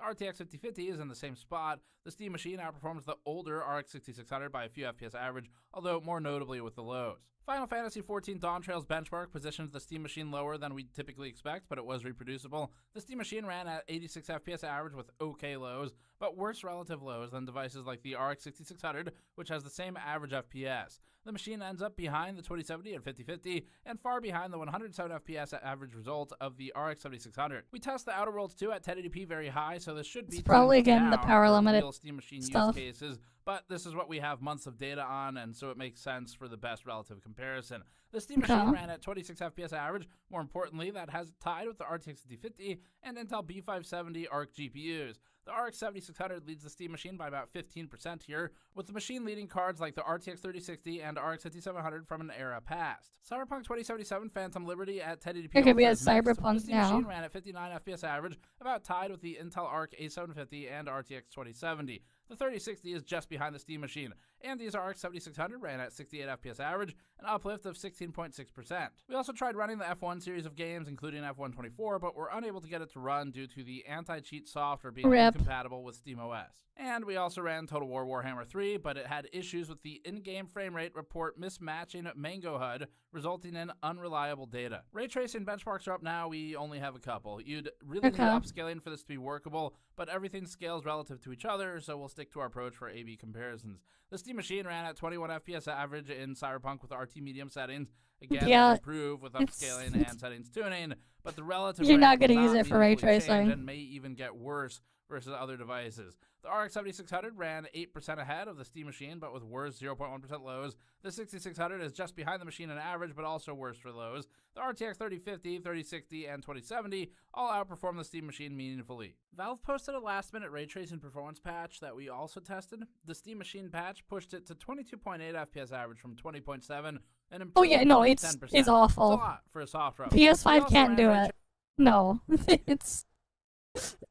The RTX 5050 is in the same spot. The Steam machine outperforms the older RX 6600 by a few FPS average, although more notably with the lows. Final Fantasy XIV Dawntrail's benchmark positions the Steam machine lower than we typically expect, but it was reproducible. The Steam machine ran at 86 FPS average with okay lows, but worse relative lows than devices like the RX 6600, which has the same average FPS. The machine ends up behind the 2070 and 5050, and far behind the 107 FPS average result of the RX 7600. We test the Outer Worlds 2 at 1080p very high, so this should be probably again the down power for limited real Steam machine stuff. use cases, but this is what we have months of data on, and so it makes sense for the best relative comparison. The Steam machine ran at 26 FPS average. More importantly, that has it tied with the RTX 5050 and Intel B570 ARC GPUs. The RX 7600 leads the Steam machine by about 15% here, with the machine leading cards like the RTX 3060 and RX 5700 from an era past. Cyberpunk 2077 Phantom Liberty at 1080p. Okay, we have is next. Cyberpunk The Steam now. machine ran at 59 FPS average, about tied with the Intel Arc A750 and RTX 2070. The 3060 is just behind the Steam machine, and these RX 7600 ran at 68 FPS average, an uplift of 16.6%. We also tried running the F1 series of games, including F124, but were unable to get it to run due to the anti-cheat software being incompatible with SteamOS. And we also ran Total War Warhammer 3, but it had issues with the in-game frame rate report mismatching Mango HUD, resulting in unreliable data. Ray tracing benchmarks are up now. We only have a couple. You'd really need upscaling for this to be workable, but everything scales relative to each other, so we'll stick to our approach for A/B comparisons. The Steam machine ran at 21 FPS average in Cyberpunk with RT medium settings. Again, we'll improve with upscaling and settings tuning, but the relative You're not going to use it for ray tracing, and may even get worse versus other devices. The RX 7600 ran 8% ahead of the Steam machine, but with worse 0.1% lows. The 6600 is just behind the machine in average, but also worse for lows. The RTX 3050, 3060, and 2070 all outperform the Steam machine meaningfully. Valve posted a last-minute ray tracing performance patch that we also tested. The Steam machine patch pushed it to 22.8 FPS average from 20.7, and improved it's 10%. it's awful. It's a lot for a soft road. PS5 can't do it. No, it's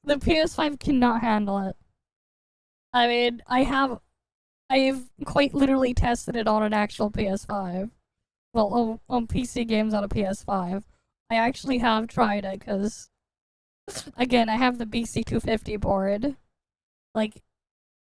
the PS5 cannot handle it. I mean, I've quite literally tested it on an actual PS5. Well, on PC games on a PS5. I actually have tried it because, again, I have the BC250 board. Like,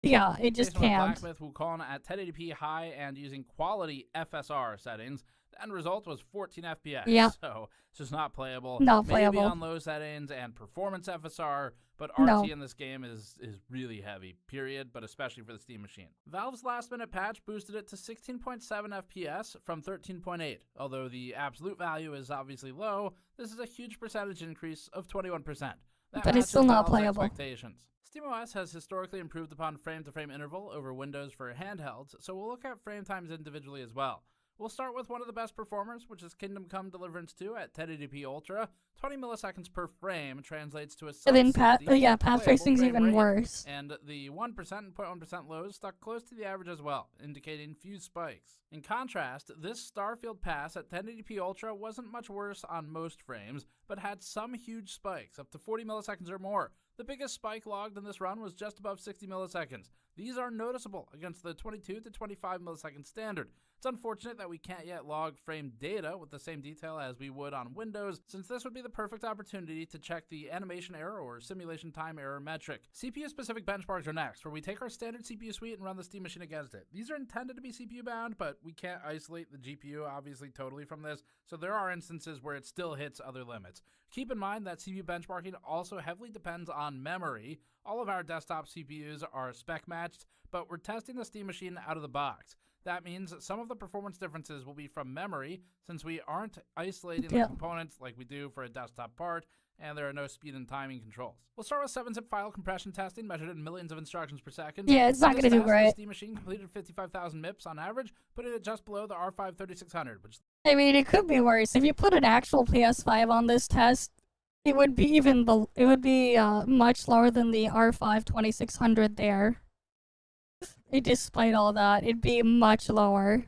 yeah, it just can't. Blacksmith Wukong at 1080p high and using quality FSR settings. The end result was 14 FPS. Yeah. So it's just not playable. Not Maybe playable. on low settings and performance FSR, but RT in this game is really heavy, period, but especially for the Steam machine. Valve's last minute patch boosted it to 16.7 FPS from 13.8. Although the absolute value is obviously low, this is a huge percentage increase of 21%. But it's still not Valve's playable. Expectations. SteamOS has historically improved upon frame-to-frame interval over Windows for handhelds, so we'll look at frame times individually as well. We'll start with one of the best performers, which is Kingdom Come Deliverance 2 at 1080p Ultra. 20 milliseconds per frame translates to a And then path playable tracing's frame even rate. worse. And the 1% and 0.1% lows stuck close to the average as well, indicating few spikes. In contrast, this Starfield pass at 1080p Ultra wasn't much worse on most frames, but had some huge spikes, up to 40 milliseconds or more. The biggest spike logged in this run was just above 60 milliseconds. These are noticeable against the 22 to 25 millisecond standard. It's unfortunate that we can't yet log frame data with the same detail as we would on Windows, since this would be the perfect opportunity to check the animation error or simulation time error metric. CPU-specific benchmarks are next, where we take our standard CPU suite and run the Steam machine against it. These are intended to be CPU-bound, but we can't isolate the GPU obviously totally from this, so there are instances where it still hits other limits. Keep in mind that CPU benchmarking also heavily depends on memory. All of our desktop CPUs are spec matched, but we're testing the Steam machine out of the box. That means some of the performance differences will be from memory, since we aren't isolating the components like we do for a desktop part, and there are no speed and timing controls. We'll start with 7-zip file compression testing measured in millions of instructions per second. Yeah, it's not going to do great. The Steam machine completed 55,000 MIPS on average, putting it just below the R5 3600, which... I mean, it could be worse. If you put an actual PS5 on this test, it would be much lower than the R5 2600 there. Despite all that, it'd be much lower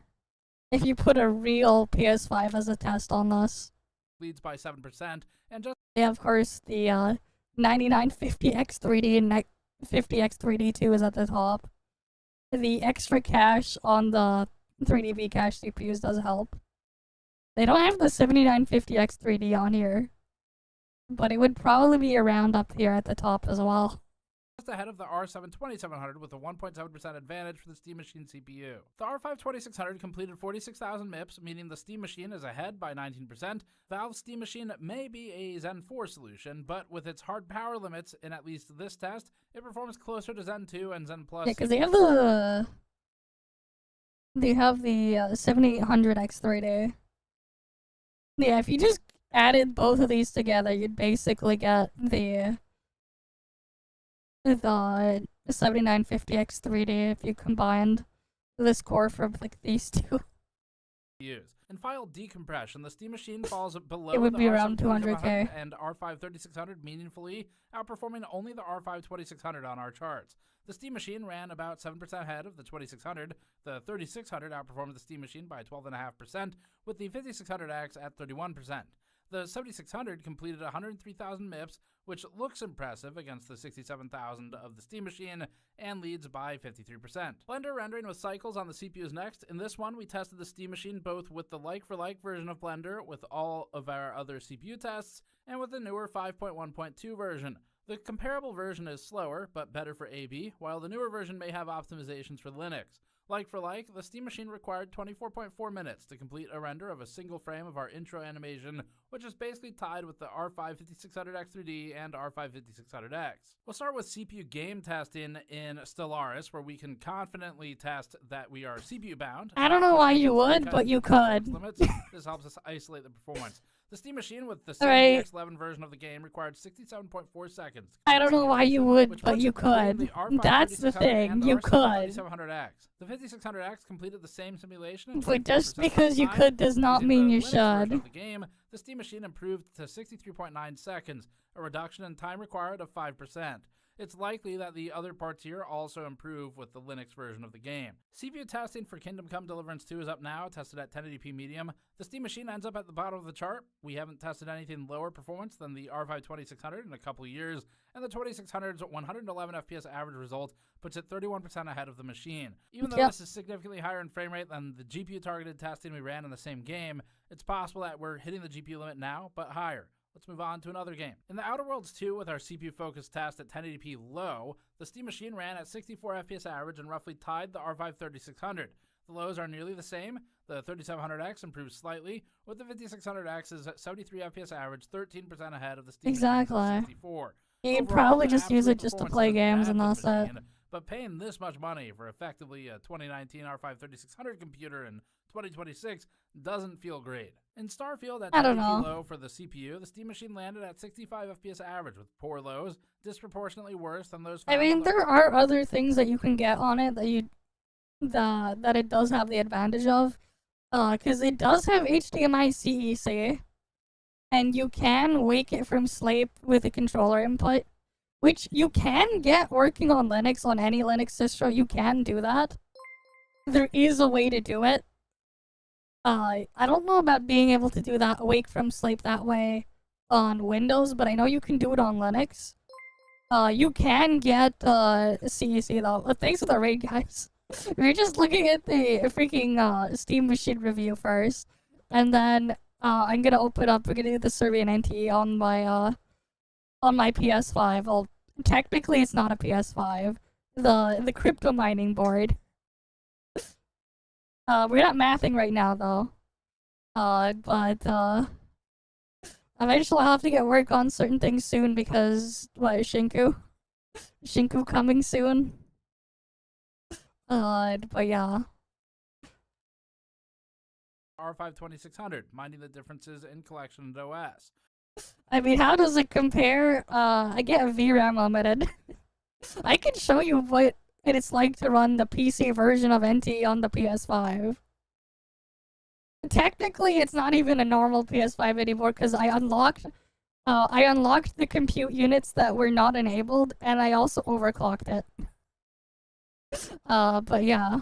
if you put a real PS5 as a test on this. Leads by 7%, and just... Yeah, of course, the 9950X3D and 50X3D2 is at the top. The extra cache on the 3D cache CPUs does help. They don't have the 7950X3D on here, but it would probably be around up here at the top as well. Just ahead of the R7 2700 with a 1.7% advantage for the Steam machine CPU. The R5 2600 completed 46,000 MIPS, meaning the Steam machine is ahead by 19%. Valve's Steam machine may be a Zen 4 solution, but with its hard power limits in at least this test, it performs closer to Zen 2 and Zen Plus. Yeah, because they have the 7800X3D. Yeah, if you just added both of these together, you'd basically get the the 7950X 3D if you combined this core from like these two. Use. In file decompression, the Steam Machine falls below It would the be around R7 200K. and R5 3600 meaningfully, outperforming only the R5 2600 on our charts. The Steam Machine ran about 7% ahead of the 2600. The 3600 outperformed the Steam Machine by 12.5%, with the 5600X at 31%. The 7600 completed 103,000 MIPS, which looks impressive against the 67,000 of the Steam Machine, and leads by 53%. Blender rendering with cycles on the CPU is next. In this one, we tested the Steam Machine both with the like-for-like version of Blender, with all of our other CPU tests, and with the newer 5.1.2 version. The comparable version is slower, but better for AB, while the newer version may have optimizations for Linux. Like for like, the Steam Machine required 24.4 minutes to complete a render of a single frame of our intro animation, which is basically tied with the R5 5600X 3D and R5 5600X. We'll start with CPU game testing in Stellaris, where we can confidently test that we are CPU bound. I don't know why you would, but you could. Limits. This helps us isolate the performance. The Steam Machine with the Alright. X11 version of the game required 67.4 seconds. I don't know why you would, but you could. That's the thing, you could. The 5600X completed the same simulation. But just because you could does not mean you should. Of the game, the Steam Machine improved to 63.9 seconds, a reduction in time required of 5%. It's likely that the other parts here also improve with the Linux version of the game. CPU testing for Kingdom Come Deliverance 2 is up now, tested at 1080p medium. The Steam Machine ends up at the bottom of the chart. We haven't tested anything lower performance than the R5 2600 in a couple years, and the 2600's 111 FPS average result puts it 31% ahead of the machine. Even though this is significantly higher in frame rate than the GPU-targeted testing we ran in the same game, it's possible that we're hitting the GPU limit now, but higher. Let's move on to another game. In the Outer Worlds 2, with our CPU-focused test at 1080p low, the Steam Machine ran at 64 FPS average and roughly tied the R5 3600. The lows are nearly the same. The 3700X improves slightly, with the 5600X's 73 FPS average 13% ahead of the Steam Machine's 64. You'd probably just use it just to play games and that's it. But paying this much money for effectively a 2019 R5 3600 computer in 2026 doesn't feel great. In Starfield at 1080p low for the CPU, the Steam Machine landed at 65 FPS average with poor lows, disproportionately worse than those. I mean, there are other things that you can get on it that it does have the advantage of, because it does have HDMI CEC, and you can wake it from sleep with a controller input, which you can get working on Linux, on any Linux distro. You can do that. There is a way to do it. I don't know about being able to do that awake from sleep that way on Windows, but I know you can do it on Linux. You can get CEC though. Thanks for the raid, guys. We're just looking at the freaking Steam Machine review first, and then I'm gonna open up. We're gonna do the Serbian NTE on my PS5. Well, technically it's not a PS5. The crypto mining board. We're not mathing right now though. But eventually I'll have to get work on certain things soon because Shinku coming soon. But yeah. R5 2600, minding the differences in collection and OS. I mean, how does it compare? I get a VRAM limited. I can show you what it's like to run the PC version of NTE on the PS5. Technically, it's not even a normal PS5 anymore because I unlocked the compute units that were not enabled, and I also overclocked it. But yeah.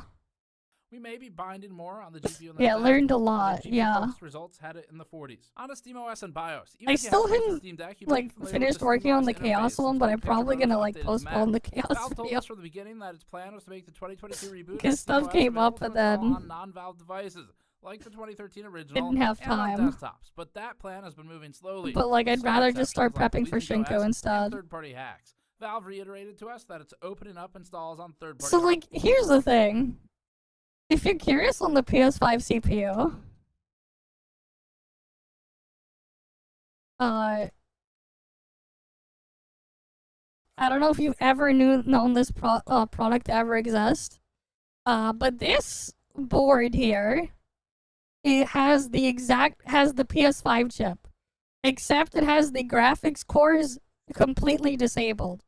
We may be binding more on the GPU and the yeah, learned a lot, yeah. Results had it in the 40s. On a SteamOS and BIOS. I still haven't, finished working on the Chaos one, but I'm probably gonna, postpone the Chaos video. From the beginning that its plan was to make the 2022 reboot because stuff came up and then on non-Valve devices, like the 2013 original, didn't have time. And on desktops, but that plan has been moving slowly. But I'd rather just start prepping for Shinku instead. Third-party hacks. Valve reiterated to us that it's opening up installs on third-party. So here's the thing. If you're curious on the PS5 CPU, I don't know if you've ever known this product ever exist, but this board here, it has the PS5 chip, except it has the graphics cores completely disabled.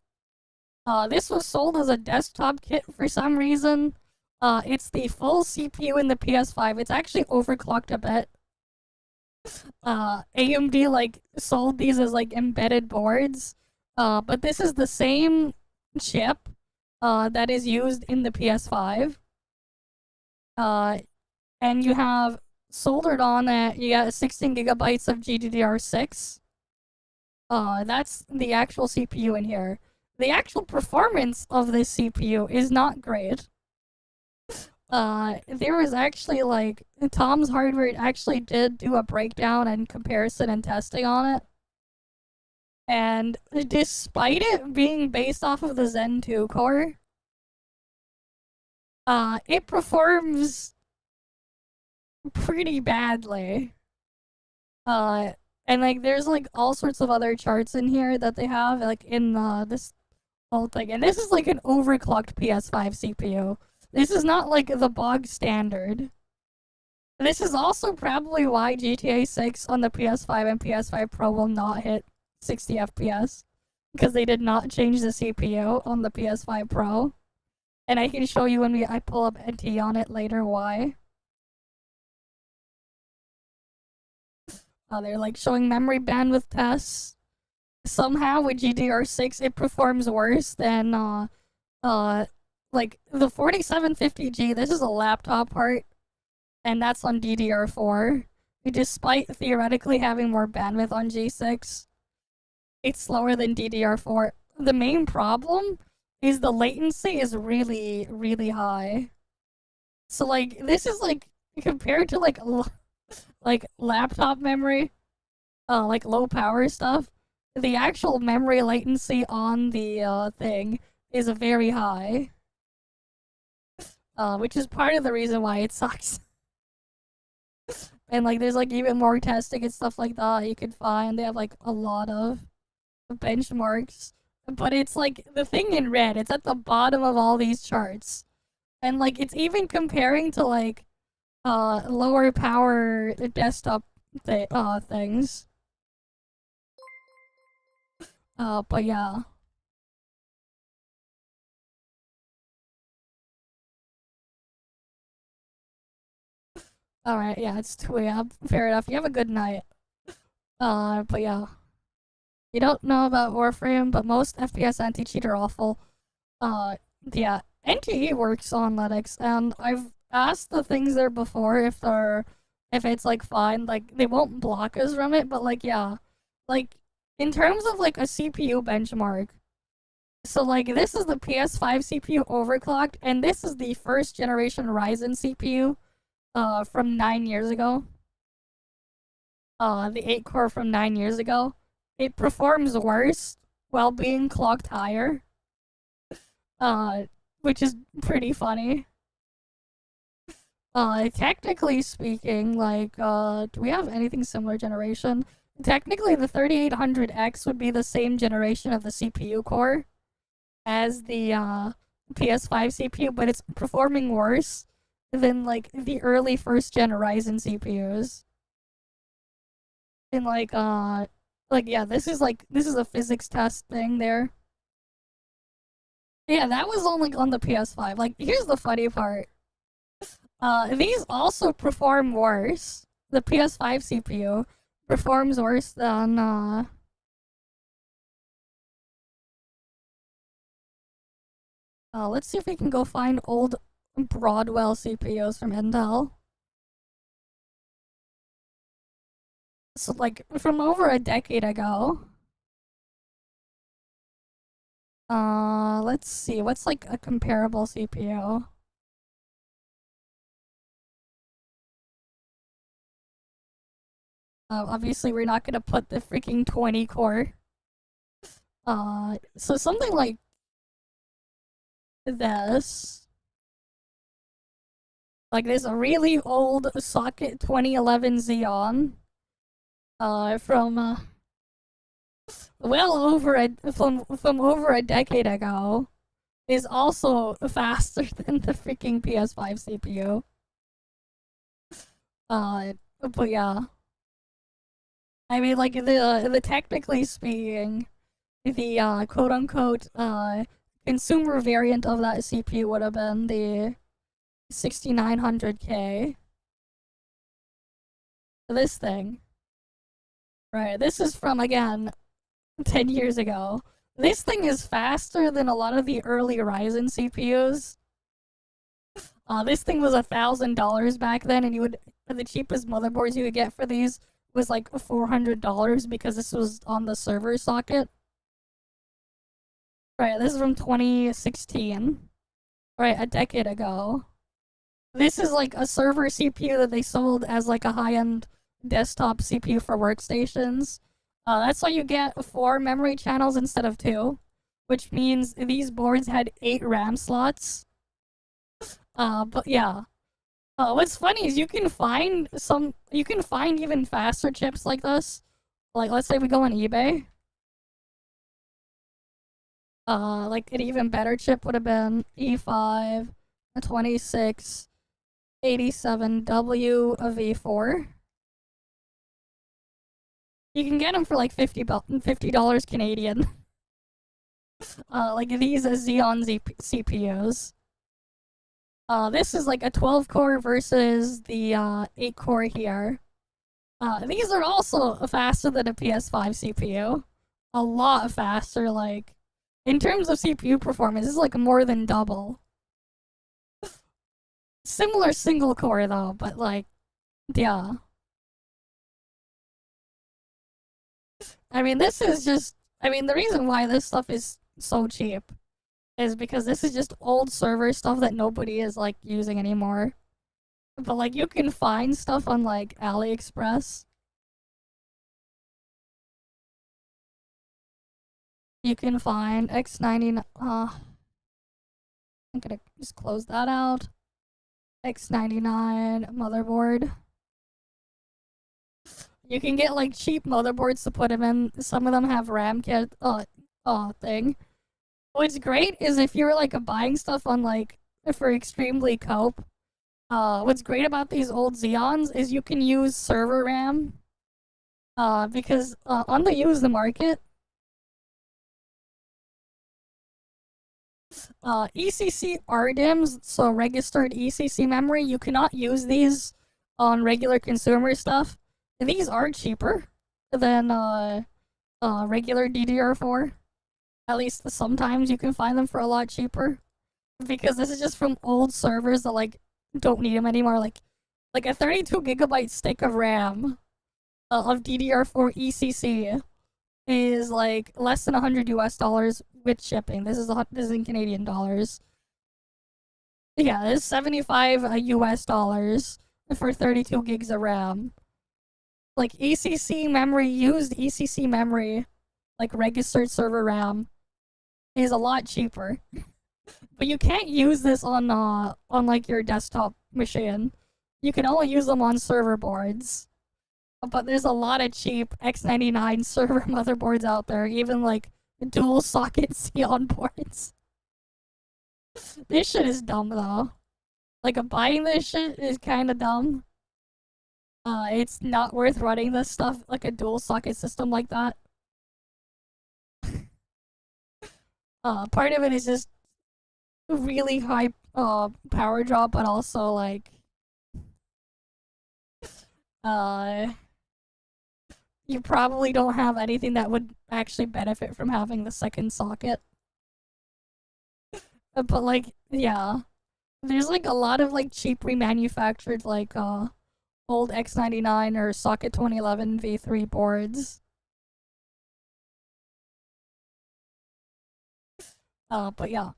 This was sold as a desktop kit for some reason. It's the full CPU in the PS5. It's actually overclocked a bit. AMD like sold these as like embedded boards. But this is the same chip that is used in the PS5. And you have soldered on it, you got 16 gigabytes of GDDR6. That's the actual CPU in here. The actual performance of this CPU is not great. There was actually like Tom's Hardware actually did do a breakdown and comparison and testing on it. And despite it being based off of the Zen 2 core, it performs pretty badly. And like there's like all sorts of other charts in here that they have like in this whole thing. And this is like an overclocked PS5 CPU. This is not like the bog standard. This is also probably why GTA 6 on the PS5 and PS5 Pro will not hit 60 FPS. Because they did not change the CPU on the PS5 Pro. And I can show you when I pull up NTE on it later why. They're like showing memory bandwidth tests. Somehow with GDDR6 it performs worse than like the 4750G. This is a laptop part, and that's on DDR4. Despite theoretically having more bandwidth on G6, it's slower than DDR4. The main problem is the latency is really, really high. So like this is like compared to like laptop memory, like low power stuff, the actual memory latency on the thing is very high. Which is part of the reason why it sucks. And like there's like even more testing and stuff like that you can find. They have like a lot of benchmarks. But it's like the thing in red, it's at the bottom of all these charts. And like it's even comparing to like lower power desktop things. But yeah. Alright, yeah, it's 2 a.m. Fair enough. You have a good night. But yeah. You don't know about Warframe, but most FPS anti-cheat are awful. Yeah, NTE works on Linux, and I've asked the things there before if it's like fine, like they won't block us from it, but like yeah. Like in terms of like a CPU benchmark, so like this is the PS5 CPU overclocked, and this is the first generation Ryzen CPU from 9 years ago. The 8 core from 9 years ago. It performs worse while being clocked higher. Which is pretty funny. Technically speaking, like, do we have anything similar generation? Technically, the 3800X would be the same generation of the CPU core as the PS5 CPU, but it's performing worse than like the early first gen Ryzen CPUs. And like yeah, this is a physics test thing there. Yeah, that was only on the PS5. Like, here's the funny part. These also perform worse. The PS5 CPU performs worse than let's see if we can go find old Broadwell CPUs from Intel. So, like, from over a decade ago. Let's see. What's, like, a comparable CPU? Obviously, we're not gonna put the freaking 20 core. So something like this. Like, there's a really old socket 2011 Xeon. From well over from over a decade ago, is also faster than the freaking PS5 CPU. But yeah. I mean, like, the technically speaking, the quote-unquote consumer variant of that CPU would have been the 6900K. This thing. Right, this is from, again, 10 years ago. This thing is faster than a lot of the early Ryzen CPUs. This thing was $1,000 back then, and the cheapest motherboards you could get for these was like $400 because this was on the server socket. Right, this is from 2016. Right, a decade ago. This is like a server CPU that they sold as like a high-end desktop CPU for workstations. That's why you get 4 memory channels instead of 2, which means these boards had 8 RAM slots. But yeah. What's funny is you can find even faster chips like this. Like, let's say we go on eBay. Like an even better chip would have been E5 2687W V4. You can get them for like $50 Canadian. Like these Xeon CPUs. This is like a 12 core versus the 8 core here. These are also faster than a PS5 CPU. A lot faster, like, in terms of CPU performance, this is like more than double. Similar single core though, but like, yeah. I mean, this is just, I mean, the reason why this stuff is so cheap is because this is just old server stuff that nobody is like using anymore. But like, you can find stuff on like AliExpress. You can find X99, I'm gonna just close that out. X99 motherboard. You can get like cheap motherboards to put them in. Some of them have RAM kit thing. What's great is if you're like buying stuff on like for extremely cope. What's great about these old Xeons is you can use server RAM. Because on the used market, ECC RDIMMs, so registered ECC memory, you cannot use these on regular consumer stuff. These are cheaper than regular DDR4. At least sometimes you can find them for a lot cheaper. Because this is just from old servers that like don't need them anymore. Like a 32GB stick of RAM of DDR4 ECC is like less than $100 with shipping. This is in Canadian dollars. Yeah, it's $75 for 32 gigs of RAM. Like ECC memory, used ECC memory, like registered server RAM, is a lot cheaper. But you can't use this on like your desktop machine. You can only use them on server boards. But there's a lot of cheap X99 server motherboards out there, even like dual socket Xeon boards. This shit is dumb though. Like buying this shit is kind of dumb. It's not worth running this stuff like a dual socket system like that. Part of it is just really high power drop, but also like you probably don't have anything that would actually benefit from having the second socket. But like, yeah, there's like a lot of like cheap remanufactured like old X99 or socket 2011 V3 boards. But yeah.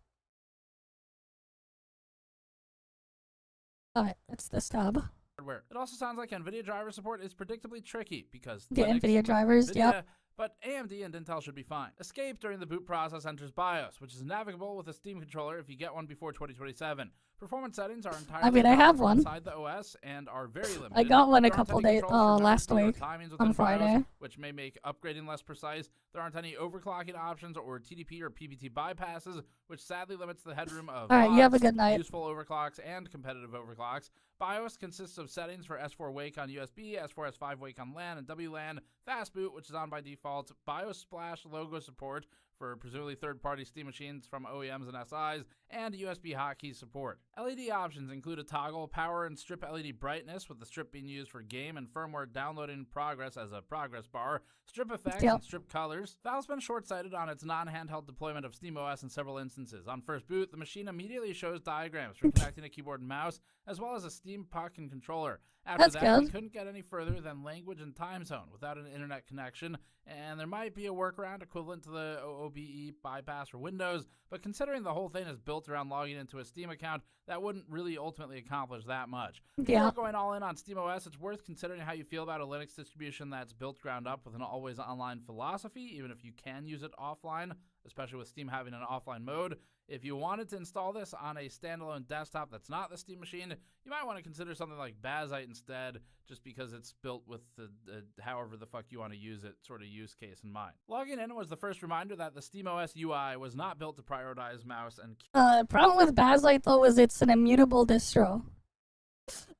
It's this tab. Hardware. It also sounds like NVIDIA driver support is predictably tricky because The Linux, NVIDIA drivers, NVIDIA, yep. But AMD and Intel should be fine. Escape during the boot process enters BIOS, which is navigable with a Steam controller if you get one before 2027. Performance settings are entirely I mean, I have one. inside the OS and are very limited. I got one a There aren't couple any days, controls for last memory or week timings on within Friday. BIOS, which may make upgrading less precise. There aren't any overclocking options or TDP or PPT bypasses, which sadly limits the headroom of Alright, you have a mods, good night. useful overclocks, and competitive overclocks. BIOS consists of settings for S4 Wake on USB, S4 S5 Wake on LAN, and WLAN, Fast Boot, which is on by default, BIOS Splash logo support for presumably third-party Steam machines from OEMs and SIs, and USB hotkey support. LED options include a toggle, power and strip LED brightness, with the strip being used for game and firmware downloading progress as a progress bar, strip effects and strip colors. Valve's been short-sighted on its non-handheld deployment of SteamOS in several instances. On first boot, the machine immediately shows diagrams for connecting a keyboard and mouse, as well as a Steam puck and controller. After that, we couldn't get any further than language and time zone without an internet connection, and there might be a workaround equivalent to the OBE bypass for Windows, but considering the whole thing is built around logging into a Steam account, that wouldn't really ultimately accomplish that much. Before going all in on SteamOS, it's worth considering how you feel about a Linux distribution that's built ground up with an always online philosophy, even if you can use it offline, especially with Steam having an offline mode. If you wanted to install this on a standalone desktop that's not the Steam machine, you might want to consider something like Bazite instead, just because it's built with the however the fuck you want to use it sort of use case in mind. Logging in was the first reminder that the SteamOS UI was not built to prioritize mouse and keyboard. Problem with Bazite though is it's an immutable distro.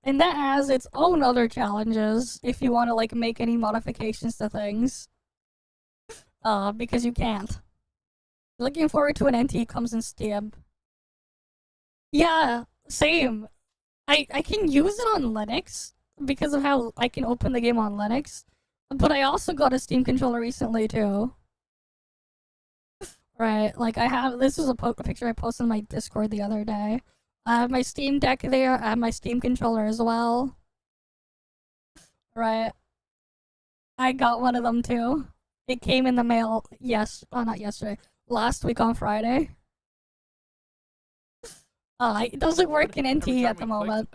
And that has its own other challenges if you want to like make any modifications to things. Because you can't. Looking forward to when NTE comes in Steam. Yeah, same. I can use it on Linux because of how I can open the game on Linux, but I also got a Steam controller recently too. Right, like this is a picture I posted on my Discord the other day. I have my Steam Deck there, I have my Steam controller as well. Right. I got one of them too. It came in the mail, not yesterday. Last week on Friday. It doesn't work in NTE at the moment,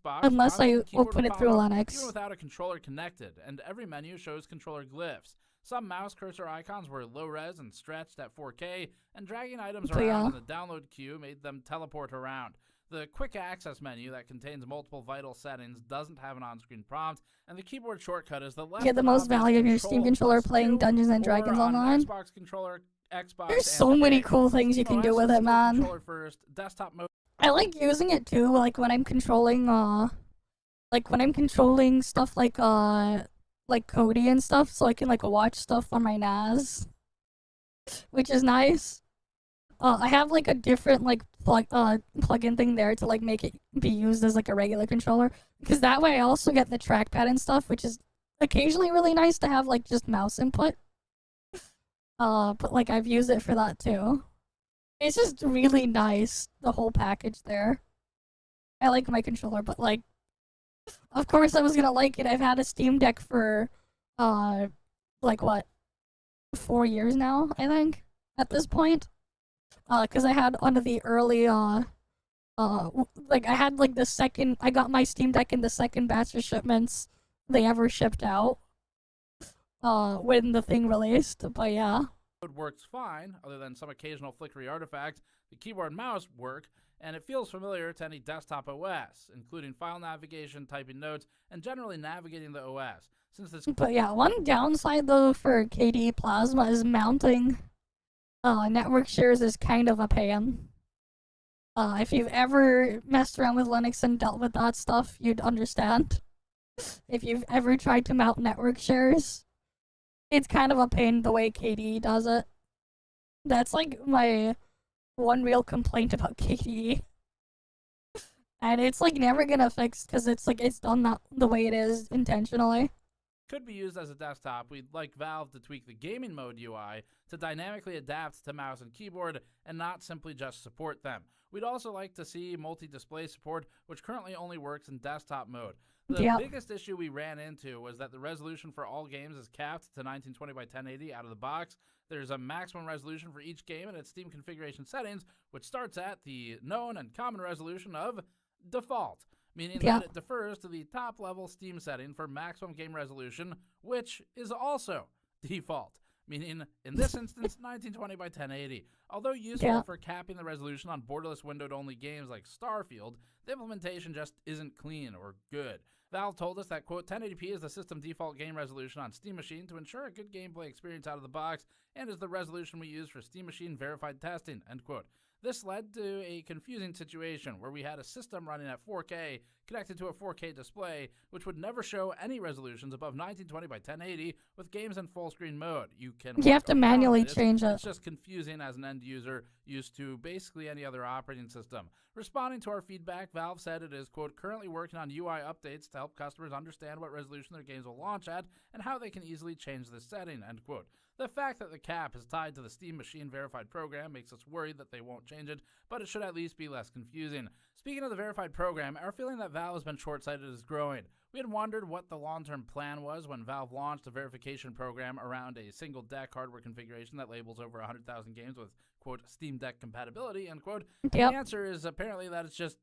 unless I open it through Linux. Even without a controller connected, and every menu shows controller glyphs. Some mouse cursor icons were low-res and stretched at 4K, and dragging items around in the download queue made them teleport around. The quick access menu that contains multiple vital settings doesn't have an on-screen prompt, and the keyboard shortcut is the left. Get the most value of your Steam controller playing Dungeons and Dragons online. Xbox controller, Xbox, there's so many cool things you can do with it, man. First, desktop mode. I like using it too, like when I'm controlling stuff like Cody and stuff, so I can like watch stuff on my NAS, which is nice. I have like a different like plug-in thing there to like make it be used as like a regular controller, because that way I also get the trackpad and stuff, which is occasionally really nice to have like just mouse input. But like I've used it for that too. It's just really nice, the whole package there. I like my controller, but like, of course I was gonna like it. I've had a Steam Deck for, like what, 4 years now, I think, at this point. Cause I had one of the early, like I had like I got my Steam Deck in the second batch of shipments they ever shipped out. When the thing released, but yeah. It works fine, other than some occasional flickery artifacts. The keyboard and mouse work, and it feels familiar to any desktop OS, including file navigation, typing notes, and generally navigating the OS. But yeah, one downside though for KDE Plasma is mounting network shares is kind of a pain. If you've ever messed around with Linux and dealt with that stuff, you'd understand. If you've ever tried to mount network shares, it's kind of a pain the way KDE does it. That's like my one real complaint about KDE. And it's like never gonna fix because it's like it's done that the way it is intentionally. Could be used as a desktop. We'd like Valve to tweak the gaming mode UI to dynamically adapt to mouse and keyboard and not simply just support them. We'd also like to see multi-display support, which currently only works in desktop mode. The biggest issue we ran into was that the resolution for all games is capped to 1920 by 1080 out of the box. There's a maximum resolution for each game in its Steam configuration settings, which starts at the known and common resolution of default, meaning that it defers to the top-level Steam setting for maximum game resolution, which is also default, meaning, in this instance, 1920 by 1080. Although useful for capping the resolution on borderless windowed-only games like Starfield, the implementation just isn't clean or good. Valve told us that, quote, 1080p is the system default game resolution on Steam Machine to ensure a good gameplay experience out of the box and is the resolution we use for Steam Machine verified testing, end quote. This led to a confusing situation where we had a system running at 4K connected to a 4K display, which would never show any resolutions above 1920 by 1080 with games in full screen mode. You have to manually change it. It's just confusing as an end user used to basically any other operating system. Responding to our feedback, Valve said it is, quote, currently working on UI updates to help customers understand what resolution their games will launch at and how they can easily change this setting, end quote. The fact that the cap is tied to the Steam Machine verified program makes us worried that they won't change it, but it should at least be less confusing. Speaking of the verified program, our feeling that Valve has been short-sighted is growing. We had wondered what the long-term plan was when Valve launched a verification program around a single deck hardware configuration that labels over 100,000 games with, quote, Steam Deck compatibility, end quote. Yep. The answer is apparently that it's just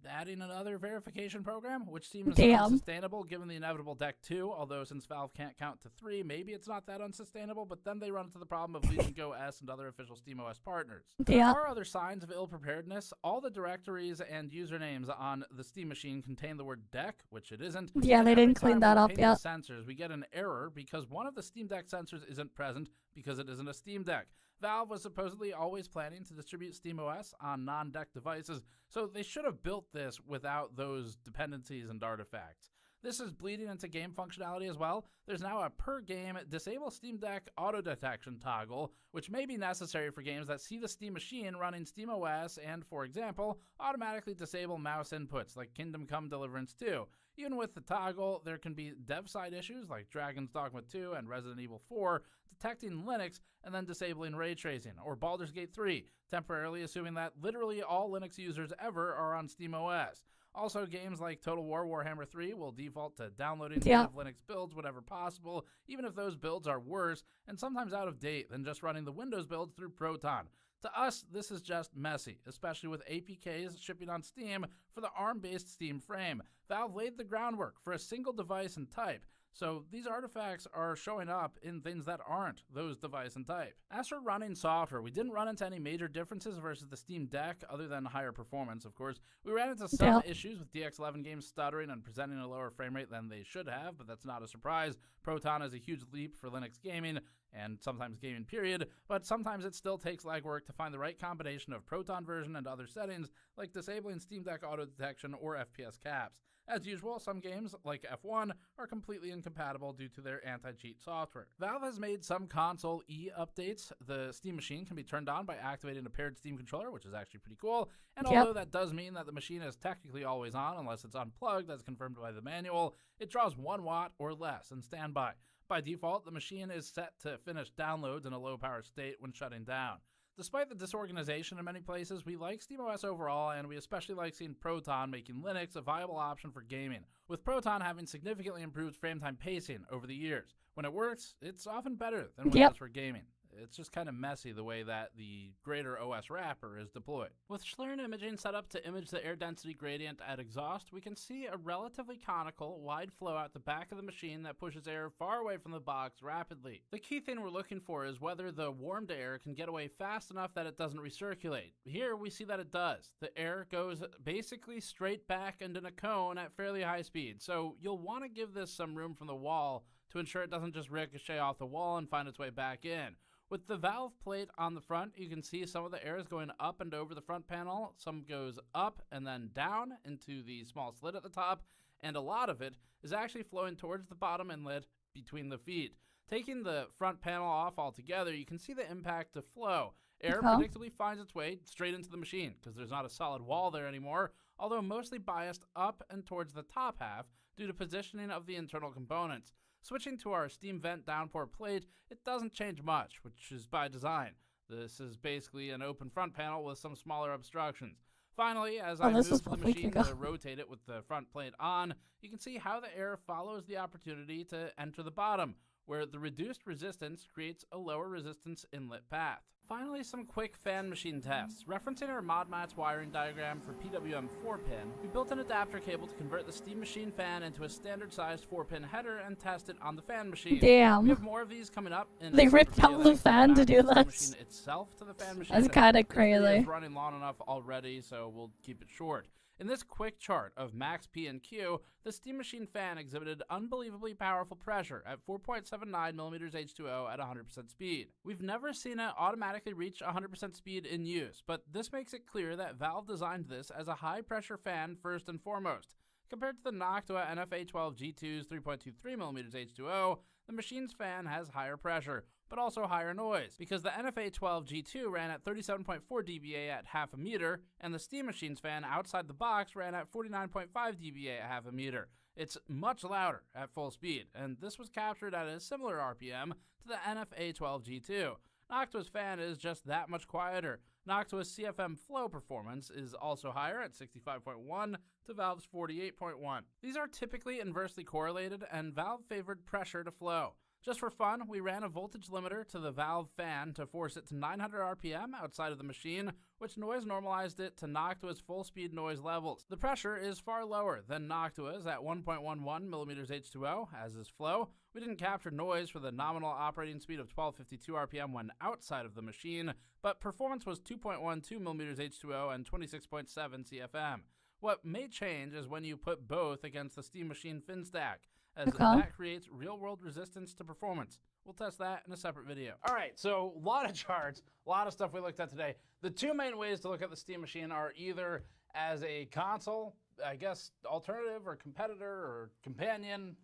adding another verification program, which seems unsustainable given the inevitable Deck 2, although since Valve can't count to 3, maybe it's not that unsustainable, but then they run into the problem of Legion Go S and other official SteamOS partners. There are other signs of ill-preparedness. All the directories and usernames on the Steam Machine contain the word Deck, which it isn't. Yeah, they didn't clean that up yet. Sensors, we get an error because one of the Steam Deck sensors isn't present because it isn't a Steam Deck. Valve was supposedly always planning to distribute SteamOS on non-Deck devices, so they should have built this without those dependencies and artifacts. This is bleeding into game functionality as well. There's now a per-game disable Steam Deck auto-detection toggle, which may be necessary for games that see the Steam Machine running SteamOS and, for example, automatically disable mouse inputs like Kingdom Come Deliverance 2. Even with the toggle, there can be dev-side issues like Dragon's Dogma 2 and Resident Evil 4 detecting Linux and then disabling ray tracing, or Baldur's Gate 3, temporarily assuming that literally all Linux users ever are on SteamOS. Also, games like Total War Warhammer 3 will default to downloading native Linux builds whenever possible, even if those builds are worse and sometimes out of date than just running the Windows builds through Proton. To us, this is just messy, especially with APKs shipping on Steam for the ARM-based Steam frame. Valve laid the groundwork for a single device and type, so these artifacts are showing up in things that aren't those device and type. As for running software, we didn't run into any major differences versus the Steam Deck, other than higher performance, of course. We ran into some issues with DX11 games stuttering and presenting a lower frame rate than they should have, but that's not a surprise. Proton is a huge leap for Linux gaming, and sometimes gaming period, but sometimes it still takes legwork to find the right combination of Proton version and other settings, like disabling Steam Deck auto detection or FPS caps. As usual, some games, like F1, are completely incompatible due to their anti-cheat software. Valve has made some console E updates. The Steam Machine can be turned on by activating a paired Steam controller, which is actually pretty cool, and although that does mean that the machine is technically always on unless it's unplugged, as confirmed by the manual, it draws 1 watt or less in standby. By default, the machine is set to finish downloads in a low-power state when shutting down. Despite the disorganization in many places, we like SteamOS overall, and we especially like seeing Proton making Linux a viable option for gaming, with Proton having significantly improved frame time pacing over the years. When it works, it's often better than when it's for gaming. It's just kind of messy the way that the greater OS wrapper is deployed. With Schlern imaging set up to image the air density gradient at exhaust, we can see a relatively conical, wide flow out the back of the machine that pushes air far away from the box rapidly. The key thing we're looking for is whether the warmed air can get away fast enough that it doesn't recirculate. Here we see that it does. The air goes basically straight back and in a cone at fairly high speed, so you'll want to give this some room from the wall to ensure it doesn't just ricochet off the wall and find its way back in. With the valve plate on the front, you can see some of the air is going up and over the front panel. Some goes up and then down into the small slit at the top, and a lot of it is actually flowing towards the bottom inlet between the feet. Taking the front panel off altogether, you can see the impact to flow. Air predictably finds its way straight into the machine because there's not a solid wall there anymore, although mostly biased up and towards the top half due to positioning of the internal components. Switching to our steam vent downpour plate, it doesn't change much, which is by design. This is basically an open front panel with some smaller obstructions. Finally, as I move the machine to rotate it with the front plate on, you can see how the air follows the opportunity to enter the bottom, where the reduced resistance creates a lower resistance inlet path. Finally, some quick fan machine tests. Referencing our ModMats wiring diagram for PWM 4-pin, we built an adapter cable to convert the Steam Machine fan into a standard-sized 4-pin header and test it on the fan machine. Damn. We have more of these coming up. They ripped out the fan to do the this. machine itself to the fan machine. That's kind of crazy. It's running long enough already, so we'll keep it short. In this quick chart of max P and Q, the Steam Machine fan exhibited unbelievably powerful pressure at 4.79 millimeters H2O at 100% speed. We've never seen it automatically reach 100% speed in use, but this makes it clear that Valve designed this as a high-pressure fan first and foremost. Compared to the Noctua NFA12G2's 3.23mm H2O, the machine's fan has higher pressure, but also higher noise, because the NFA12G2 ran at 37.4 dBA at half a meter, and the Steam Machine's fan outside the box ran at 49.5 dBA at half a meter. It's much louder at full speed, and this was captured at a similar RPM to the NFA12G2. Noctua's fan is just that much quieter. Noctua's CFM flow performance is also higher at 65.1 to Valve's 48.1. These are typically inversely correlated, and Valve favored pressure to flow. Just for fun, we ran a voltage limiter to the Valve fan to force it to 900 RPM outside of the machine, which noise normalized it to Noctua's full-speed noise levels. The pressure is far lower than Noctua's at 1.11mm H2O, as is flow. We didn't capture noise for the nominal operating speed of 1252 RPM when outside of the machine, but performance was 2.12mm H2O and 26.7 CFM. What may change is when you put both against the Steam Machine fin stack, as that creates real-world resistance to performance. We'll test that in a separate video. All right, so a lot of charts, a lot of stuff we looked at today. The two main ways to look at the Steam Machine are either as a console, I guess, alternative or competitor or companion,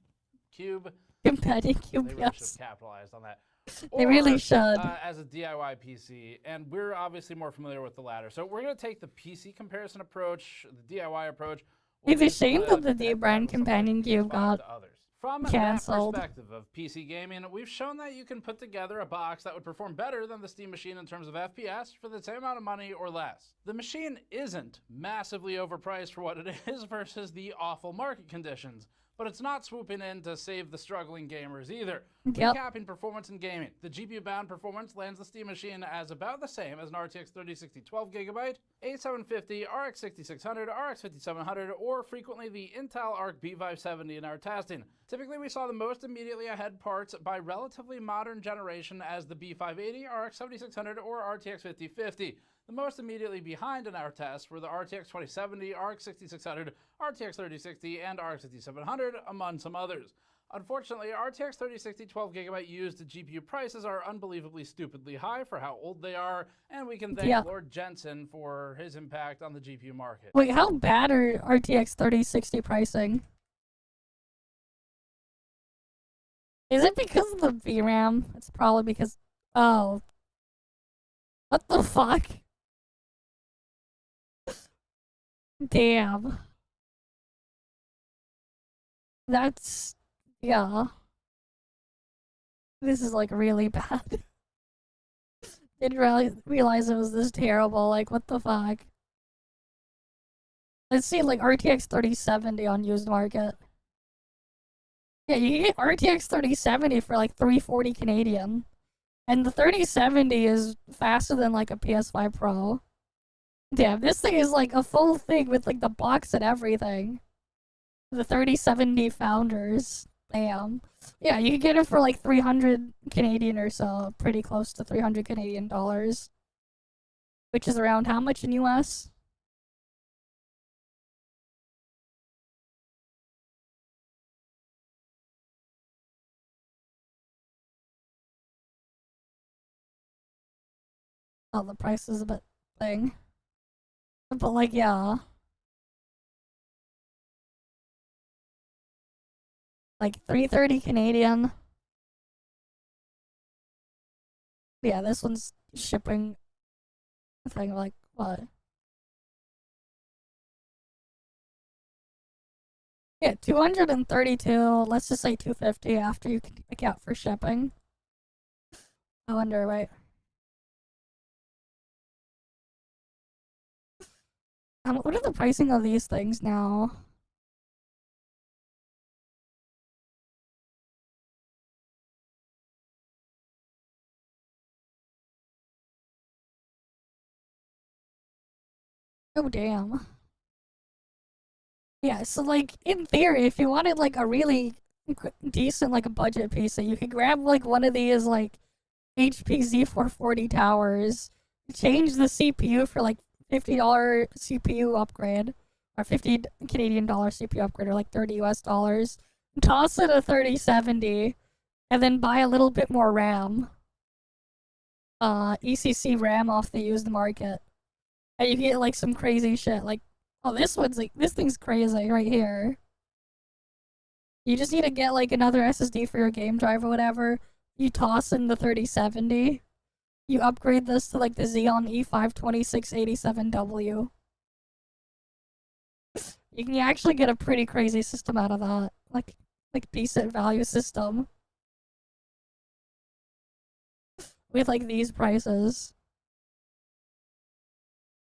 cube. Companion cube, They really should have capitalized on that. They really should. As a DIY PC, and we're obviously more familiar with the latter. So we're going to take the PC comparison approach, the DIY approach. It's a shame that the D-Brand Companion Cube got From canceled. that perspective of PC gaming, we've shown that you can put together a box that would perform better than the Steam Machine in terms of FPS for the same amount of money or less. The machine isn't massively overpriced for what it is versus the awful market conditions, but it's not swooping in to save the struggling gamers either. Recapping performance in gaming, the GPU-bound performance lands the Steam Machine as about the same as an RTX 3060 12GB, A750, RX 6600, RX 5700, or frequently the Intel Arc B570 in our testing. Typically, we saw the most immediately ahead parts by relatively modern generation as the B580, RX 7600, or RTX 5050. The most immediately behind in our tests were the RTX 2070, RX 6600, RTX 3060, and RX 5700, among some others. Unfortunately, RTX 3060 12GB used GPU prices are unbelievably stupidly high for how old they are, and we can thank Lord Jensen for his impact on the GPU market. Wait, how bad are RTX 3060 pricing? Is it because of the VRAM? It's probably because... Oh. What the fuck? Damn. That's... yeah. This is like really bad. Didn't realize it was this terrible, like what the fuck? Let's see like RTX 3070 on used market. Yeah, you can get RTX 3070 for like $340 Canadian. And the 3070 is faster than like a PS5 Pro. Damn, this thing is like a full thing with like the box and everything. The 3070 Founders. Damn. Yeah, you can get it for like 300 Canadian or so. Pretty close to 300 Canadian dollars. Which is around how much in US? Oh, the price is a bit thing. But like, yeah. Like 330 Canadian. Yeah, this one's shipping thing like what? Yeah, 232, let's just say 250 after you can account for shipping. I wonder, wait. What are the pricing of these things now? Oh, damn. Yeah, so like, in theory, if you wanted like a really decent like a budget PC, you could grab like one of these like HP Z440 towers, change the CPU for like $50 CPU upgrade, or 50 Canadian dollar CPU upgrade, or like 30 US dollars, toss it a 3070, and then buy a little bit more RAM. ECC RAM off the used market. And you get like some crazy shit, like Oh, this one's like, this thing's crazy right here. You just need to get like another SSD for your game drive or whatever. You toss in the 3070. You upgrade this to like the Xeon E5-2687W. You can actually get a pretty crazy system out of that. Like decent value system. With like these prices.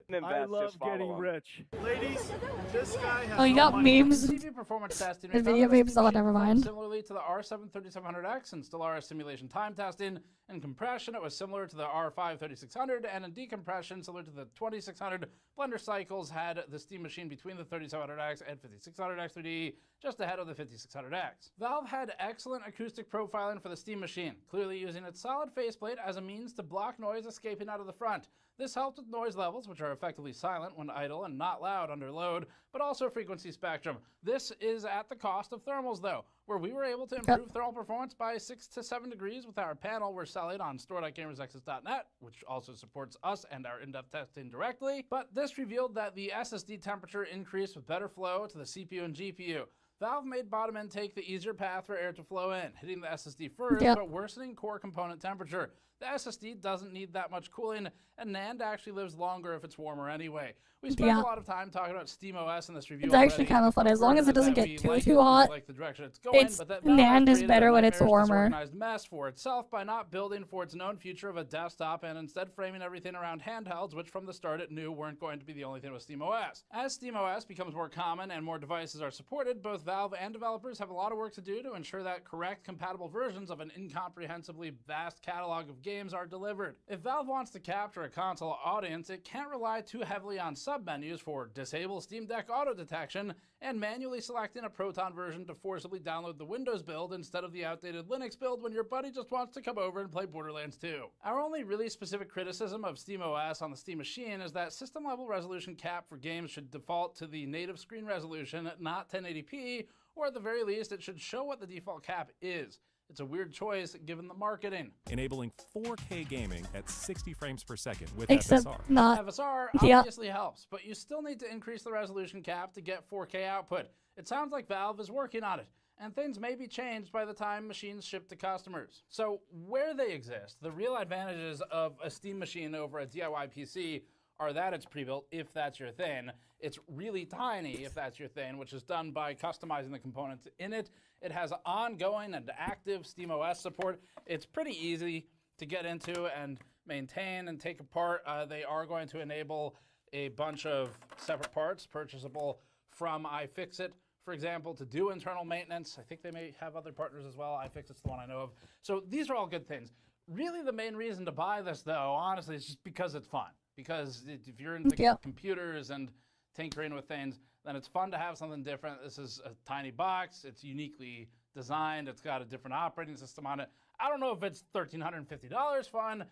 I love getting rich. Ladies, this guy has Oh, you got memes? CPU performance testing. And we found video that the memes? Steam Oh, machine never performed mind. Similarly to the R7-3700X and Stellaris simulation time testing. In compression, it was similar to the R5-3600, and in decompression, similar to the 2600. Blender cycles had the Steam machine between the 3700X and 5600X 3D, just ahead of the 5600X. Valve had excellent acoustic profiling for the Steam machine, clearly using its solid faceplate as a means to block noise escaping out of the front. This helped with noise levels, which are effectively silent when idle and not loud under load, but also frequency spectrum. This is at the cost of thermals, though, where we were able to improve thermal performance by 6 to 7 degrees with our panel we're selling on store.gamersnexus.net, which also supports us and our in-depth testing directly. But this revealed that the SSD temperature increased with better flow to the CPU and GPU. Valve made bottom intake the easier path for air to flow in, hitting the SSD first, but worsening core component temperature. The SSD doesn't need that much cooling, and NAND actually lives longer if it's warmer anyway. We spent a lot of time talking about SteamOS in this review. It's actually kind of fun as long as it doesn't get too hot. Like the direction it's going, but that Valve NAND is created better a when it's nightmarish, warmer. disorganized mess for itself by not building for its known future of a desktop and instead framing everything around handhelds, which from the start it knew weren't going to be the only thing with SteamOS. As SteamOS becomes more common and more devices are supported, both Valve and developers have a lot of work to do to ensure that correct, compatible versions of an incomprehensibly vast catalog of games are delivered. If Valve wants to capture a console audience, it can't rely too heavily on submenus for disable Steam Deck auto detection and manually selecting a Proton version to forcibly download the Windows build instead of the outdated Linux build when your buddy just wants to come over and play Borderlands 2. Our only really specific criticism of SteamOS on the Steam machine is that system-level resolution cap for games should default to the native screen resolution, not 1080p, or at the very least, it should show what the default cap is. It's a weird choice given the marketing. Enabling 4K gaming at 60 frames per second with Except FSR. not. FSR obviously helps, but you still need to increase the resolution cap to get 4K output. It sounds like Valve is working on it, and things may be changed by the time machines ship to customers. So where they exist, the real advantages of a Steam machine over a DIY PC are that it's pre-built, if that's your thing. It's really tiny, if that's your thing, which is done by customizing the components in it. It has ongoing and active SteamOS support. It's pretty easy to get into and maintain and take apart. They are going to enable a bunch of separate parts purchasable from iFixit, for example, to do internal maintenance. I think they may have other partners as well. iFixit's the one I know of. So these are all good things. Really, the main reason to buy this, though, honestly, is just because it's fun. Because if you're into computers and tinkering with things, then it's fun to have something different. This is a tiny box. It's uniquely designed. It's got a different operating system on it. I don't know if it's $1,350 fun,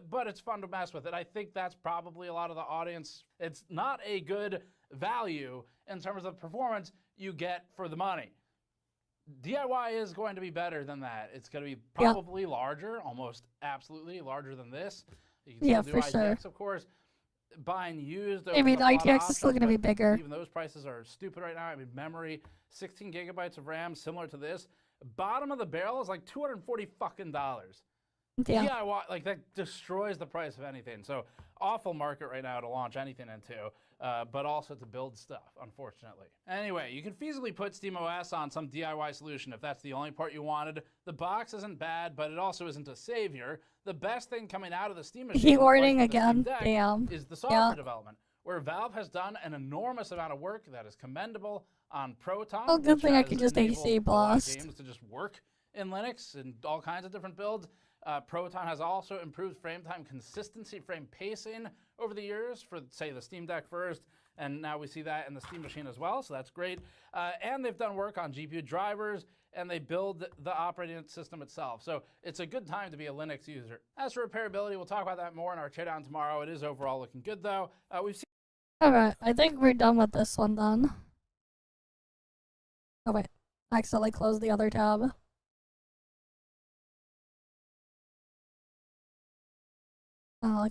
but it's fun to mess with it. I think that's probably a lot of the audience. It's not a good value in terms of performance you get for the money. DIY is going to be better than that. It's going to be probably larger, almost absolutely larger than this. You can still do ITX, of course. Buying used. I mean, ITX is still going to be bigger. Even those prices are stupid right now. I mean, memory, 16 gigabytes of RAM, similar to this. Bottom of the barrel is like $240 fucking dollars. Yeah. DIY, like that destroys the price of anything. So awful market right now to launch anything into, but also to build stuff, unfortunately. Anyway, you can feasibly put SteamOS on some DIY solution if that's the only part you wanted. The box isn't bad, but it also isn't a savior. The best thing coming out of the Steam machine warning again. Damn. is the software development, where Valve has done an enormous amount of work that is commendable on Proton. Oh, good thing I could just AC blast. Games to just work in Linux and all kinds of different builds. Proton has also improved frame time consistency, frame pacing over the years for, say, the Steam Deck first, and now we see that in the Steam machine as well, so that's great. And they've done work on GPU drivers, and they build the operating system itself. So it's a good time to be a Linux user. As for repairability, we'll talk about that more in our teardown tomorrow. It is overall looking good, though. We've seen. Alright, I think we're done with this one then. Oh wait, I accidentally closed the other tab.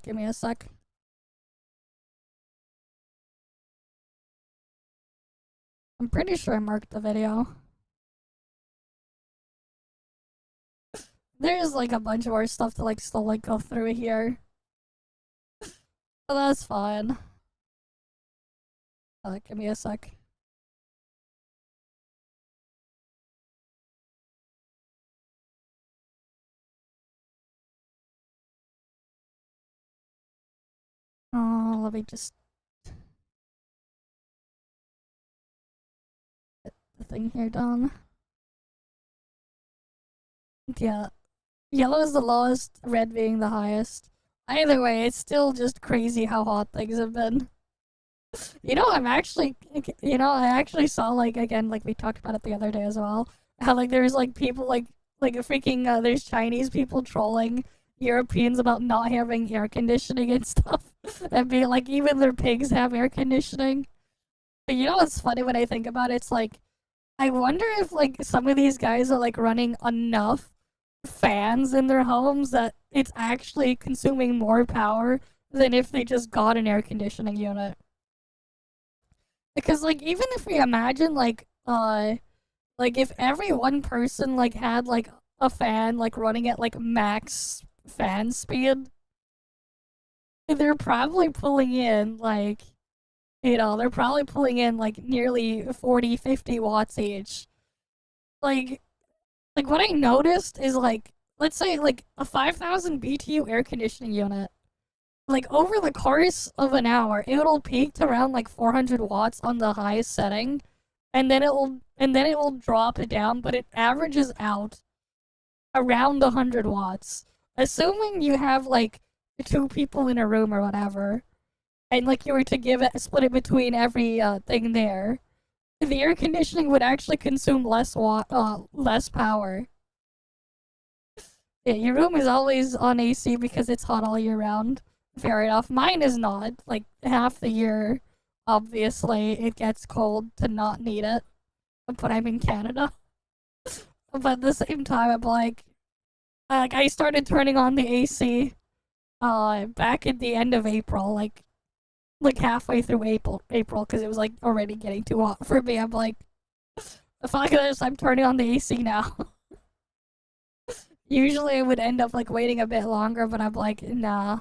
Give me a sec. I'm pretty sure I marked the video. There's like a bunch more stuff to like still like go through here. But that's fine. Give me a sec. Oh, let me just get the thing here done. Yeah. Yellow is the lowest, red being the highest. Either way, it's still just crazy how hot things have been. You know, I actually saw, like, again, like we talked about it the other day as well, how, like, there's, like, people, like freaking, there's Chinese people trolling Europeans about not having air conditioning and stuff, and being like, even their pigs have air conditioning. But you know what's funny when I think about it? It's like, I wonder if, like, some of these guys are, like, running enough fans in their homes that it's actually consuming more power than if they just got an air conditioning unit. Because, like, even if we imagine, like, if every one person, like, had, like, a fan, like, running at, like, max fan speed, they're probably pulling in, like, they're probably pulling in, like, nearly 40, 50 watts each. Like, what I noticed is, like, let's say, like, a 5,000 BTU air conditioning unit, like, over the course of an hour, it'll peak to around, like, 400 watts on the highest setting, and then it will drop it down, but it averages out around 100 watts. Assuming you have, like, 2 people in a room or whatever, and, like, you were to split it between every, thing there, the air conditioning would actually consume less power. Yeah, your room is always on AC because it's hot all year round. Fair enough. Mine is not. Like, half the year, obviously, it gets cold to not need it. But I'm in Canada. But at the same time, I'm like, I started turning on the AC, back at the end of April, like halfway through April, because it was, like, already getting too hot for me. I'm like, fuck this, I'm turning on the AC now. Usually I would end up, like, waiting a bit longer, but I'm like, nah.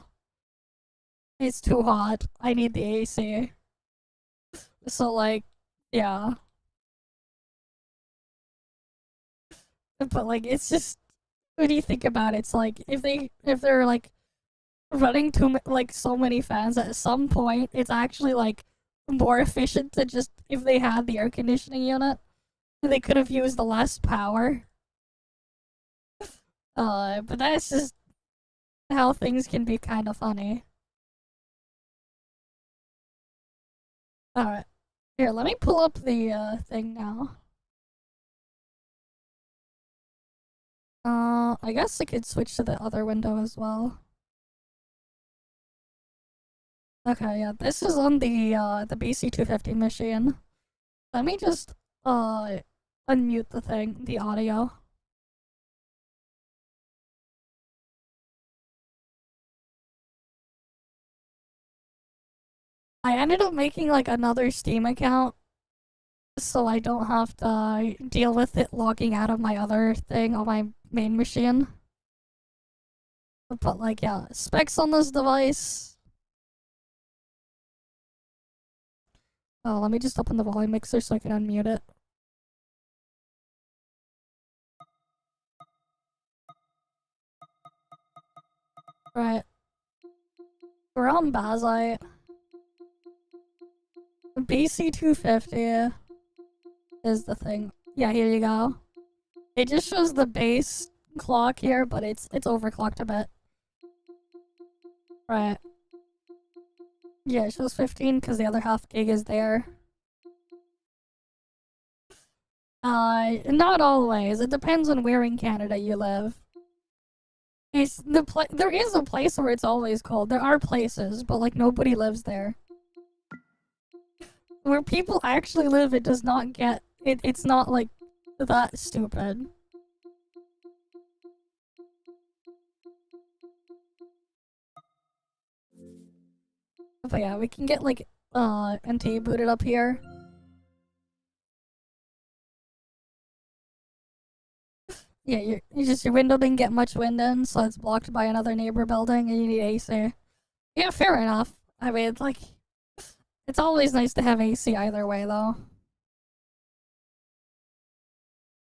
It's too hot. I need the AC. So, like, yeah. But, like, it's just, when you think about it, it's like, if they're, like, running so many fans, at some point, it's actually, like, more efficient to just, if they had the air conditioning unit, they could have used the less power. But that's just how things can be kind of funny. Alright. Here, let me pull up the, thing now. I guess I could switch to the other window as well. Okay, yeah, this is on the BC250 machine. Let me just, unmute the audio. I ended up making, like, another Steam account, so I don't have to deal with it logging out of my other thing on my main machine. But, like, yeah, specs on this device. Oh, let me just open the volume mixer so I can unmute it. Right. We're on Bazite. BC250 is the thing. Yeah, here you go. It just shows the base clock here, but it's overclocked a bit. Right. Yeah, it shows 15 because the other half gig is there. Not always. It depends on where in Canada you live. There is a place where it's always cold. There are places, but, like, nobody lives there. Where people actually live, it does not get... It's not, like, that stupid. But yeah, we can get, like, NTE booted up here. Yeah, your window didn't get much wind in, so it's blocked by another neighbor building, and you need AC. Yeah, fair enough. I mean, like, it's always nice to have AC either way, though.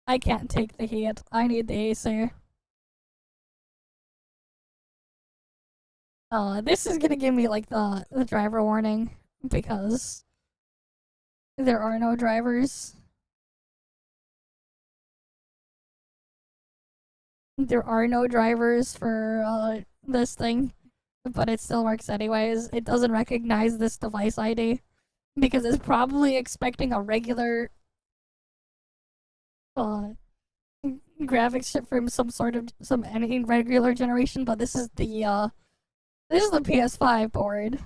I can't take the heat. I need the AC. This is gonna give me, like, the driver warning, because there are no drivers. There are no drivers for, this thing, but it still works anyways. It doesn't recognize this device ID, because it's probably expecting a regular, graphics chip from any regular generation, but this is the PS5 board.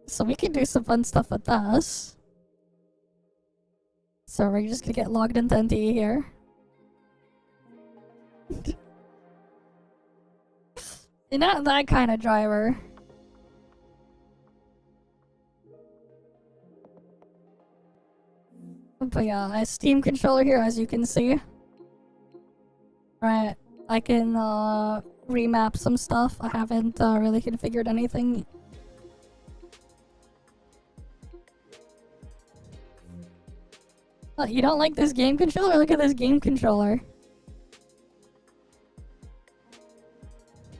So we can do some fun stuff with this. So we're just gonna get logged into NTE here. You're not that kind of driver. But yeah, a Steam controller here, as you can see. Right, I can remap some stuff. I haven't really configured anything. Oh, you don't like this game controller? Look at this game controller.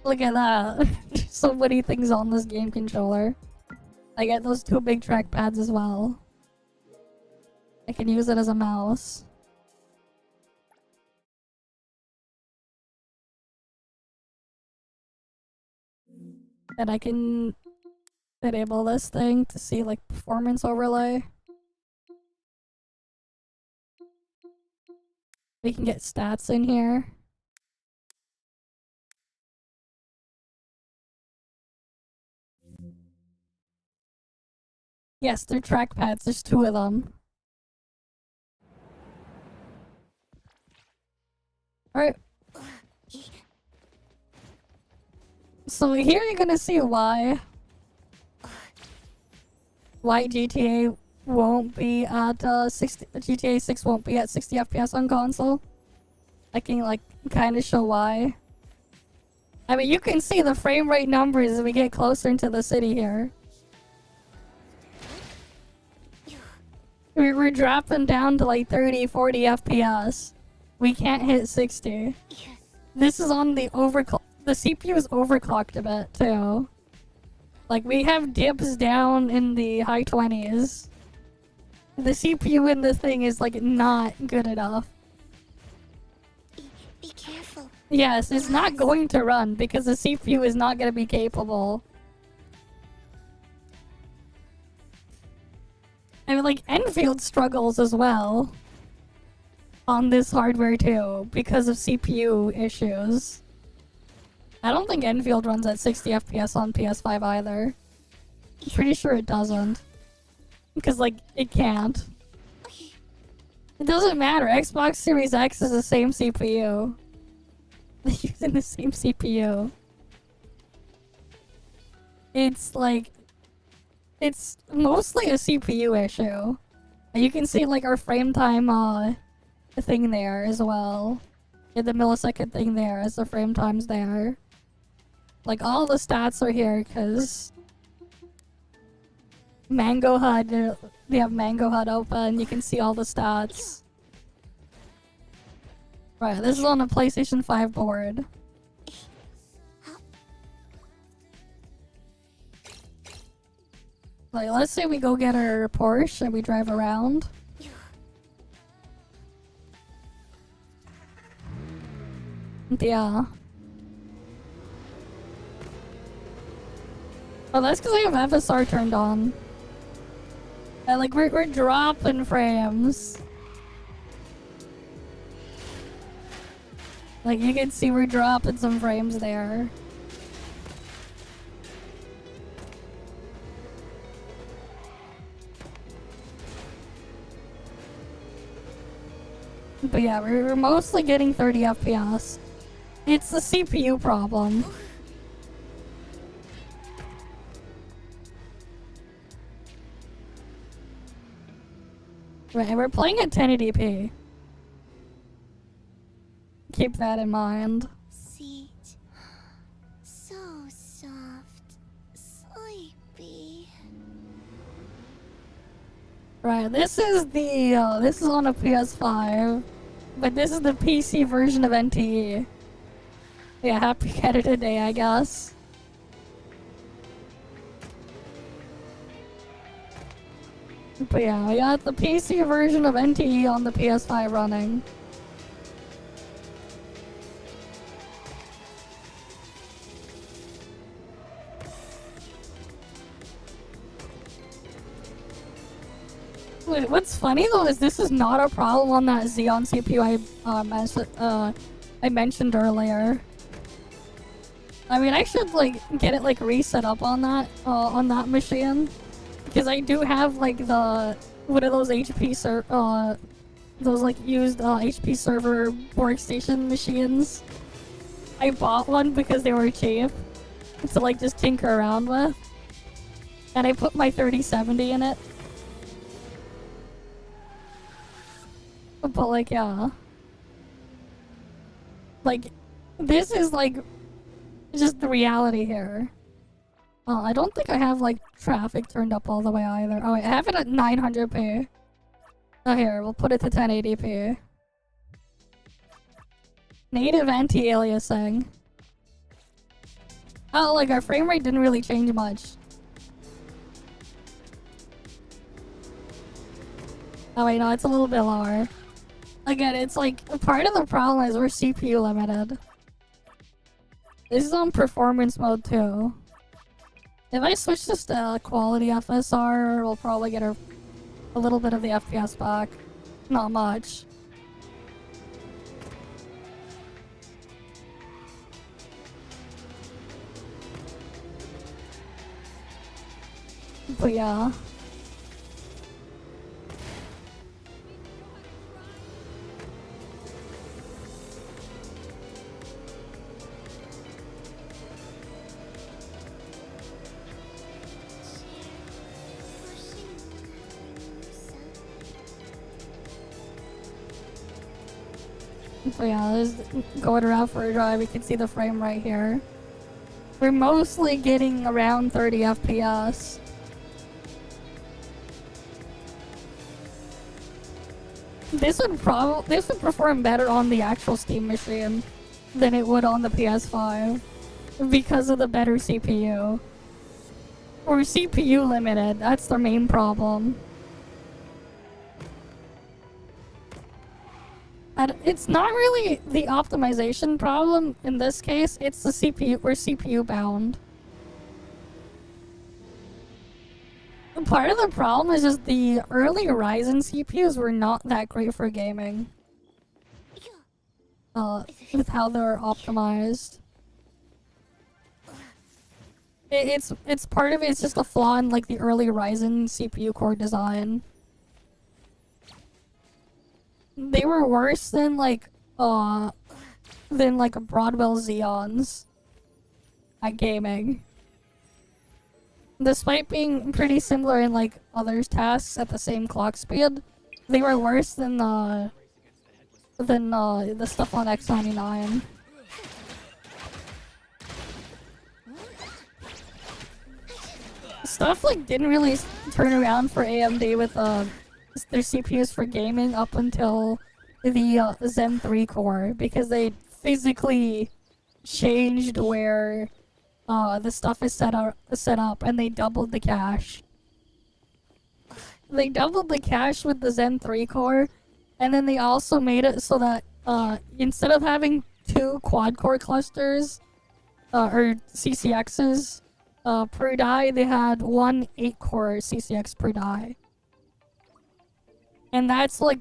Look at that. So many things on this game controller. I get those two big trackpads as well. I can use it as a mouse. And I can enable this thing to see, like, performance overlay. We can get stats in here. Yes, they're trackpads. There's two of them. Alright. So here you're gonna see why GTA won't be at 60. GTA 6 won't be at 60 FPS on console. I can, like, kind of show why. I mean, you can see the frame rate numbers as we get closer into the city here. We're dropping down to like 30, 40 FPS. We can't hit 60. This is on the overclock. The CPU is overclocked a bit too. Like, we have dips down in the high 20s. The CPU in this thing is, like, not good enough. Be careful. Yes, it's not going to run because the CPU is not going to be capable. I mean, like, EnVtuber struggles as well on this hardware too because of CPU issues. I don't think EnVtuber runs at 60 FPS on PS5 either. I'm pretty sure it doesn't. Because, like, it can't. It doesn't matter. Xbox Series X is the same CPU. They're using the same CPU. It's, like... It's mostly a CPU issue. You can see, like, our frame time, thing there as well. Yeah, the millisecond thing there as the frame times there. Like, all the stats are here, because... Mango HUD, they have Mango HUD open, you can see all the stats. Right, this is on a PlayStation 5 board. Like, let's say we go get our Porsche and we drive around. Yeah. Oh, that's because I have FSR turned on. And, like, we're dropping frames. Like, you can see we're dropping some frames there. But yeah, we're mostly getting 30 FPS. It's the CPU problem. Right, we're playing at 1080p. Keep that in mind. Seat. So soft. Sleepy. Right, this is on a PS5, but this is the PC version of NTE. Yeah, happy Canada Day, I guess. But yeah, we got the PC version of NTE on the PS5 running. What's funny though is this is not a problem on that Xeon CPU I mentioned earlier. I mean, I should like get it like reset up on that machine, because I do have like what are those those like used HP server workstation machines. I bought one because they were cheap to like just tinker around with, and I put my 3070 in it. But like, yeah. Like, this is like just the reality here. I don't think I have like traffic turned up all the way either. Oh wait, I have it at 900p. Oh here, we'll put it to 1080p. Native anti-aliasing. Oh, like our frame rate didn't really change much. Oh wait, no, it's a little bit lower. Again, it's like, part of the problem is we're CPU limited. This is on performance mode too. If I switch this to quality FSR, we'll probably get a little bit of the FPS back. Not much. But yeah. So yeah, this going around for a drive, you can see the frame right here. We're mostly getting around 30 FPS. This would perform better on the actual Steam machine than it would on the PS5 because of the better CPU. We're CPU limited, that's the main problem. And it's not really the optimization problem in this case, it's the CPU, we're CPU bound. Part of the problem is just the early Ryzen CPUs were not that great for gaming. With how they're optimized. It's part of it's just a flaw in like the early Ryzen CPU core design. They were worse than like a Broadwell Xeons at gaming. Despite being pretty similar in like other tasks at the same clock speed, they were worse than the stuff on X99. Stuff like didn't really turn around for AMD with their CPUs for gaming up until the Zen 3 core, because they physically changed where the stuff is set up, and they doubled the cache. They doubled the cache with the Zen 3 core, and then they also made it so that instead of having 2 quad-core clusters, or CCXs per die, they had 1 8-core CCX per die. And that's like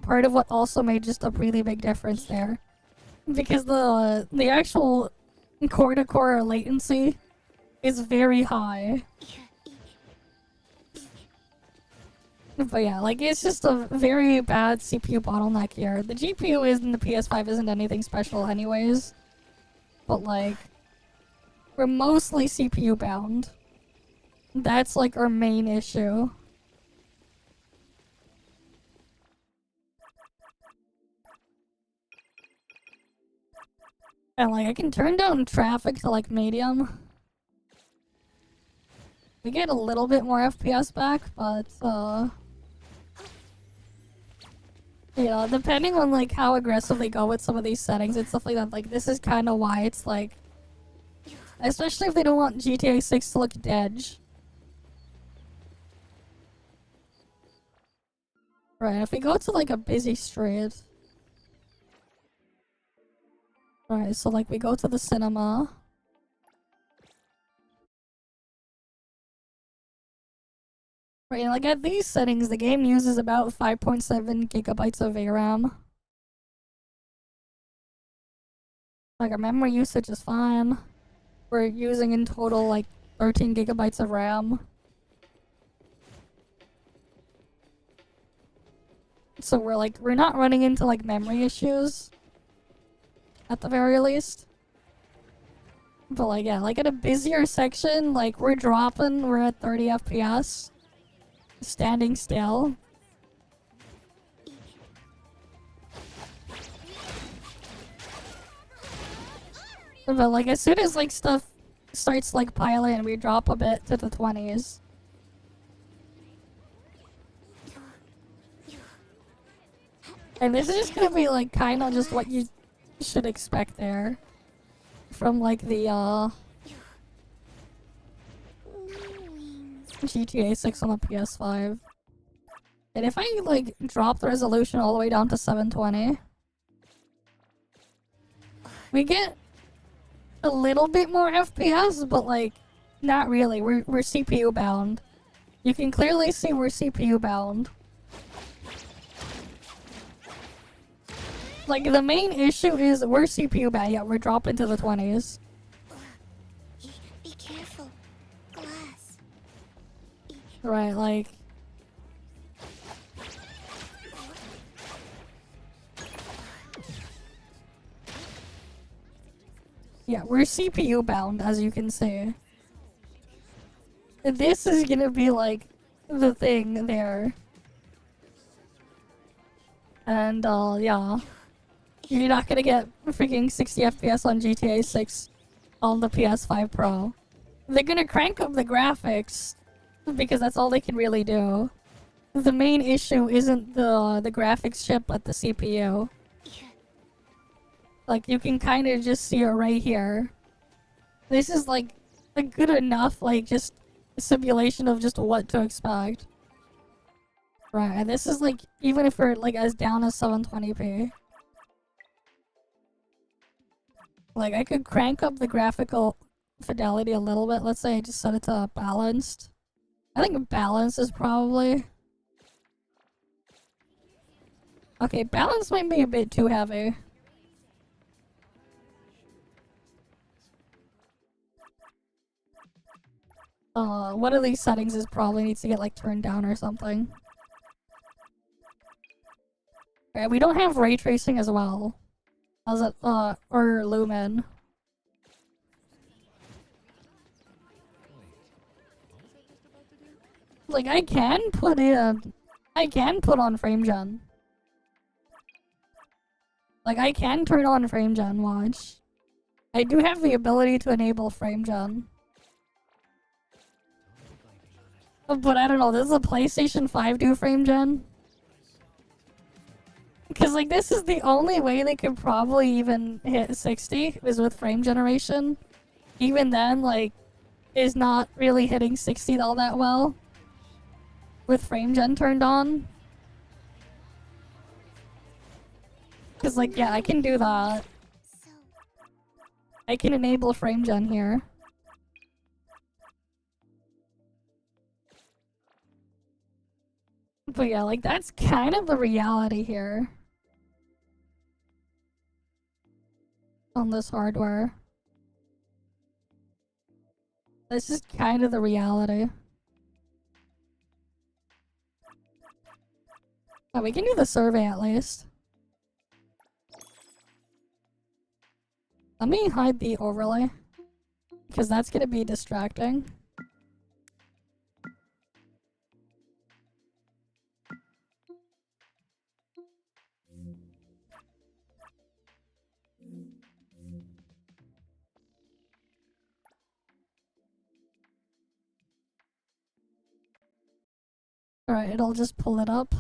part of what also made just a really big difference there. Because the actual core-to-core latency is very high. But yeah, like it's just a very bad CPU bottleneck here. The GPU in the PS5 isn't anything special anyways. But like, we're mostly CPU bound. That's like our main issue. And like I can turn down traffic to like medium. We get a little bit more FPS back, but yeah, depending on like how aggressively go with some of these settings and stuff like that, like this is kind of why it's like, especially if they don't want GTA 6 to look dead. Right, if we go to like a busy street. Right, so like we go to the cinema. Right, like at these settings, the game uses about 5.7 gigabytes of VRAM. Like our memory usage is fine. We're using in total like 13 gigabytes of RAM. So we're not running into like memory issues. At the very least. But like yeah, like at a busier section, like we're at 30 FPS. Standing still. But like as soon as like stuff starts like piling, we drop a bit to the 20s. And this is just gonna be like kind of just what you should expect there. From like the GTA 6 on the PS5. And if I like drop the resolution all the way down to 720, we get a little bit more FPS, but like not really. We're CPU bound. You can clearly see we're CPU bound. Like the main issue is we're CPU bound. Yeah, we're dropping to the 20s. Be careful. Glass. Right, like. Yeah, we're CPU bound, as you can see. This is gonna be like the thing there. And yeah. You're not gonna get freaking 60 FPS on GTA 6 on the PS5 Pro. They're gonna crank up the graphics because that's all they can really do. The main issue isn't the graphics chip but the CPU. Like you can kind of just see it right here. This is like a good enough like just simulation of just what to expect. Right, and this is like even if we're like as down as 720p. Like, I could crank up the graphical fidelity a little bit. Let's say I just set it to balanced. I think balanced is probably... Okay, balance might be a bit too heavy. One of these settings is probably needs to get, like, turned down or something. Okay, we don't have ray tracing as well. How's it, or lumen. Like, I can put on frame gen. Like, I can turn on frame gen, watch. I do have the ability to enable frame gen. But I don't know, does the PlayStation 5 do frame gen? Because, like, this is the only way they could probably even hit 60 is with frame generation. Even then, like, is not really hitting 60 all that well. With frame gen turned on. Because, like, yeah, I can do that. I can enable frame gen here. But yeah, like, that's kind of the reality here. On this hardware. This is kind of the reality. Oh, we can do the survey at least. Let me hide the overlay. Because that's gonna be distracting. Alright, it'll just pull it up.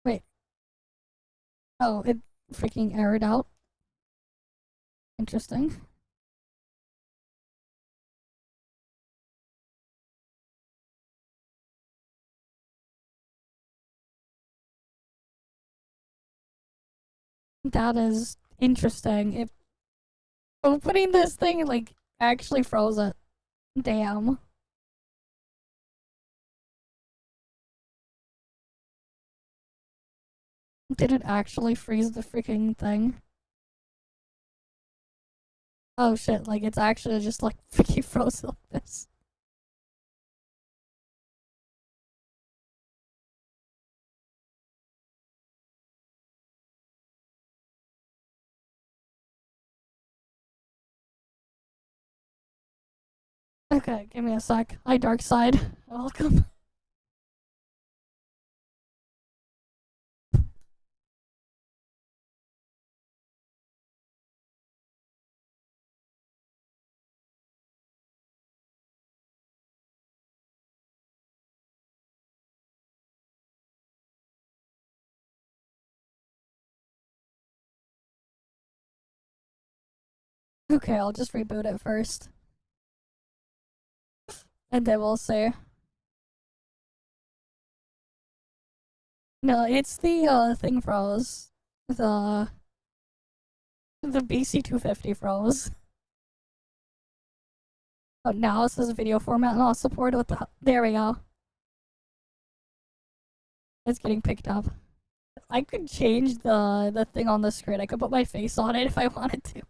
Wait. Oh, it freaking errored out. Interesting. That is interesting. If opening this thing, like, actually froze it. Damn. Did it actually freeze the freaking thing? Oh shit, like, it's actually just, like, freaking froze like this. Okay, give me a sec. Hi, Dark Side. Welcome. Okay, I'll just reboot it first. And then we'll see. No, it's the thing froze. The BC250 froze. Oh, now it says video format not supported with the. There we go. It's getting picked up. I could change the thing on the screen. I could put my face on it if I wanted to.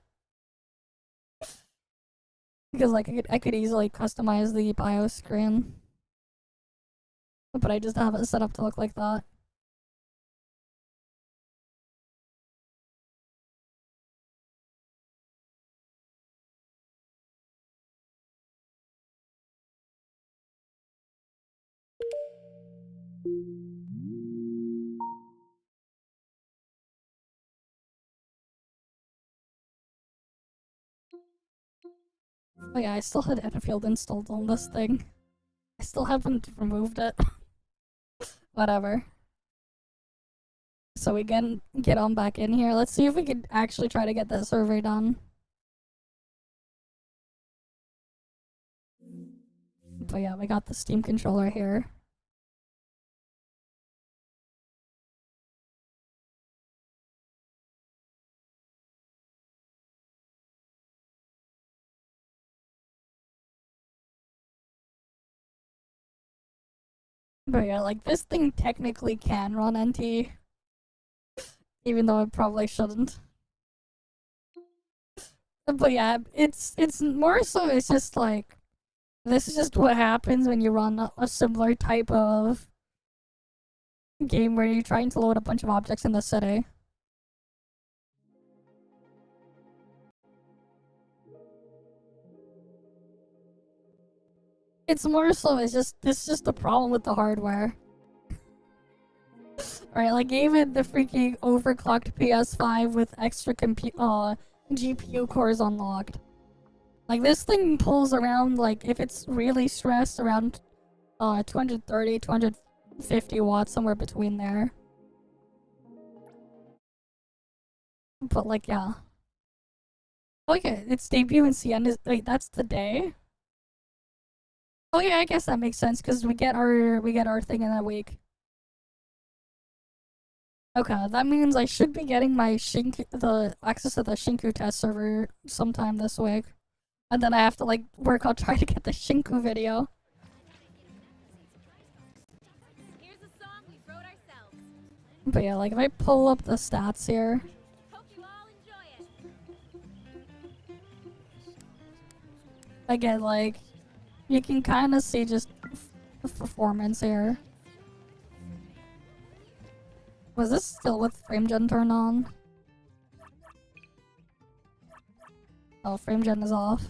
Because like I could easily customize the BIOS screen. But I just have it set up to look like that. Oh yeah, I still had EnVtuber installed on this thing. I still haven't removed it. Whatever. So we can get on back in here. Let's see if we can actually try to get that survey done. But yeah, we got the Steam controller here. But yeah, like this thing technically can run NTE. Even though it probably shouldn't. But yeah, it's more so it's just like this is just what happens when you run a similar type of game where you're trying to load a bunch of objects in the city. It's more so it's just this is just the problem with the hardware. Right, like even the freaking overclocked PS5 with extra GPU cores unlocked. Like this thing pulls around, like if it's really stressed, around 230, 250 watts, somewhere between there. But like yeah. Oh yeah, its debut in CN is wait, that's the day? Oh yeah, I guess that makes sense because we get our thing in that week. Okay, that means I should be getting my the access to the Shinku test server sometime this week. And then I have to like work on trying to get the Shinku video. Here's a song we wrote ourselves. But yeah, like if I pull up the stats here. Hope you all enjoy it. Again, like you can kind of see just performance here. Was this still with frame gen turned on? Oh, frame gen is off.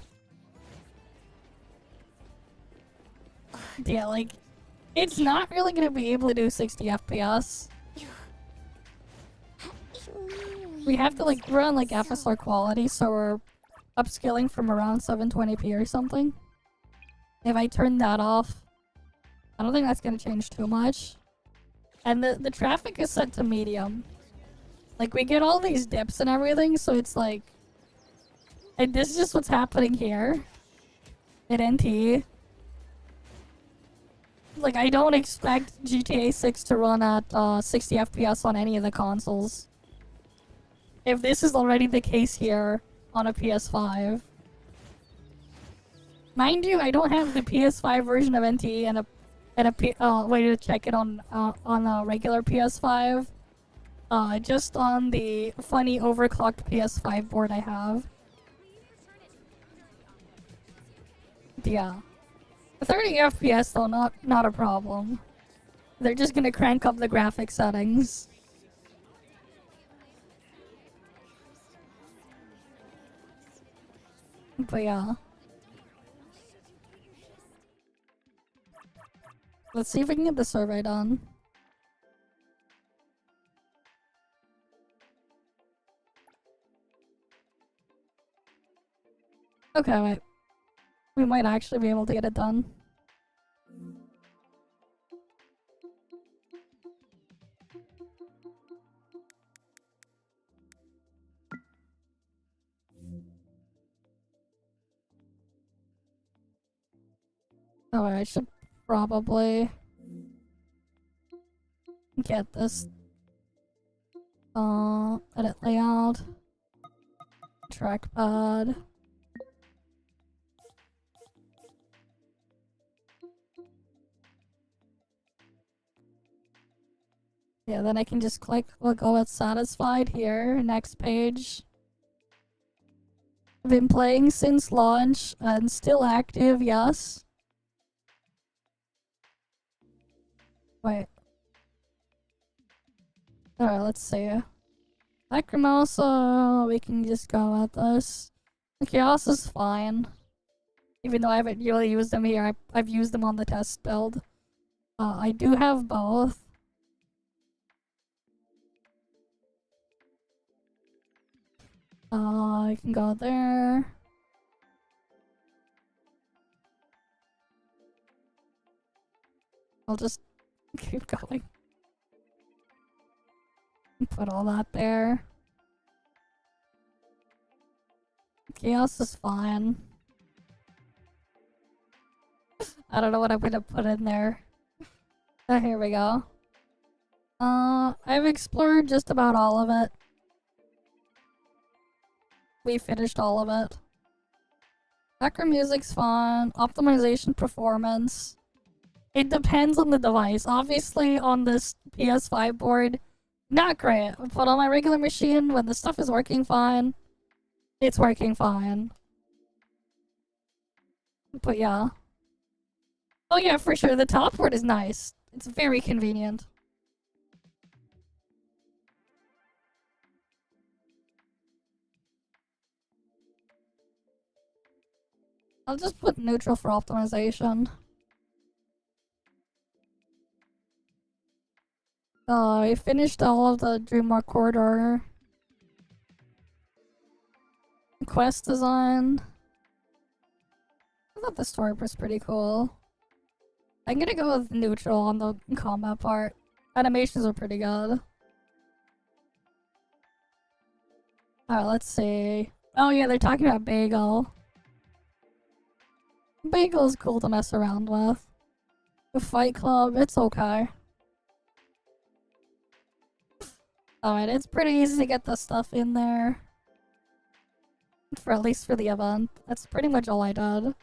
Yeah, like, it's not really gonna be able to do 60 FPS. We have to like run like FSR quality, so we're upscaling from around 720p or something. If I turn that off, I don't think that's gonna change too much. And the traffic is set to medium. Like, we get all these dips and everything, so it's like... And this is just what's happening here. At NTE. Like, I don't expect GTA 6 to run at 60 FPS on any of the consoles. If this is already the case here on a PS5. Mind you, I don't have the PS5 version of NTE and a way to check it on a regular PS5. Just on the funny overclocked PS5 board I have. Yeah. 30 FPS though, not a problem. They're just gonna crank up the graphic settings. But yeah. Let's see if we can get the survey done. Okay, wait. We might actually be able to get it done. Oh, I should probably get this edit layout, trackpad. Yeah, then I can just click, we'll go with satisfied here, next page. Been playing since launch and still active, yes. Wait. Alright, let's see. Lacrimosa, we can just go with this. The Chaos is fine. Even though I haven't really used them here, I've used them on the test build. I do have both. I can go there. I'll just keep going. Put all that there. Chaos is fine. I don't know what I'm gonna put in there. Oh, here we go. I've explored just about all of it. We finished all of it. Background music's fun. Optimization performance. It depends on the device. Obviously, on this PS5 board, not great. But on my regular machine, when the stuff is working fine, it's working fine. But yeah. Oh yeah, for sure. The top board is nice. It's very convenient. I'll just put neutral for optimization. I finished all of the Dreamwalk Corridor. Quest design. I thought the story was pretty cool. I'm gonna go with neutral on the combat part. Animations are pretty good. Alright, let's see. Oh yeah, they're talking about Bagel. Bagel's cool to mess around with. The Fight Club, it's okay. Alright, it's pretty easy to get the stuff in there. For at least for the event. That's pretty much all I did.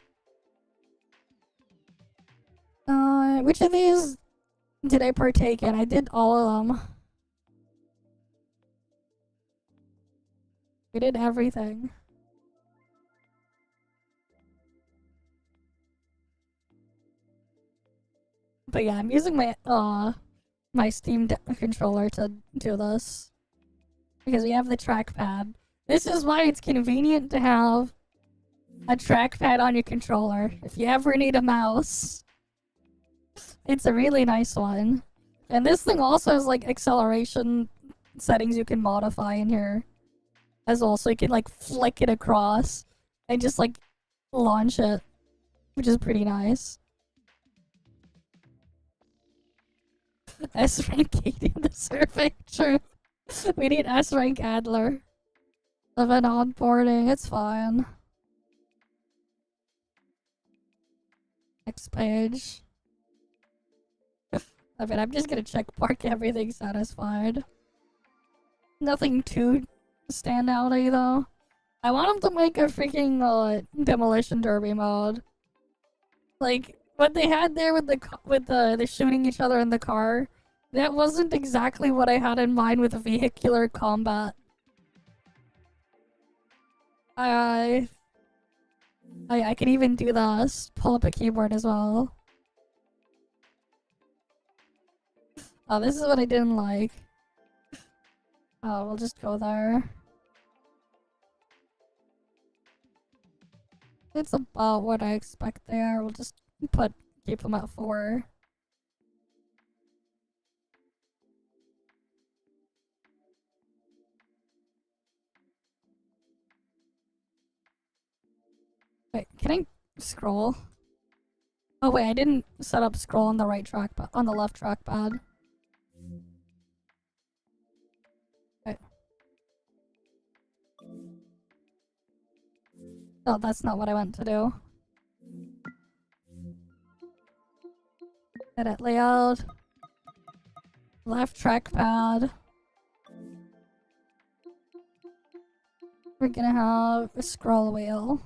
Which of these did I partake in? I did all of them. We did everything. But yeah, I'm using my Steam controller to do this. Because we have the trackpad. This is why it's convenient to have a trackpad on your controller. If you ever need a mouse. It's a really nice one. And this thing also has like acceleration settings you can modify in here. As well, so you can like flick it across. and just like launch it, which is pretty nice. S rank gating the survey. True. We need S rank Adler. Event onboarding. It's fine. Next page. I mean, I'm just gonna check mark everything satisfied. Nothing too standouty though. I want them to make a freaking demolition derby mode. Like what they had there with the shooting each other in the car. That wasn't exactly what I had in mind with vehicular combat. I can even do this. Pull up a keyboard as well. Oh, this is what I didn't like. Oh, we'll just go there. It's about what I expect there. We'll just keep them at 4. Wait, can I scroll? Oh wait, I didn't set up scroll on the right trackpad, on the left trackpad. Wait. Oh, that's not what I meant to do. Edit layout. Left trackpad. We're gonna have a scroll wheel.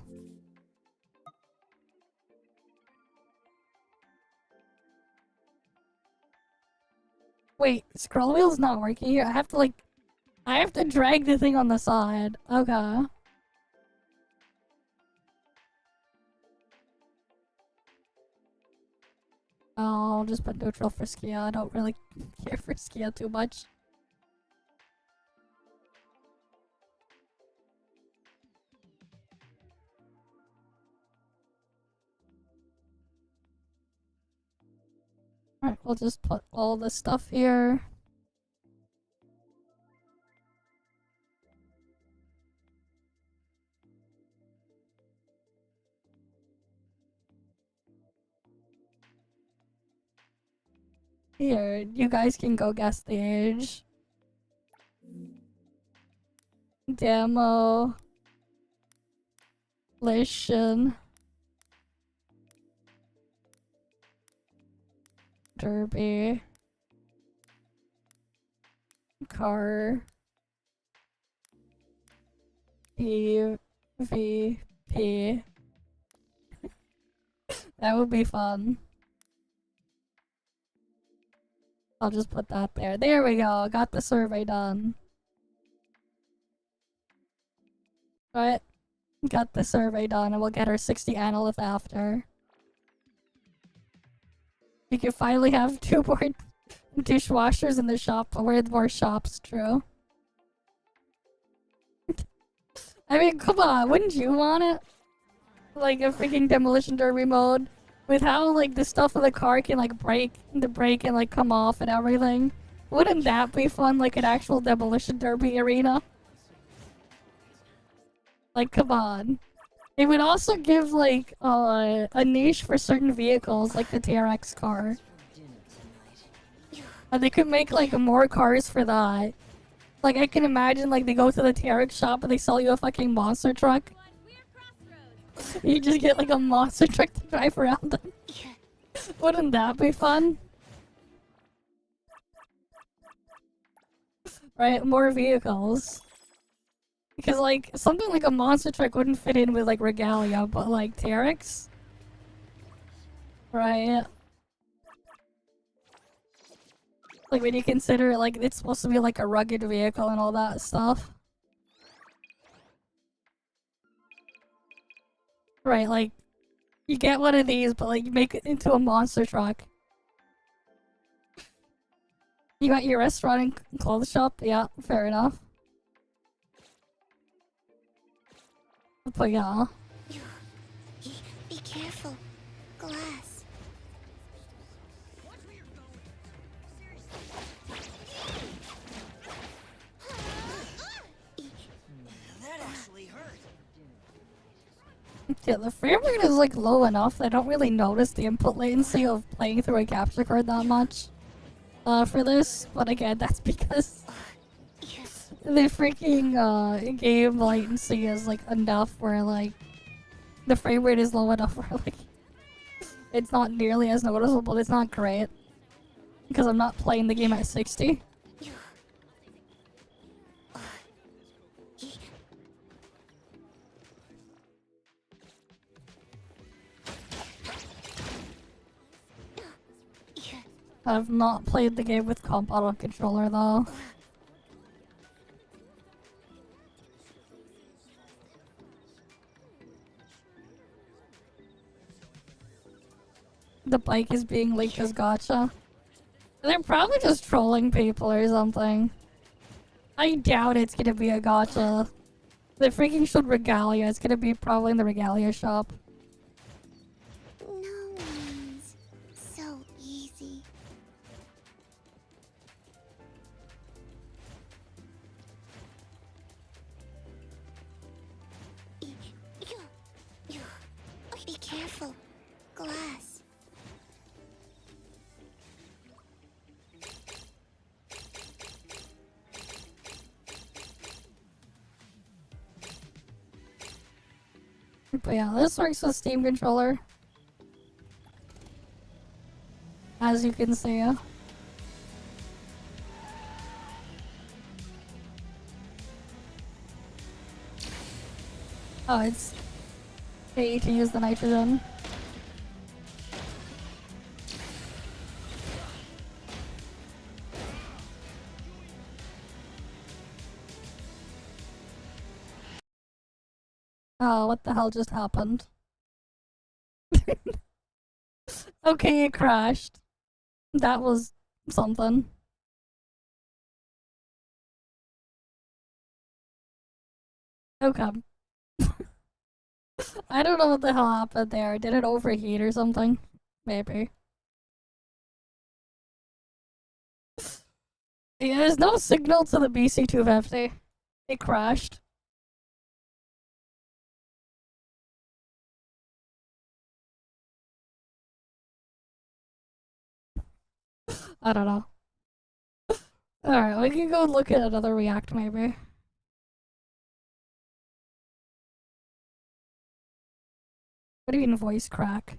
Wait, scroll wheel's not working here. I have to drag the thing on the side. Okay. I'll just put neutral for Skia. I don't really care for Skia too much. Alright, we'll just put all the stuff here. Here, you guys can go guess the age. Demo. Lation. Derby. Car. EVP. That would be fun. I'll just put that there. There we go. Got the survey done. Right? Got the survey done, and we'll get our 60 analyth after. We can finally have 2 more dishwashers in the shop. We're in more shops, true. I mean, come on, wouldn't you want it? Like a freaking demolition derby mode? With how, like, the stuff in the car can, like, break and, like, come off and everything. Wouldn't that be fun, like an actual demolition derby arena? Like, come on. It would also give, like, a niche for certain vehicles, like the TRX car. And they could make, like, more cars for that. Like, I can imagine, like, they go to the TRX shop and they sell you a fucking monster truck. You just get, like, a monster truck to drive around in. Wouldn't that be fun? Right, more vehicles. Because, like, something like a monster truck wouldn't fit in with, like, Regalia, but, like, TRX? Right. Like, when you consider, like, it's supposed to be, like, a rugged vehicle and all that stuff. Right, like, you get one of these, but, like, you make it into a monster truck. You got your restaurant and clothes shop? Yeah, fair enough. But yeah. Be careful. Glass. That actually hurt. Yeah, the frame rate is like low enough that I don't really notice the input latency of playing through a capture card that much. For this, but again, that's because the freaking game latency is like enough where like the frame rate is low enough where like it's not nearly as noticeable. It's not great because I'm not playing the game at 60. I've not played the game with comp auto controller though. The bike is being leaked as gacha. They're probably just trolling people or something. I doubt it's gonna be a gacha. They freaking showed Regalia. It's gonna be probably in the Regalia shop. No one's so easy. Be careful. Glass. But yeah, this works with Steam controller. As you can see. Oh, it's AE to use the nitrogen. Oh, what the hell just happened? Okay, it crashed. That was something. Okay. I don't know what the hell happened there. Did it overheat or something? Maybe. Yeah, there's no signal to the BC250. It crashed. I don't know. Alright, we can go look at another React maybe. What do you mean voice crack?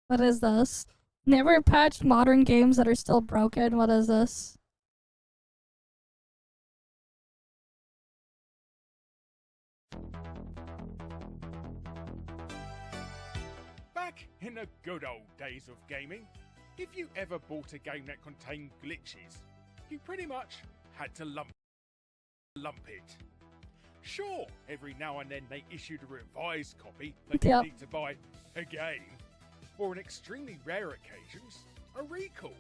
What is this? Never patched modern games that are still broken. What is this? Back in the good old days of gaming, if you ever bought a game that contained glitches, you pretty much had to lump it. Sure, every now and then they issued a revised copy that you need to buy again, or on extremely rare occasions, a recall.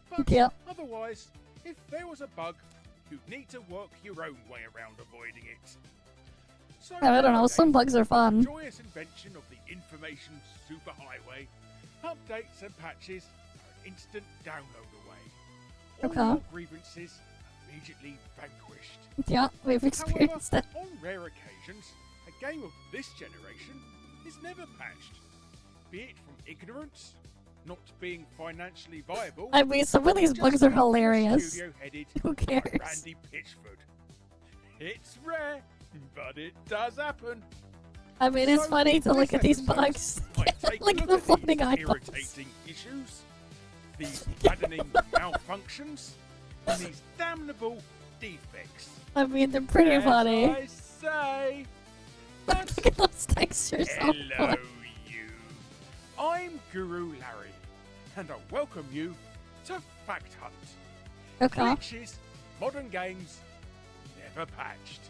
But otherwise, if there was a bug, you'd need to work your own way around avoiding it. So I don't know, some bugs are fun. Joyous invention of the information superhighway, updates and patches are an instant download away. All your grievances immediately vanquished. Yeah, we've experienced it. On rare occasions, a game of this generation is never patched. Be it from ignorance, not being financially viable. I mean, some of these bugs are hilarious. Who cares? Randy Pitchford. It's rare, but it does happen. I mean, it's funny to look at these bugs. Look at the floating eyeballs. Irritating issues, these maddening malfunctions, and these damnable defects. I mean, they're pretty funny. I say. Look at those textures. Hello, you. I'm Guru Larry, and I welcome you to Fact Hunt. Okay. Glitches, modern games, never patched.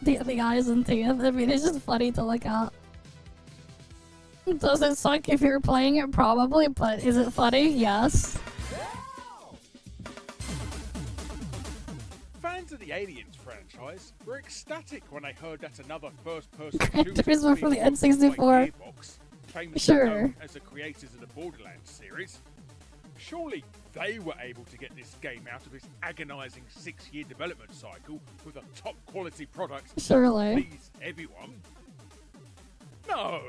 The eyes and teeth. I mean, it's just funny to look at. Does it suck if you're playing it? Probably, but is it funny? Yes. Fans of the Aliens franchise were ecstatic when they heard that another first-person Gran Turismo from the N64. Gearbox, famously Sure. known as the creators of the Borderlands series, Surely they were able to get this game out of its agonizing 6-year development cycle with a top quality product Surely. that please everyone. No!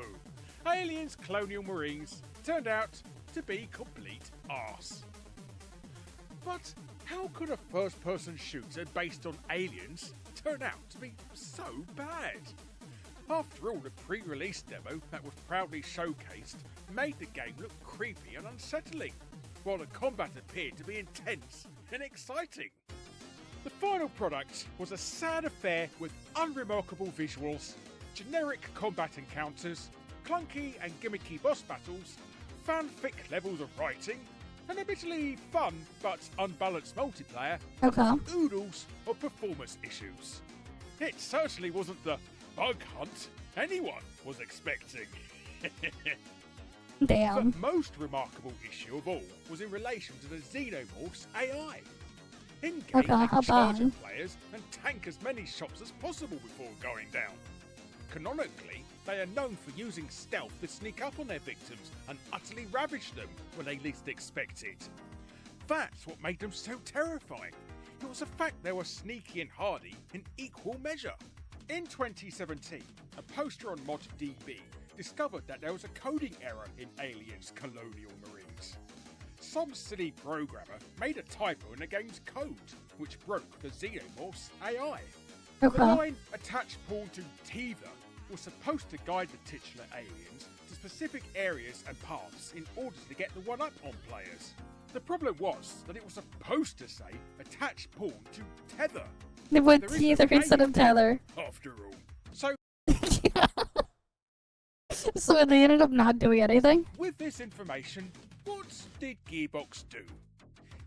Aliens Colonial Marines turned out to be complete arse. But how could a first-person shooter based on aliens turn out to be so bad? After all, the pre-release demo that was proudly showcased made the game look creepy and unsettling, while the combat appeared to be intense and exciting. The final product was a sad affair with unremarkable visuals, generic combat encounters, clunky and gimmicky boss battles, fanfic levels of writing, and a bitterly fun but unbalanced multiplayer, and oodles of performance issues. It certainly wasn't the bug hunt anyone was expecting. Damn. The most remarkable issue of all was in relation to the Xenomorph's AI. In-game, they can charge at players and tank as many shots as possible before going down. Canonically, they are known for using stealth to sneak up on their victims and utterly ravage them when they least expect it. That's what made them so terrifying. It was the fact they were sneaky and hardy in equal measure. In 2017, a poster on ModDB discovered that there was a coding error in Aliens Colonial Marines. Some silly programmer made a typo in the game's code, which broke the Xenomorph's AI. The line attached pawn to tether was supposed to guide the titular aliens to specific areas and paths in order to get the one-up on players. The problem was that it was supposed to say attach pawn to tether. They went tether instead of tether. After all. So so they ended up not doing anything? With this information, what did Gearbox do?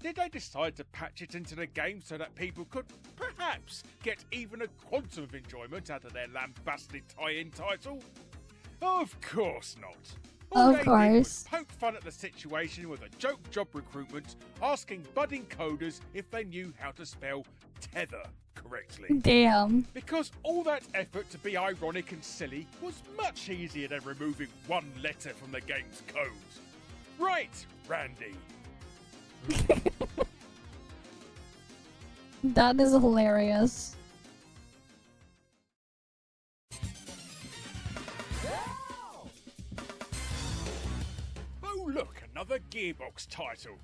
Did they decide to patch it into the game so that people could perhaps get even a quantum of enjoyment out of their lambasted tie-in title? Of course not. All they did was poke fun at the situation with a joke job recruitment, asking budding coders if they knew how to spell tether correctly. Damn. Because all that effort to be ironic and silly was much easier than removing one letter from the game's code. Right, Randy. That is hilarious. Oh look, another Gearbox title.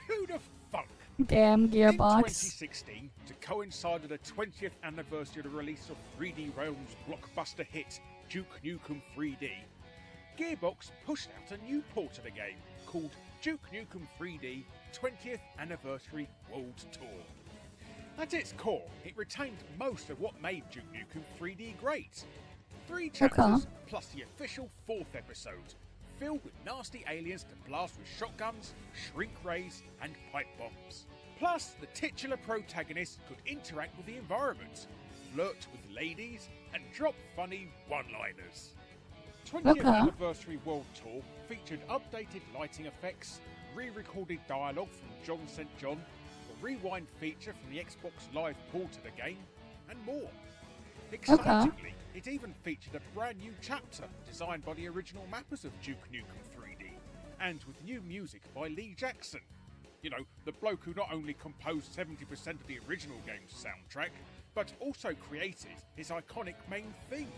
Who'd have thunk? Damn Gearbox. In 2016, to coincide with the 20th anniversary of the release of 3D Realms' blockbuster hit Duke Nukem 3D, Gearbox pushed out a new port of the game called Duke Nukem 3D 20th Anniversary World Tour. At its core, it retained most of what made Duke Nukem 3D great. 3 chapters plus the official 4th episode, filled with nasty aliens to blast with shotguns, shrink rays, and pipe bombs. Plus, the titular protagonist could interact with the environment, flirt with ladies, and drop funny one-liners. 20th Anniversary World Tour featured updated lighting effects, re-recorded dialogue from John St. John, a rewind feature from the Xbox Live port of the game, and more. Excitingly, it even featured a brand new chapter designed by the original mappers of Duke Nukem 3D, and with new music by Lee Jackson. You know, the bloke who not only composed 70% of the original game's soundtrack, but also created his iconic main theme.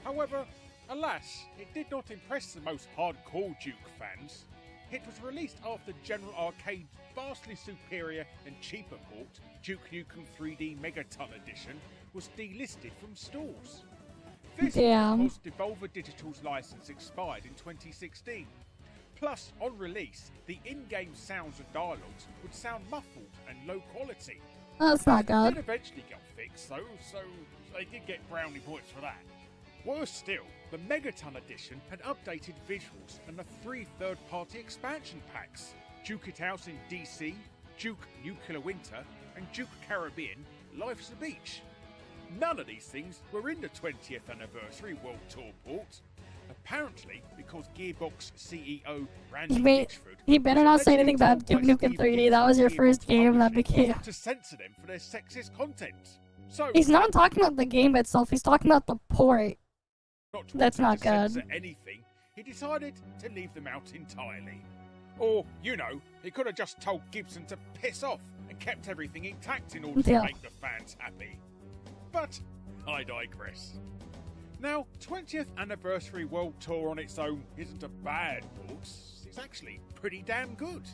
However, alas, it did not impress the most hardcore Duke fans. It was released after General Arcade's vastly superior and cheaper port, Duke Nukem 3D Megaton Edition, was delisted from stores. This was because Devolver Digital's license expired in 2016. Plus, on release, the in-game sounds and dialogues would sound muffled and low quality. That's not good. It eventually got fixed though, so they did get brownie points for that. Worse still, the Megaton Edition had updated visuals and the 3 third-party expansion packs, Duke It Out in DC, Duke Nuclear Winter, and Duke Caribbean Life's a Beach. None of these things were in the 20th Anniversary World Tour port. Apparently, because Gearbox CEO Randy Pitchford... He better not say anything about Duke Nukem 3D. That was your first game that became... ...to censor them for their sexist content. So he's not talking about the game itself, he's talking about the port. That's not good. Anything, he decided to leave them out entirely. Or, you know, he could have just told Gibson to piss off and kept everything intact in order Yeah. to make the fans happy. But I digress. Now, 20th Anniversary World Tour on its own isn't a bad course, it's actually pretty damn good,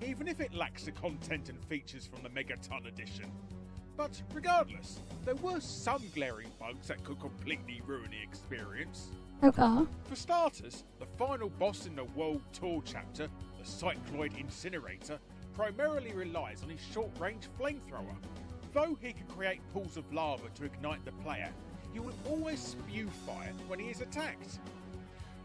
even if it lacks the content and features from the Megaton edition. But regardless, there were some glaring bugs that could completely ruin the experience. Okay. For starters, the final boss in the World Tour chapter, the Cycloid Incinerator, primarily relies on his short-range flamethrower. Though he can create pools of lava to ignite the player, he will always spew fire when he is attacked.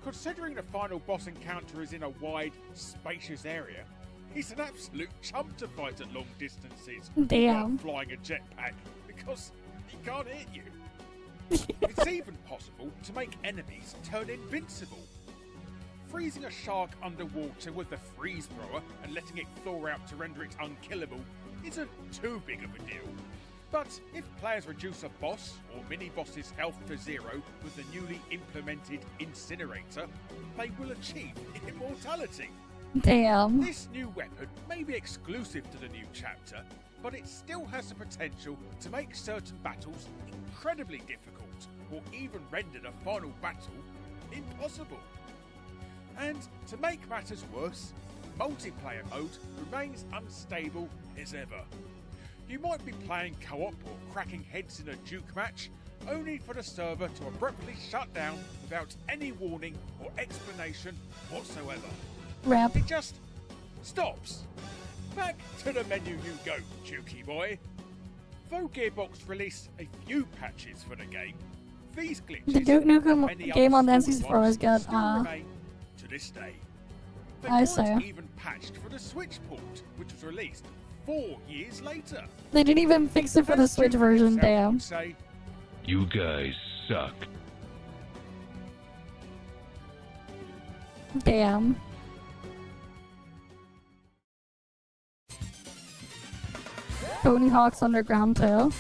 Considering the final boss encounter is in a wide, spacious area, he's an absolute chump to fight at long distances Damn. while flying a jetpack, because he can't hit you. It's even possible to make enemies turn invincible. Freezing a shark underwater with the freeze thrower and letting it thaw out to render it unkillable isn't too big of a deal. But if players reduce a boss or mini-boss's health to 0 with the newly implemented Incinerator, they will achieve immortality. Damn. This new weapon may be exclusive to the new chapter, but it still has the potential to make certain battles incredibly difficult, or even render the final battle impossible. And to make matters worse, multiplayer mode remains unstable as ever. You might be playing co-op or cracking heads in a Duke match, only for the server to abruptly shut down without any warning or explanation whatsoever. Rap. It just stops. Back to the menu you go, Dukey boy. Though Gearbox released a few patches for the game, these glitches The Duke Nukem and many game on the other small N64 has ones got, still remain to this day. They I weren't see. even patched for the Switch port, which was released 4 years later. They didn't even fix it for the Switch version, damn. Say, You guys suck. Damn. Tony Hawk's Underground 2.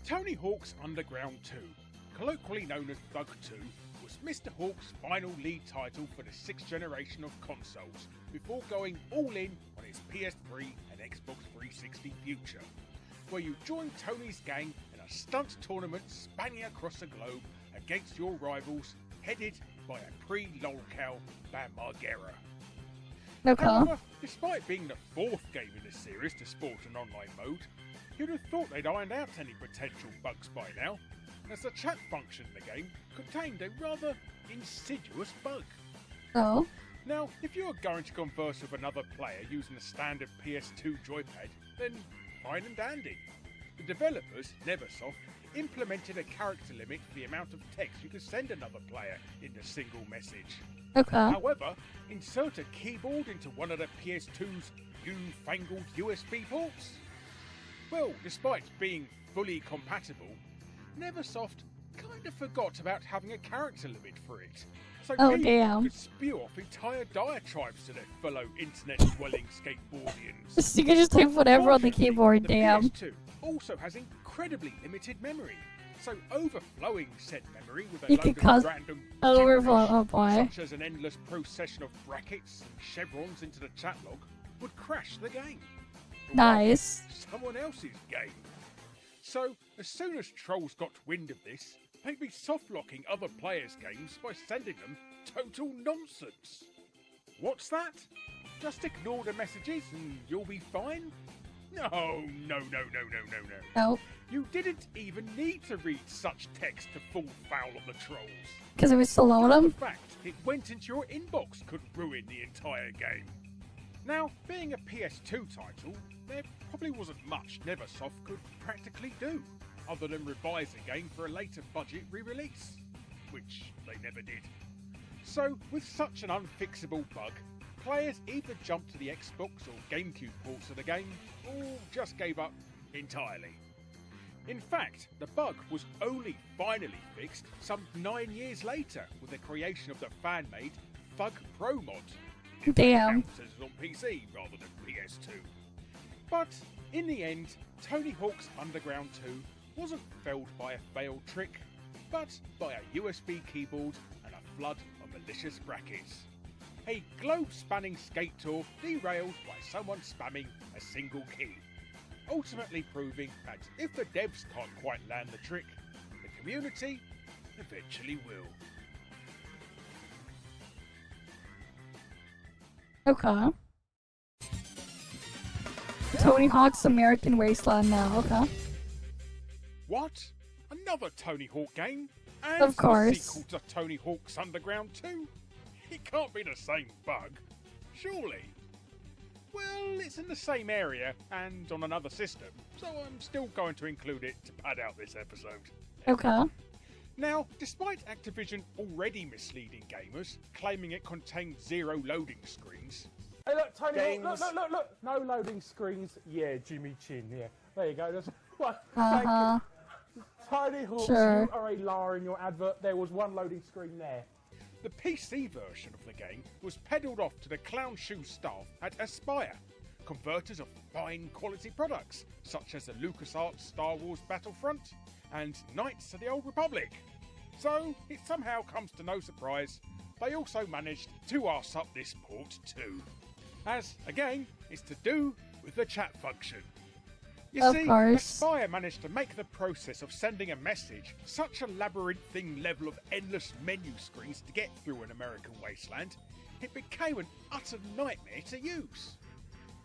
Tony Hawk's Underground 2, colloquially known as Thug 2, was Mr. Hawk's final lead title for the 6th generation of consoles, before going all in on its PS3 and Xbox 360 future, where you join Tony's gang in a stunt tournament spanning across the globe against your rivals, headed by a pre-lolcow Bam Margera. Okay. However, despite being the 4th game in the series to sport an online mode, you'd have thought they'd ironed out any potential bugs by now, as the chat function in the game contained a rather insidious bug. Oh. Now, if you are going to converse with another player using a standard PS2 joypad, then fine and dandy. The developers, Neversoft, implemented a character limit for the amount of text you could send another player in the single message. Okay. However, insert a keyboard into one of the PS2's newfangled USB ports? Well, despite being fully compatible, Neversoft kind of forgot about having a character limit for it. So Oh, people damn. could spew off entire diatribes to their fellow internet-dwelling skateboardians. So you can just type whatever on the keyboard, The damn. PS2 also has incredibly limited memory, so overflowing said memory with a You load can of cause random overflow, gibberish, oh boy. such as an endless procession of brackets and chevrons into the chat log, would crash the game. Or Nice. someone else's game. So, as soon as trolls got wind of this, they'd be soft-locking other players' games by sending them total nonsense. What's that? Just ignore the messages and you'll be fine? No. Nope. You didn't even need to read such text to fall foul of the trolls. Because it was so low on The them? fact it went into your inbox could ruin the entire game. Now, being a PS2 title, there probably wasn't much Neversoft could practically do, other than revise the game for a later budget re-release, which they never did. So, with such an unfixable bug, players either jumped to the Xbox or GameCube ports of the game, or just gave up entirely. In fact, the bug was only finally fixed some 9 years later with the creation of the fan-made Thug Pro mod. Damn. Counts as on PC rather than PS2. But in the end, Tony Hawk's Underground 2 wasn't felled by a failed trick, but by a USB keyboard and a flood of malicious brackets. a globe-spanning skate tour derailed by someone spamming a single key, ultimately proving that if the devs can't quite land the trick, the community eventually will. Okay. Tony Hawk's American Wasteland now, okay. What? Another Tony Hawk game? And Of course. a sequel to Tony Hawk's Underground 2? It can't be the same bug, surely. Well, it's in the same area and on another system, so I'm still going to include it to pad out this episode. Okay. Now, despite Activision already misleading gamers, claiming it contained 0 loading screens. Hey, look, Tony Hawk, look. No loading screens. Yeah, Jimmy Chin, yeah. There you go. That's what. Thank you. Tony Hawk, Sure. you are a liar in your advert. There was one loading screen there. The PC version of the game was peddled off to the clown shoe staff at Aspire, converters of fine quality products such as the LucasArts Star Wars Battlefront and Knights of the Old Republic. So it somehow comes to no surprise, they also managed to arse up this port too. As, again, it's to do with the chat function. You Of see, course. Aspire managed to make the process of sending a message such a labyrinthine level of endless menu screens to get through an American Wasteland, it became an utter nightmare to use.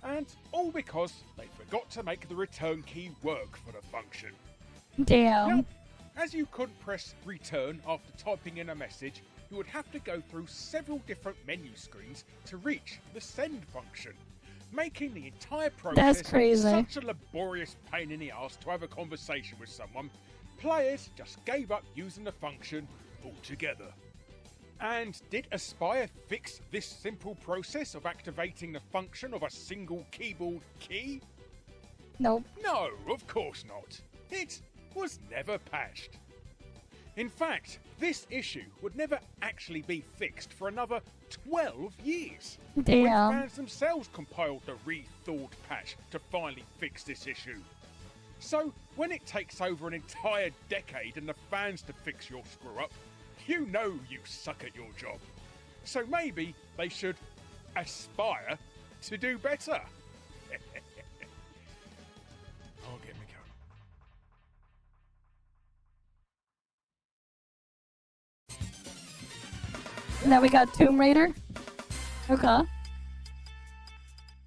And all because they forgot to make the return key work for the function. Damn. Now, as you couldn't press return after typing in a message, you would have to go through several different menu screens to reach the send function, making the entire process That's crazy. such a laborious pain in the arse to have a conversation with someone. Players just gave up using the function altogether. And did Aspire fix this simple process of activating the function of a single keyboard key? Nope. No, of course not. It was never patched. In fact, this issue would never actually be fixed for another 12 years. Damn. When fans themselves compiled the rethought patch to finally fix this issue. So, when it takes over an entire decade and the fans to fix your screw up, you know you suck at your job. So maybe they should aspire to do better. I'll get me going. Now we got Tomb Raider. Okay.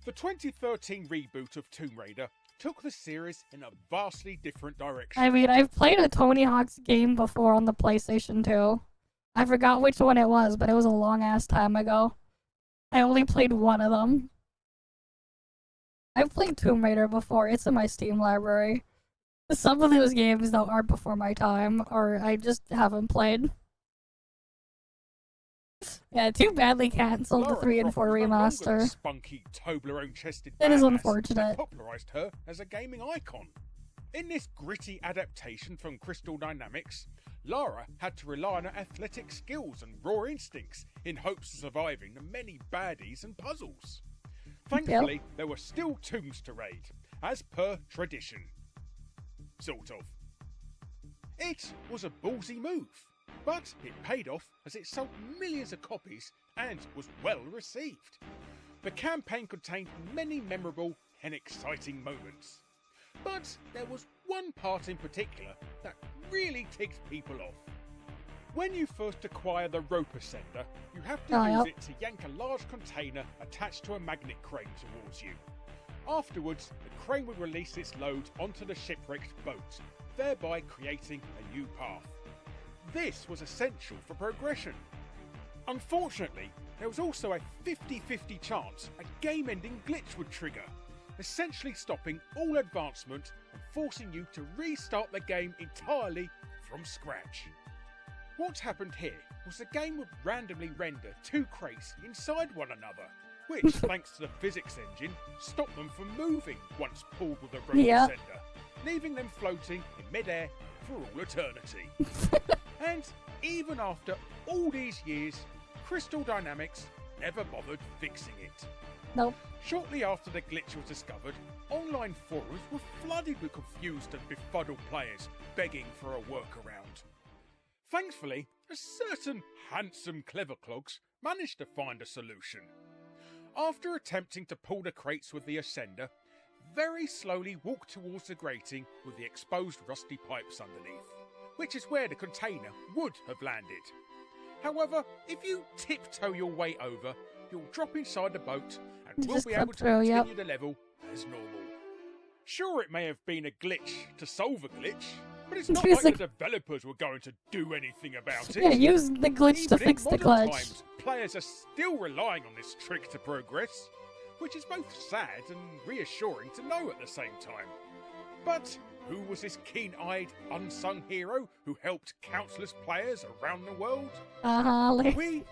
The 2013 reboot of Tomb Raider took the series in a vastly different direction. I mean, I've played a Tony Hawk's game before on the PlayStation 2. I forgot which one it was, but it was a long-ass time ago. I only played one of them. I've played Tomb Raider before. It's in my Steam library. Some of those games, though, are before my time, or I just haven't played. Yeah, too badly cancelled the 3 and 4 remaster. Spunky Toblerone-chested It is badass unfortunate. that popularised her as a gaming icon. In this gritty adaptation from Crystal Dynamics, Lara had to rely on her athletic skills and raw instincts in hopes of surviving the many baddies and puzzles. Thankfully, there were still tombs to raid, as per tradition. Sort of. It was a ballsy move, but it paid off as it sold millions of copies and was well received. The campaign contained many memorable and exciting moments. But there was one part in particular that really ticked people off. When you first acquire the roper sender, you have to use it to yank a large container attached to a magnet crane towards you. Afterwards, the crane would release its load onto the shipwrecked boat, thereby creating a new path. This was essential for progression. Unfortunately, there was also a 50-50 chance a game-ending glitch would trigger, essentially stopping all advancement and forcing you to restart the game entirely from scratch. What happened here was the game would randomly render 2 crates inside one another, which, thanks to the physics engine, stopped them from moving once pulled with a rotor sender, leaving them floating in midair for all eternity. And even after all these years, Crystal Dynamics never bothered fixing it. Nope. Shortly after the glitch was discovered, online forums were flooded with confused and befuddled players begging for a workaround. Thankfully, a certain handsome clever clogs managed to find a solution. After attempting to pull the crates with the ascender, very slowly walked towards the grating with the exposed rusty pipes underneath, which is where the container would have landed. However, if you tiptoe your way over, you'll drop inside the boat and will Just be clip able to through, continue yep. the level as normal. Sure, it may have been a glitch to solve a glitch, but it's not Use like the- the developers were going to do anything about it. Yeah, use the glitch to Even in fix the modern glitch. times, players are still relying on this trick to progress, which is both sad and reassuring to know at the same time. But who was this keen-eyed, unsung hero who helped countless players around the world? Larry. We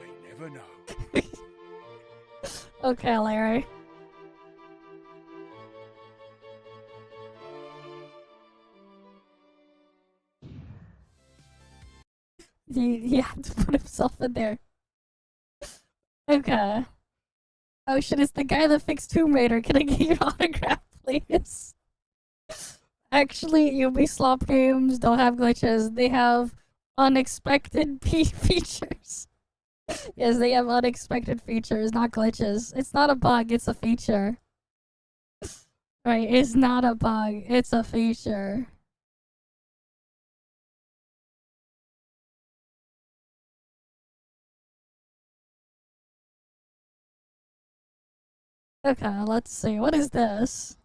may never know. Okay, Larry. He had to put himself in there. Okay. Oh shit, it's the guy that fixed Tomb Raider. Can I get your autograph, please? Actually, Ubisoft games don't have glitches. They have unexpected features. Yes, they have unexpected features, not glitches. It's not a bug, it's a feature. Right, it's not a bug, it's a feature. Okay, let's see. What is this?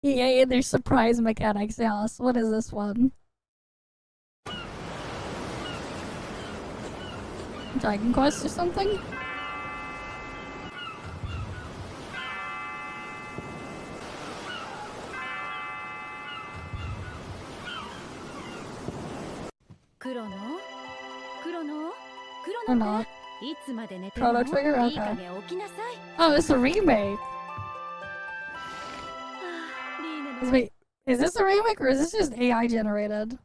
EA and their surprise mechanics, yes. What is this one? Dragon Quest or something? Or not. Chrono Trigger? Okay. Oh, it's a remake. Wait, is this a remake or is this just AI generated?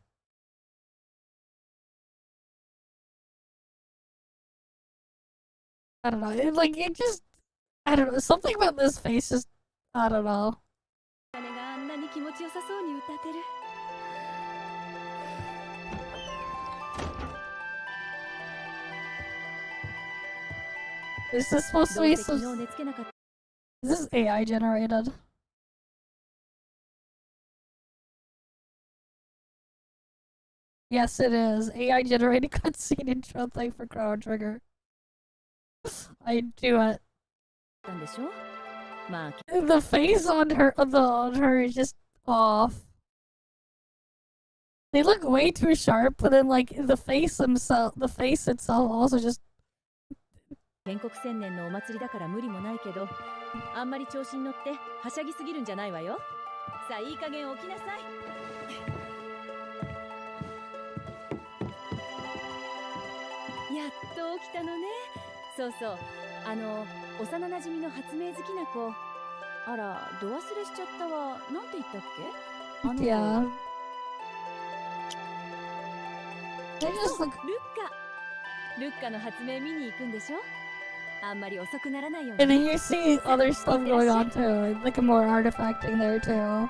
I don't know. I don't know. Something about this face is, I don't know. Is this supposed to be some... Is this AI generated? Yes, it is. AI generated cutscene intro thing for Chrono Trigger. I do it. The face on her is just off. They look way too sharp, but then like the face itself also just. 建国1000年のお祭りだから無理もないけど、あんまり調子に乗ってはしゃぎすぎるんじゃないわよ。さあいい加減起きなさい。やっと起きたのね。そうそう。幼馴染の発明好きな子。あら、ど忘れしちゃったわ。なんて言ったっけYeah. そう、ルッカ。ルッカの発明見に行くんでしょ？あんまり遅くならないように。And then you see other stuff going on too, like more artifacting there too.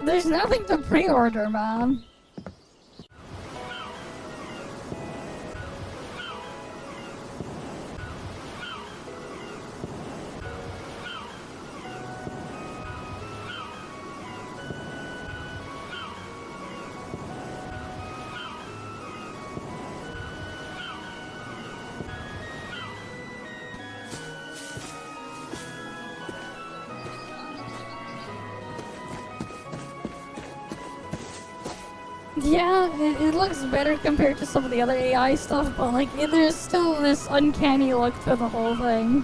There's nothing to pre-order, man. Yeah, it looks better compared to some of the other AI stuff, but like there's still this uncanny look to the whole thing.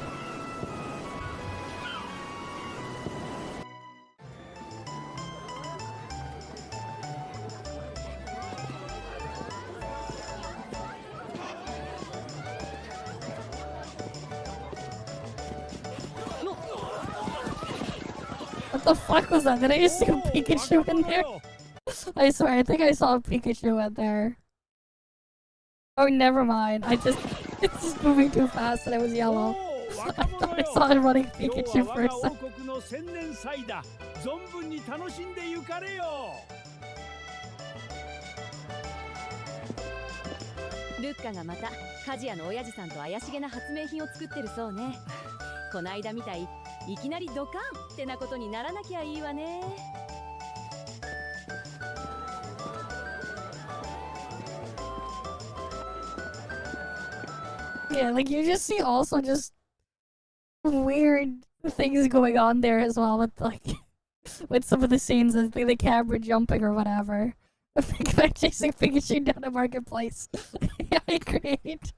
What the fuck was that? Did I just see a Pikachu in there? I swear, I think I saw a Pikachu in there. Oh, never mind. It's just moving too fast and it was yellow. I saw him running Pikachu for a second. 国の千年祭だ。存分に楽しんでゆかれよ。ルッカがまた鍛冶屋の親父さんと怪しげな発明品を作ってるそうね。こないだみたいいきなりドカンってなことにならなきゃいいわね。Yeah, like you just see also just weird things going on there as well with like with some of the scenes, like the camera jumping or whatever. Like chasing Pikachu down a marketplace. Yeah, great.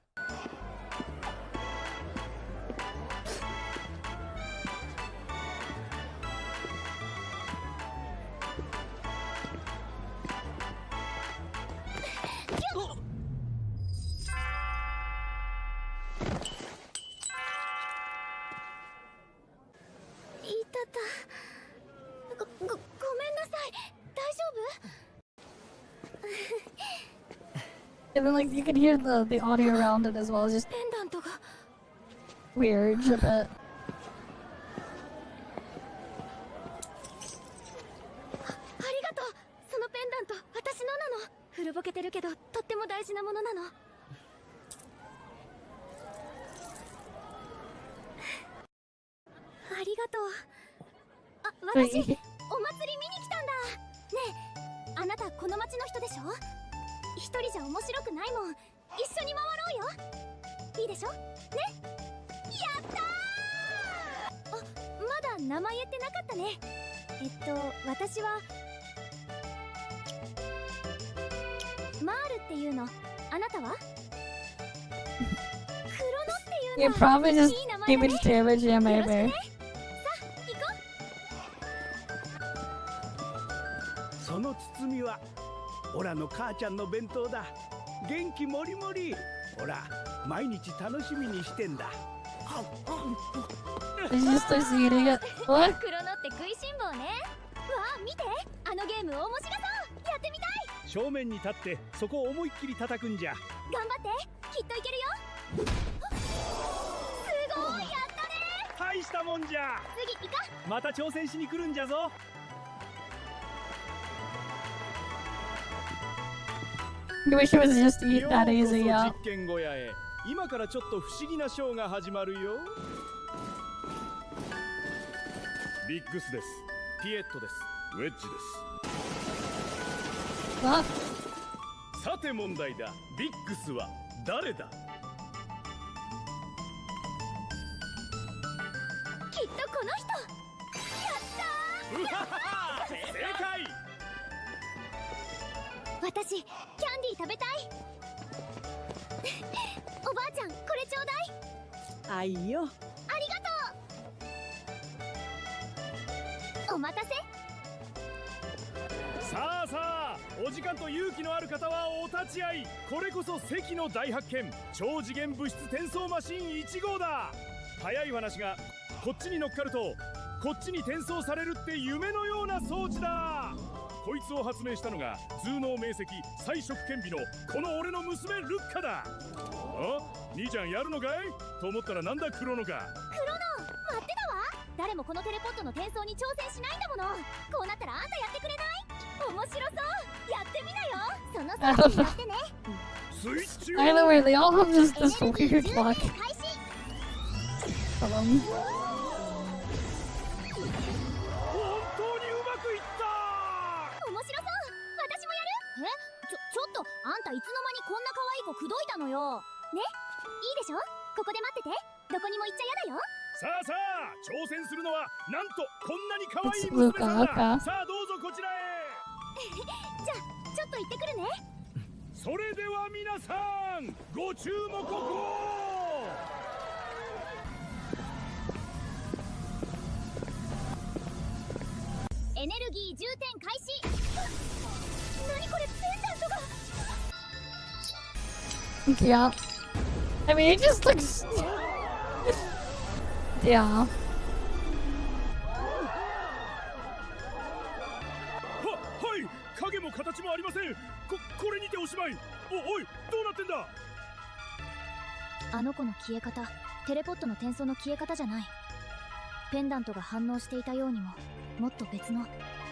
And then like you can hear the audio around it as well. It's just weird a bit. 古ぼけてるけどとっても大事なものなの。ありがとう。あ、私お祭り見に来たんだ。ねえ、あなたこの町の人でしょ？一人じゃ面白くないもん。一緒に回ろうよ。いいでしょ？ね？やったー！あ、まだ名前言ってなかったね。私はマールっていうの。あなたは？クロノっていうの。 You probably just image to image, yeah, maybe. その包みはオラの母ちゃんの弁当だ。元気もりもり。ほら、毎日楽しみにしてんだ。 Did you just start eating it? What? クロノって食いしん坊ね。わあ、見て、あのゲーム面白そう。やってみたい。正面に立ってそこを思いっきり叩くんじゃ。頑張って、きっといけるよ。すごい、やったね。大したもんじゃ。次行か。また挑戦しに来るんじゃぞ。 I wish it was just eat that easy, yeah. 実験小屋へ。今からちょっと不思議なショーが始まるよ。ビッグスです。ピエットです。ウェッジです。 あ、さて問題だ。ビッグスは誰だ？きっとこの人。やったー！うわは正解。私キャンディー食べたい。おばあちゃん、これちょうだい。あいよ。ありがとう。お待たせ。さあさあ、お時間と勇気のある方はお立ち会い。これこそ関の大発見、超次元物質転送マシン1号だ。早い話がこっちに乗っかるとこっちに転送されるって夢のような装置だ。こいつを発明したのが頭脳明晰彩色兼備のこの俺の娘ルッカだ。あ、兄ちゃんやるのかいと思ったらなんだクロノか。クロノ、待ってたわ。誰もこのテレポットの転送に挑戦しないんだもの。こうなったらあんたやってくれない？面白そう。やってみなよ。その装置に乗ってね。スイッチ I know where they all have just this weird luck. Hold on. ちょっとあんたいつの間にこんな可愛い子口説いたのよ。ね、いいでしょ。ここで待ってて。どこにも行っちゃやだよ。さあさあ、挑戦するのはなんとこんなに可愛い娘さんだ。さあどうぞこちらへ。じゃあちょっと行ってくるね。それでは皆さんご注目を。エネルギー充填開始。何これ、ペンダントが。Yeah. I mean, it just looks. Yeah. はい、影も形もありません。これにておしまい。おい、どうなってんだ。あの子の消え方、テレポットの転送の消え方じゃない。ペンダントが反応していたようにも、もっと別の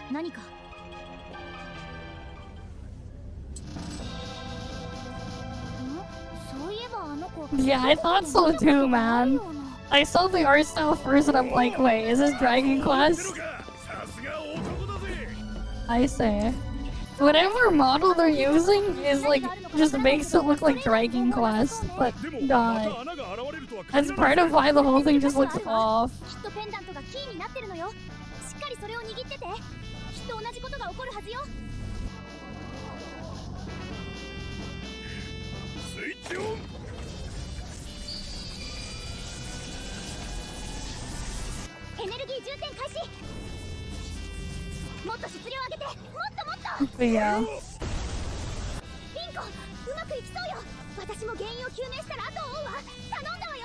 何か。そういえばあの子。Yeah, I thought so too, man. I saw the art style first and I'm like, wait, is this Dragon Quest? I say. Whatever model they're using is like, just makes it look like Dragon Quest, but not. That's part of why the whole thing just looks off. きっとペンダントがキーになってるのよ。しっかりそれを握ってて。きっと同じことが起こるはずよ。スイッチオン。エネルギー充填開始。もっと質量上げて。もっともっと。Yeah. ピンコ、うまくいきそうよ。私も原因を究明したら後を追うわ。頼んだわよ。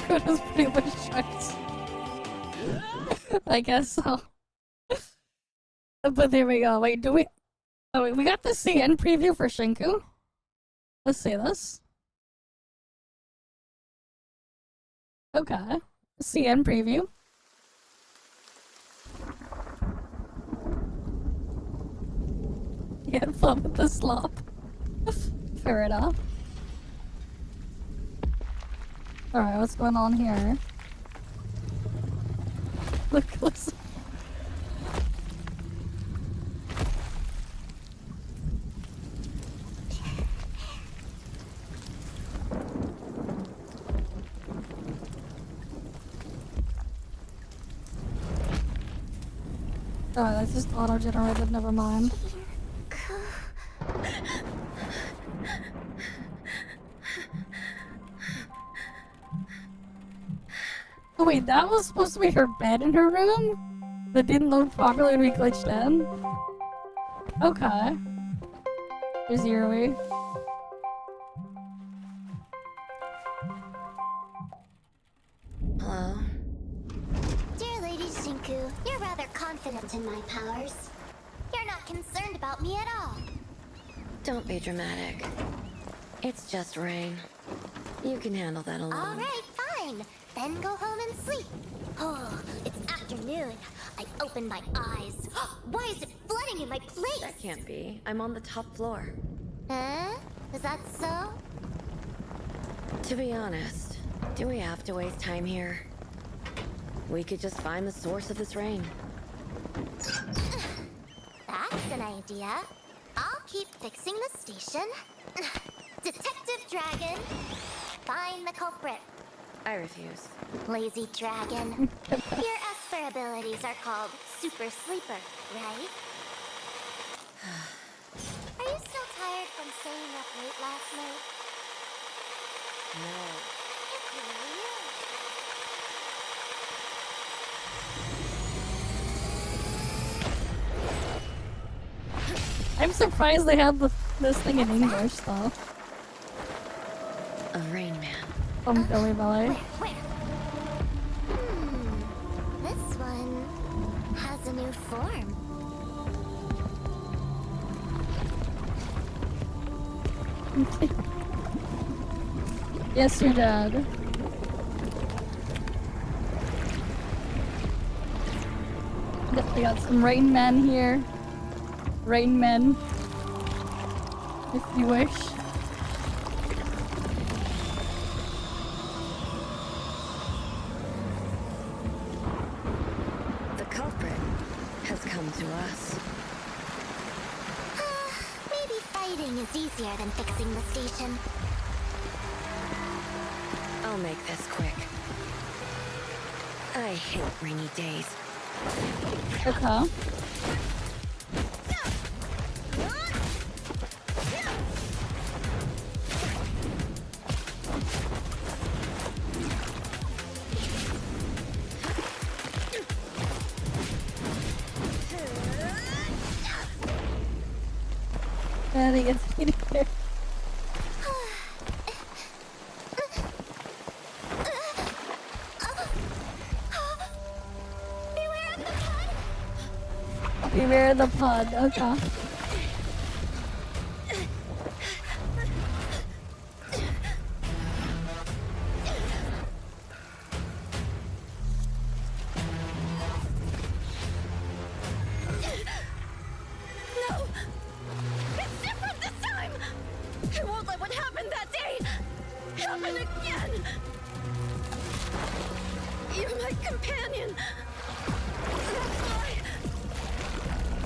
That was pretty much choice. I guess so. But there we go. Wait, do we... Oh, wait, we got the CN preview for Shinku? Let's see this. Okay. CN preview. Yeah, fun with the slop. Fair enough. Alright, what's going on here? Look, listen. Oh, that's just auto-generated, never mind. Oh wait, that was supposed to be her bed in her room? That didn't load properly when we glitched in? Okay. Here's Yuri. Hello? Dear Lady Shinku, you're rather confident in my powers. You're not concerned about me at all. Don't be dramatic. It's just rain. You can handle that alone. Alright, fine. Then go home and sleep. Oh, it's afternoon. I opened my eyes. Why is it flooding in my place? That can't be. I'm on the top floor. Huh? Is that so? To be honest, do we have to waste time here? We could just find the source of this rain. That's an idea. I'll keep fixing the station. Detective Dragon, find the culprit. I refuse. Lazy Dragon. Your Esper abilities are called Super Sleeper, right? Are you still tired from staying up late last night? No. It really is. I'm surprised they had this thing in English though. A rain man. From Billy Ballet. Where? This one has a new form. Yes, your dad. We got some rain men here. Rain men. If you wish. The culprit has come to us. Maybe fighting is easier than fixing the station. I'll make this quick. I hate rainy days. Okay. And he gets eaten there. Beware the pun, okay. No! It's different this time! I won't let what happened that day happen again! You're my companion. That's why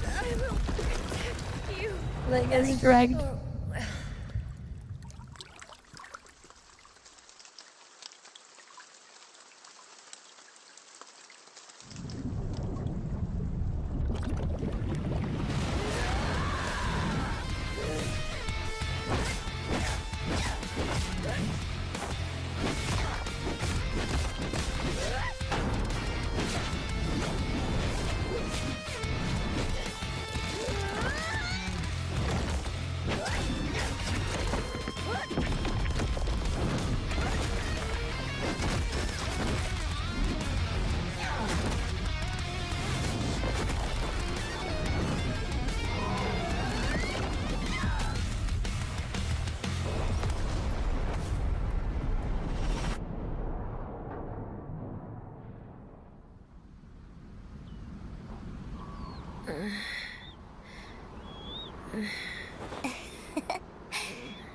I will protect you. Like, gets dragged.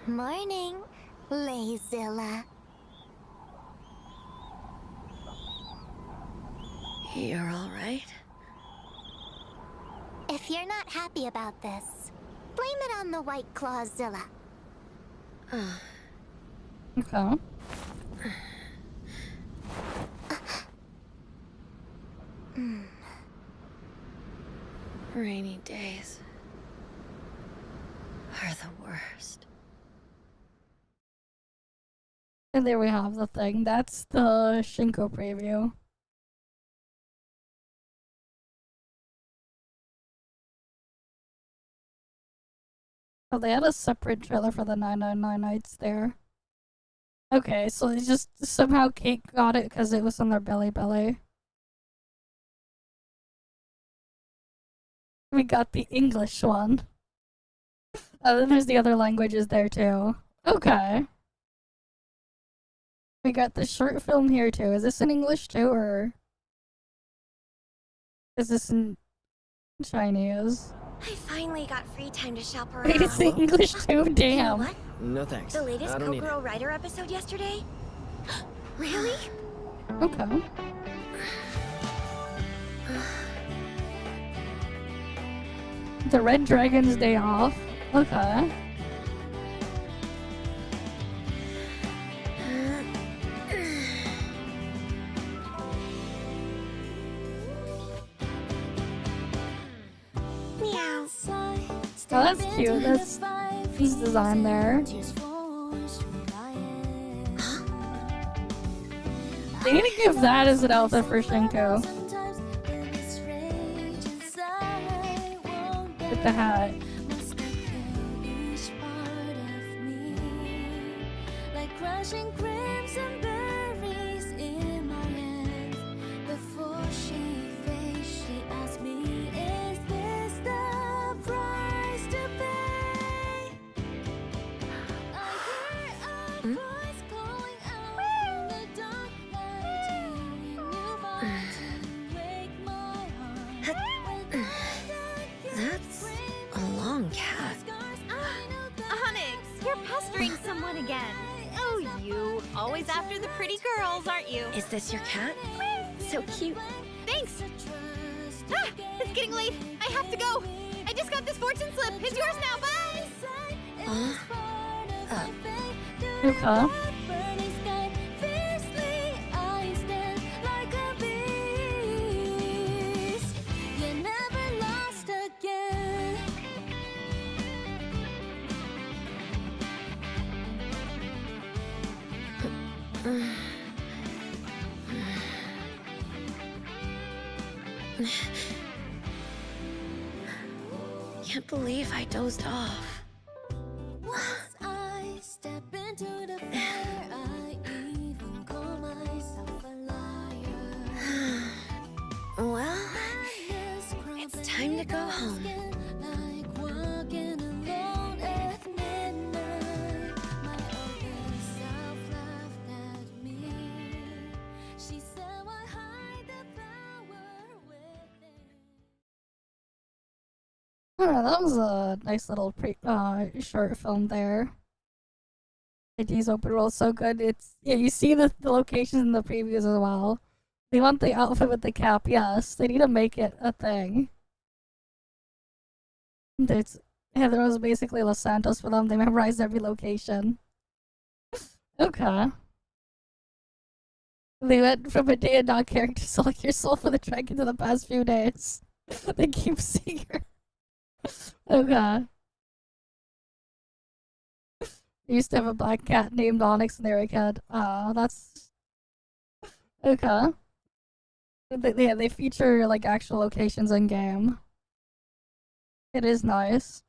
Morning, Lazilla. You're all right? If you're not happy about this, blame it on the White Clawzilla. Okay. Rainy days are the worst. And there we have the thing. That's the Shinko preview. Oh, they had a separate trailer for the 999 Nights there. Okay, so they just somehow Cake got it because it was on their belly. We got the English one. Then there's the other languages there too. Okay. We got the short film here too. Is this in English too, or is this in Chinese? I finally got free time to shop around. Wait, it's in English too? Damn. You know what? No thanks. The latest I don't need Kokoro it. Rider episode yesterday? Really? Okay. The Red Dragon's Day Off. Okay. Meow. Oh, that's cute. That's his design there. They need to give that as an outfit for Shinko. With the hat. That's a long cat. Onyx, you're pestering someone again. Oh, you. Always after the pretty girls, aren't you? Is this your cat? So cute. Thanks. Ah, it's getting late. I have to go. I just got this fortune slip. It's yours now. Bye. Okay. Can't believe I dozed off. Time to go home. Oh, that was a nice little short film there. IG's open world so good. It's yeah, you see the locations in the previews as well. They want the outfit with the cap, yes. They need to make it a thing. There's yeah, there was basically Los Santos for them. They memorized every location. Okay. They went from a day and not character select yourself for the trek into the past few days. They keep seeing her. Okay. I used to have a black cat named Onyx and they were a kid. That's okay. Yeah, they feature like actual locations in game. It is nice.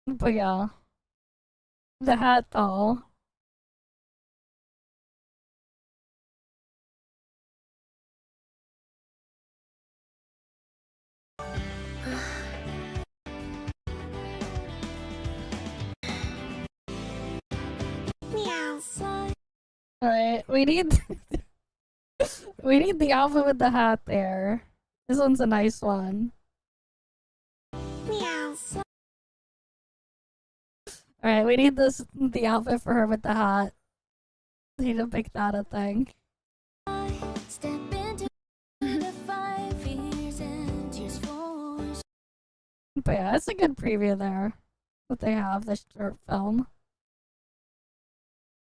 But yeah. The hat though. Alright, we need we need the outfit with the hat there. This one's a nice one. Alright, we need the outfit for her with the hat. We need to make that a thing. But yeah, it's a good preview there. That they have this short film.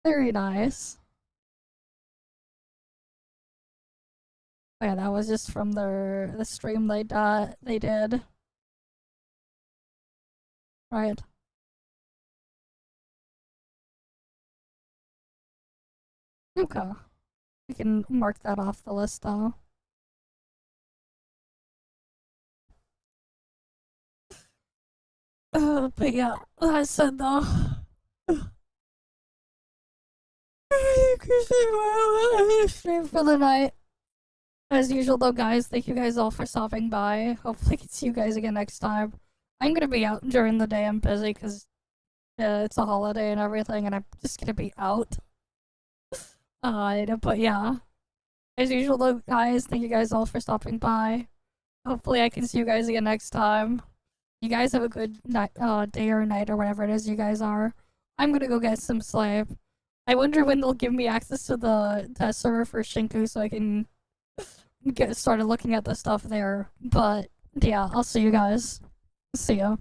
Very nice. Oh yeah, that was just from the stream they did. Right. Okay. We can mark that off the list though. But yeah, like I said though. Stream for the night. As usual though, guys, thank you guys all for stopping by. Hopefully I can see you guys again next time. I'm gonna be out during the day. I'm busy because it's a holiday and everything, and I'm just gonna be out. But yeah. As usual though, guys, thank you guys all for stopping by. Hopefully I can see you guys again next time. You guys have a good night, day or night or whatever it is you guys are. I'm gonna go get some sleep. I wonder when they'll give me access to the test server for Shinku so I can get started looking at the stuff there. But yeah, I'll see you guys. See ya.